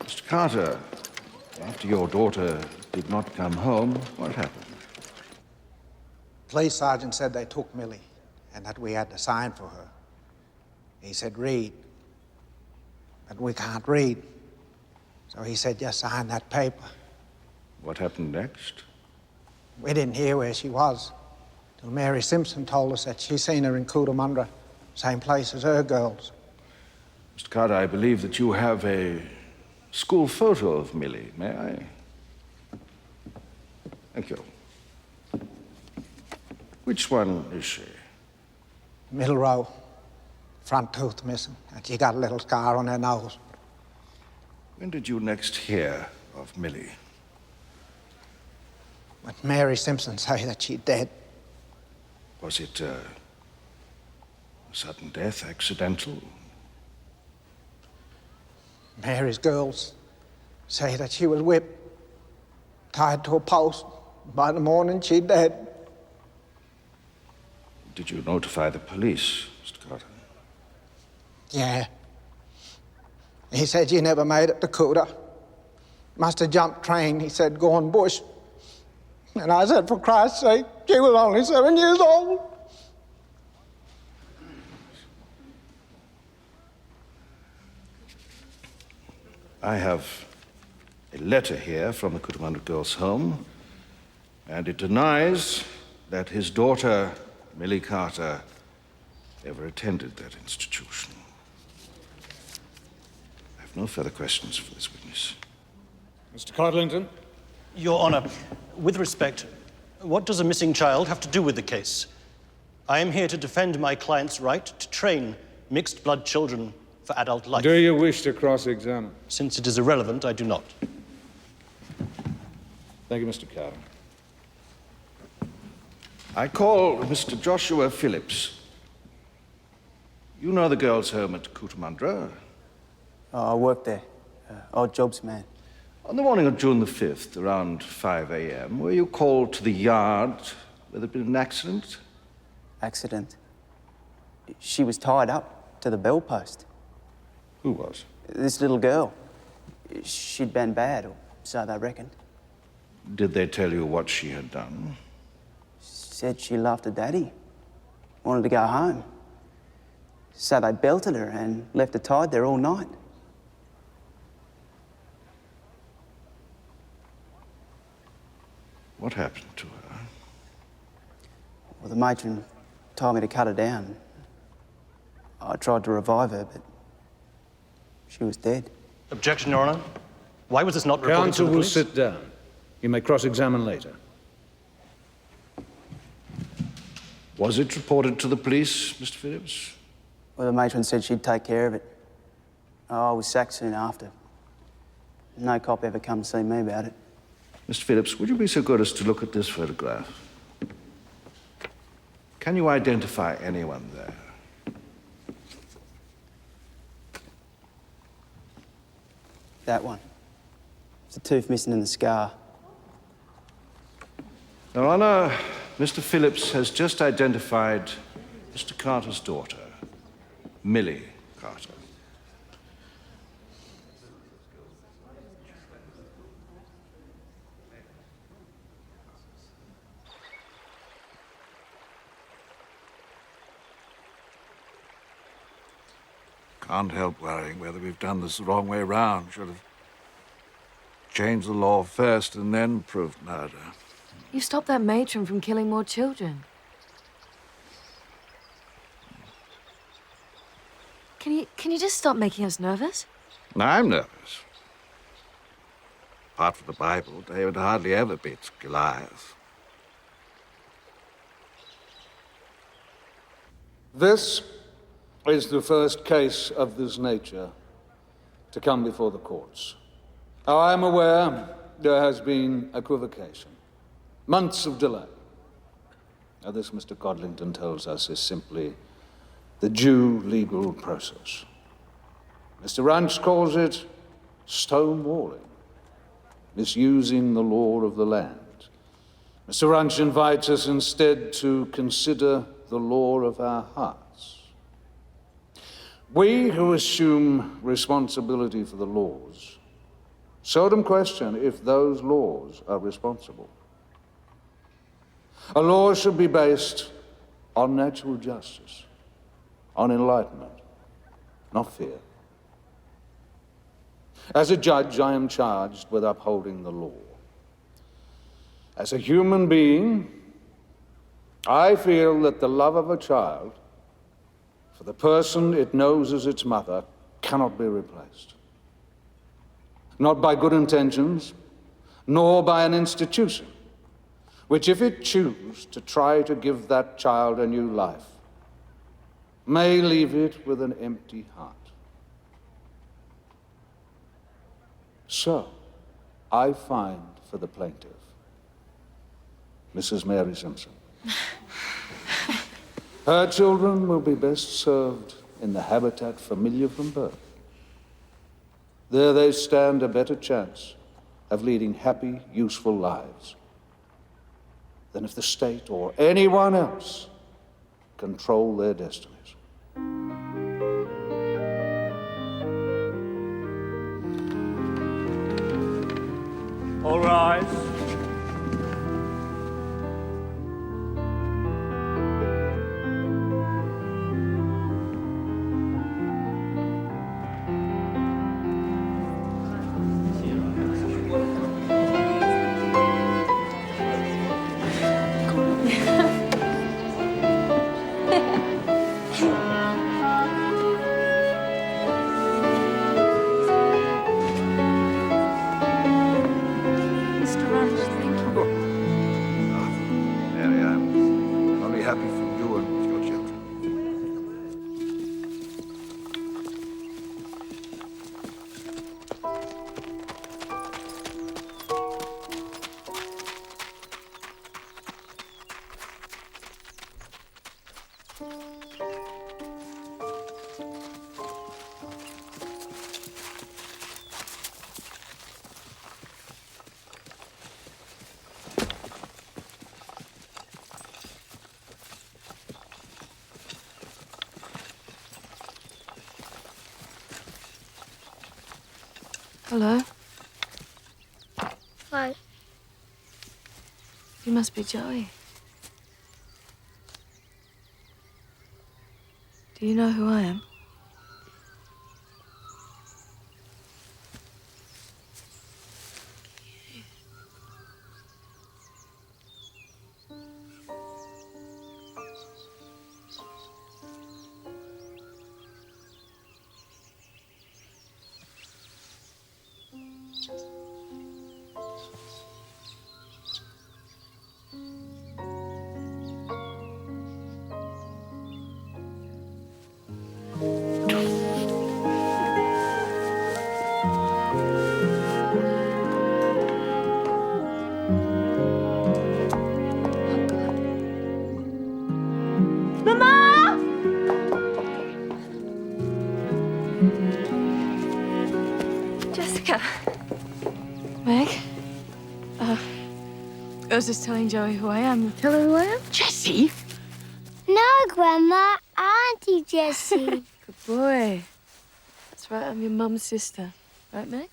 Mr. Carter, after your daughter did not come home, what happened? Police sergeant said they took Millie and that we had to sign for her. He said, read. But we can't read. So he said, just sign that paper. What happened next? We didn't hear where she was till Mary Simpson told us that she seen her in Cootamundra, same place as her girls. Mr. Carter, I believe that you have a school photo of Millie. May I? Thank you. Which one is she? Middle row. Front tooth missing, and she got a little scar on her nose. When did you next hear of Millie? When Mary Simpson say that she's dead. Was it a sudden death, accidental? Mary's girls say that she was whipped, tied to a post. By the morning, she's dead. Did you notify the police, Mr. Carter? Yeah. He said she never made it to Coota. Must have jumped train, he said, going bush. And I said, for Christ's sake, she was only 7 years old. I have a letter here from the Cootamundra Girls' Home, and it denies that his daughter, Millie Carter, ever attended that institution. I have no further questions for this witness. Mr. Codlington? Your Honor, with respect, what does a missing child have to do with the case? I am here to defend my client's right to train mixed-blood children for adult life. Do you wish to cross-examine? Since it is irrelevant, I do not. Thank you, Mr. Carter. I call Mr. Joshua Phillips. You know the girls' home at Cootamundra? I work there. Odd jobs, man. On the morning of June the 5th, around 5 a.m., were you called to the yard where there'd been an accident? Accident? She was tied up to the bell post. Who was? This little girl. She'd been bad, or so they reckoned. Did they tell you what she had done? Said she loved her daddy. Wanted to go home. So they belted her and left her tied there all night. What happened to her? Well, the matron told me to cut her down. I tried to revive her, but she was dead. Objection, Your Honor. Why was this not reported to Counsel the will police? sit down. You may cross-examine later. Was it reported to the police, Mr. Phillips? Well, the matron said she'd take care of it. I was sacked soon after. no cop ever come to see me about it. Mr. Phillips, would you be so good as to look at this photograph? Can you identify anyone there? That one. There's a tooth missing in the scar. Your Honor, Mr. Phillips has just identified Mr. Carter's daughter, Millie Carter. Can't help worrying whether we've done this the wrong way round. Should have changed the law first and then proved murder. You stopped that matron from killing more children. Can you just stop making us nervous? I'm nervous. Apart from the Bible, David hardly ever beats Goliath. This is the first case of this nature to come before the courts. Now, I am aware there has been equivocation, months of delay. Now, this, Mr. Codlington tells us, is simply the due legal process. Mr. Ranch calls it stonewalling, misusing the law of the land. Mr. Ranch invites us instead to consider the law of our hearts. We who assume responsibility for the laws seldom question if those laws are responsible. A law should be based on natural justice, on enlightenment, not fear. As a judge, I am charged with upholding the law. As a human being, I feel that the love of a child for the person it knows as its mother cannot be replaced. Not by good intentions, nor by an institution, which, if it choose to try to give that child a new life, may leave it with an empty heart. So, I find for the plaintiff, Mrs. Mary Simpson. Her children will be best served in the habitat familiar from birth. There they stand a better chance of leading happy, useful lives than if the state or anyone else control their destinies. All rise. Mary, I'm only happy for you and your children. Hello? Why? You must be Joey. Do you know who I am? Mama! Jessica. Meg? I was just telling Joey who I am. Tell her who I am? Jessie? No, Grandma. Auntie Jessie. Good boy. That's right, I'm your mum's sister. Right, Meg?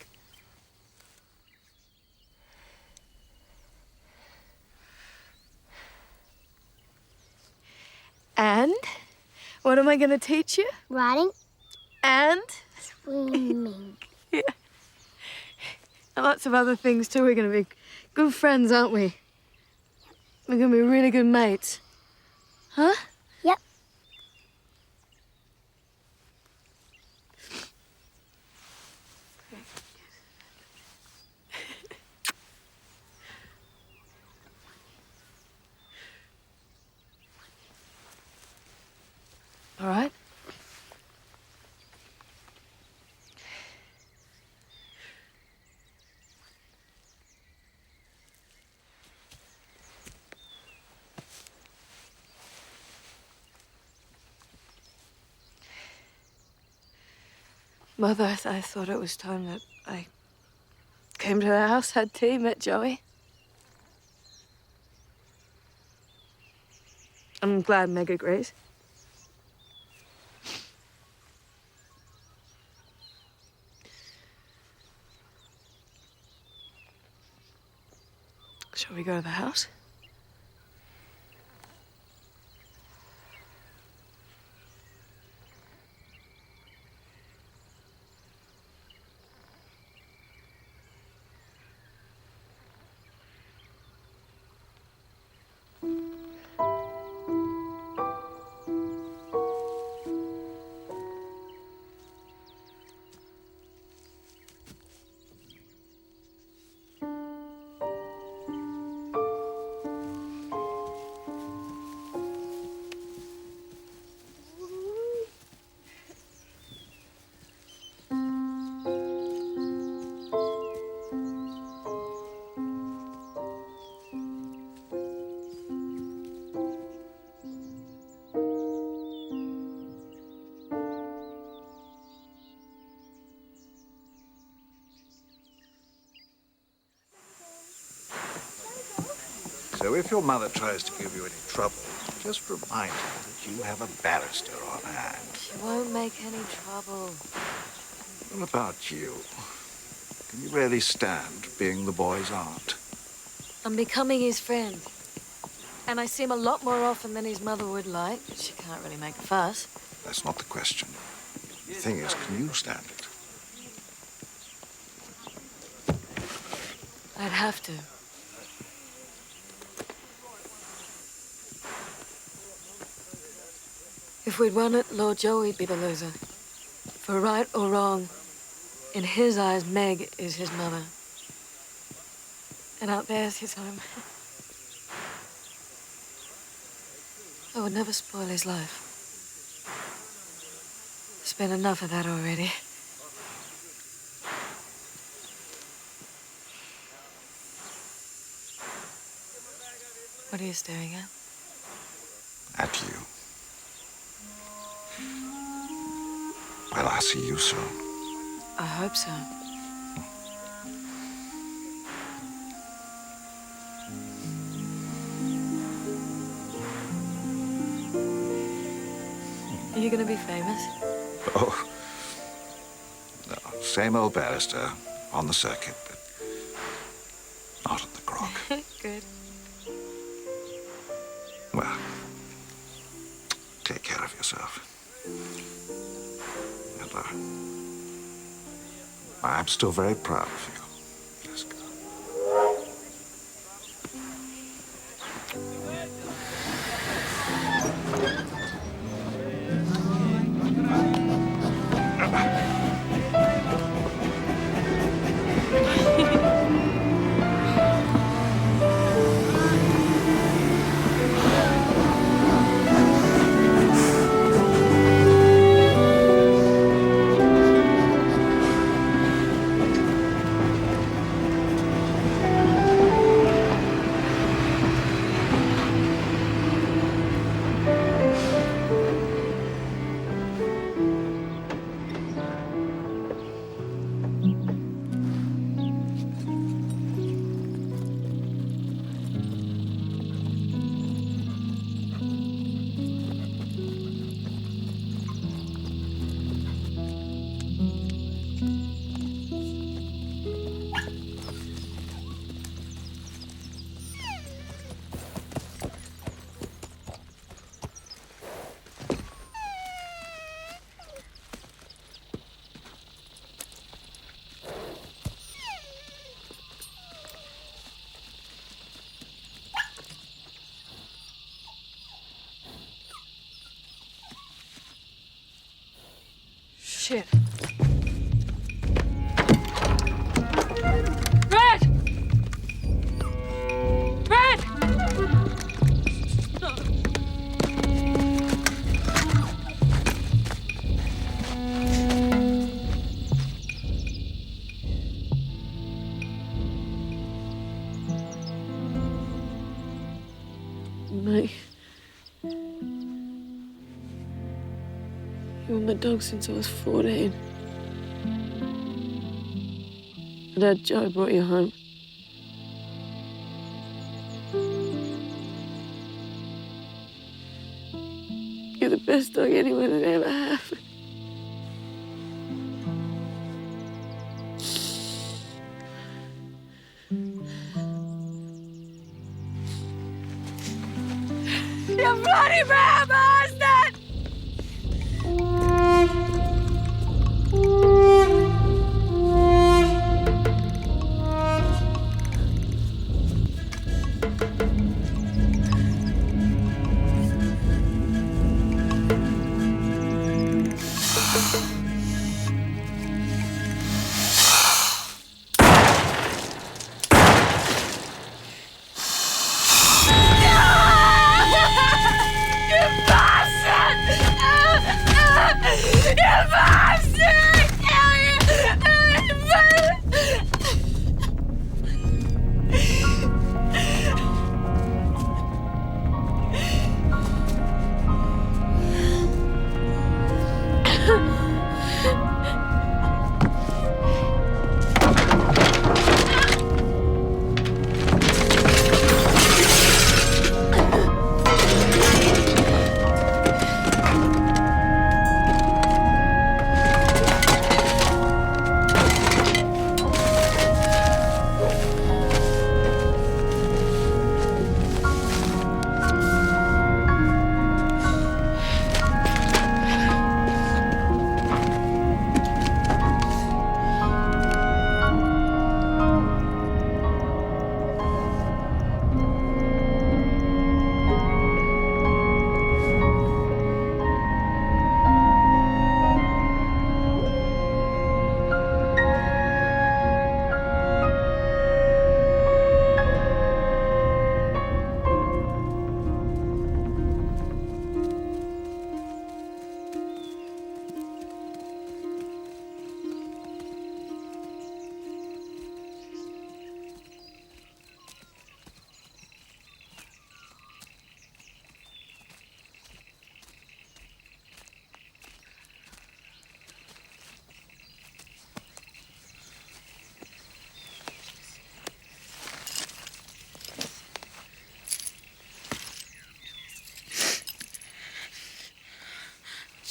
And what am I going to teach you? Riding. And? Swimming. Yeah. And lots of other things, too. We're going to be good friends, aren't we? We're going to be really good mates. Huh? Yep. All right? Mother, I thought it was time that I came to the house, had tea, met Joey. I'm glad Meg agrees. Shall we go to the house? So if your mother tries to give you any trouble, just remind her that you have a barrister on hand. She won't make any trouble. What about you? Can you really stand being the boy's aunt? I'm becoming his friend. And I see him a lot more often than his mother would like, but she can't really make a fuss. That's not the question. The thing is, can you stand it? I'd have to. If we'd won it, Lord Joey'd be the loser. For right or wrong, in his eyes, Meg is his mother. And out there's his home. I would never spoil his life. There's been enough of that already. What are you staring at? At you. Well, I'll see you soon. I hope so. Are you gonna be famous? Oh. No, same old barrister on the circuit, but not at the Croc. Good. Well, take care of yourself. And I'm still very proud of you, Jessica. Shit. Red! Red! No. Mate. You were my dog since I was 14. My dad Joe brought you home. You're the best dog anyone would ever have. You bloody bad bastard!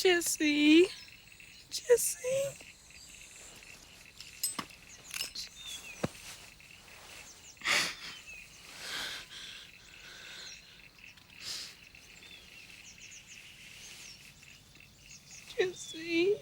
Jesse. Jesse. Jesse.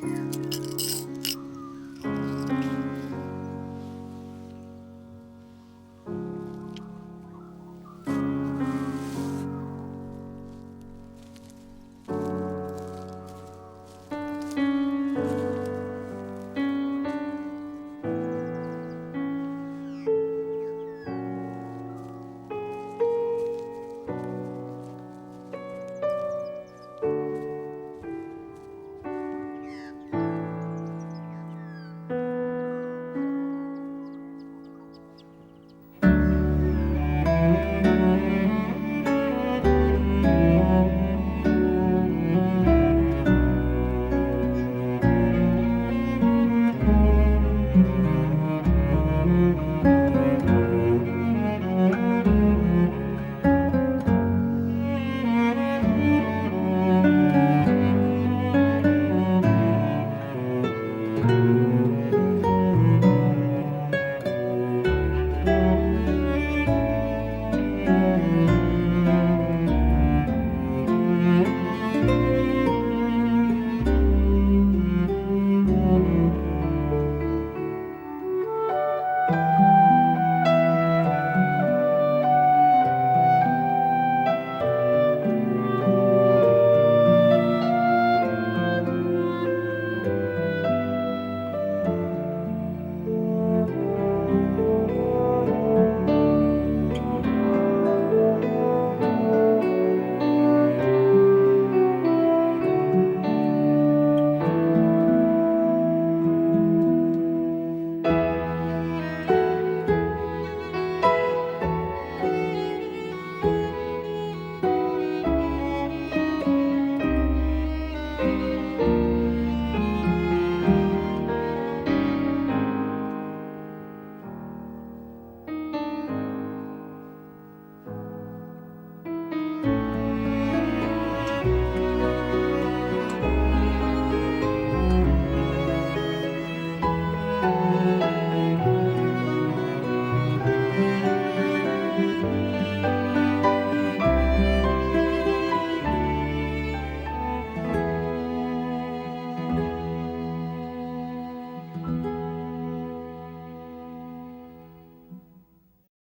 you.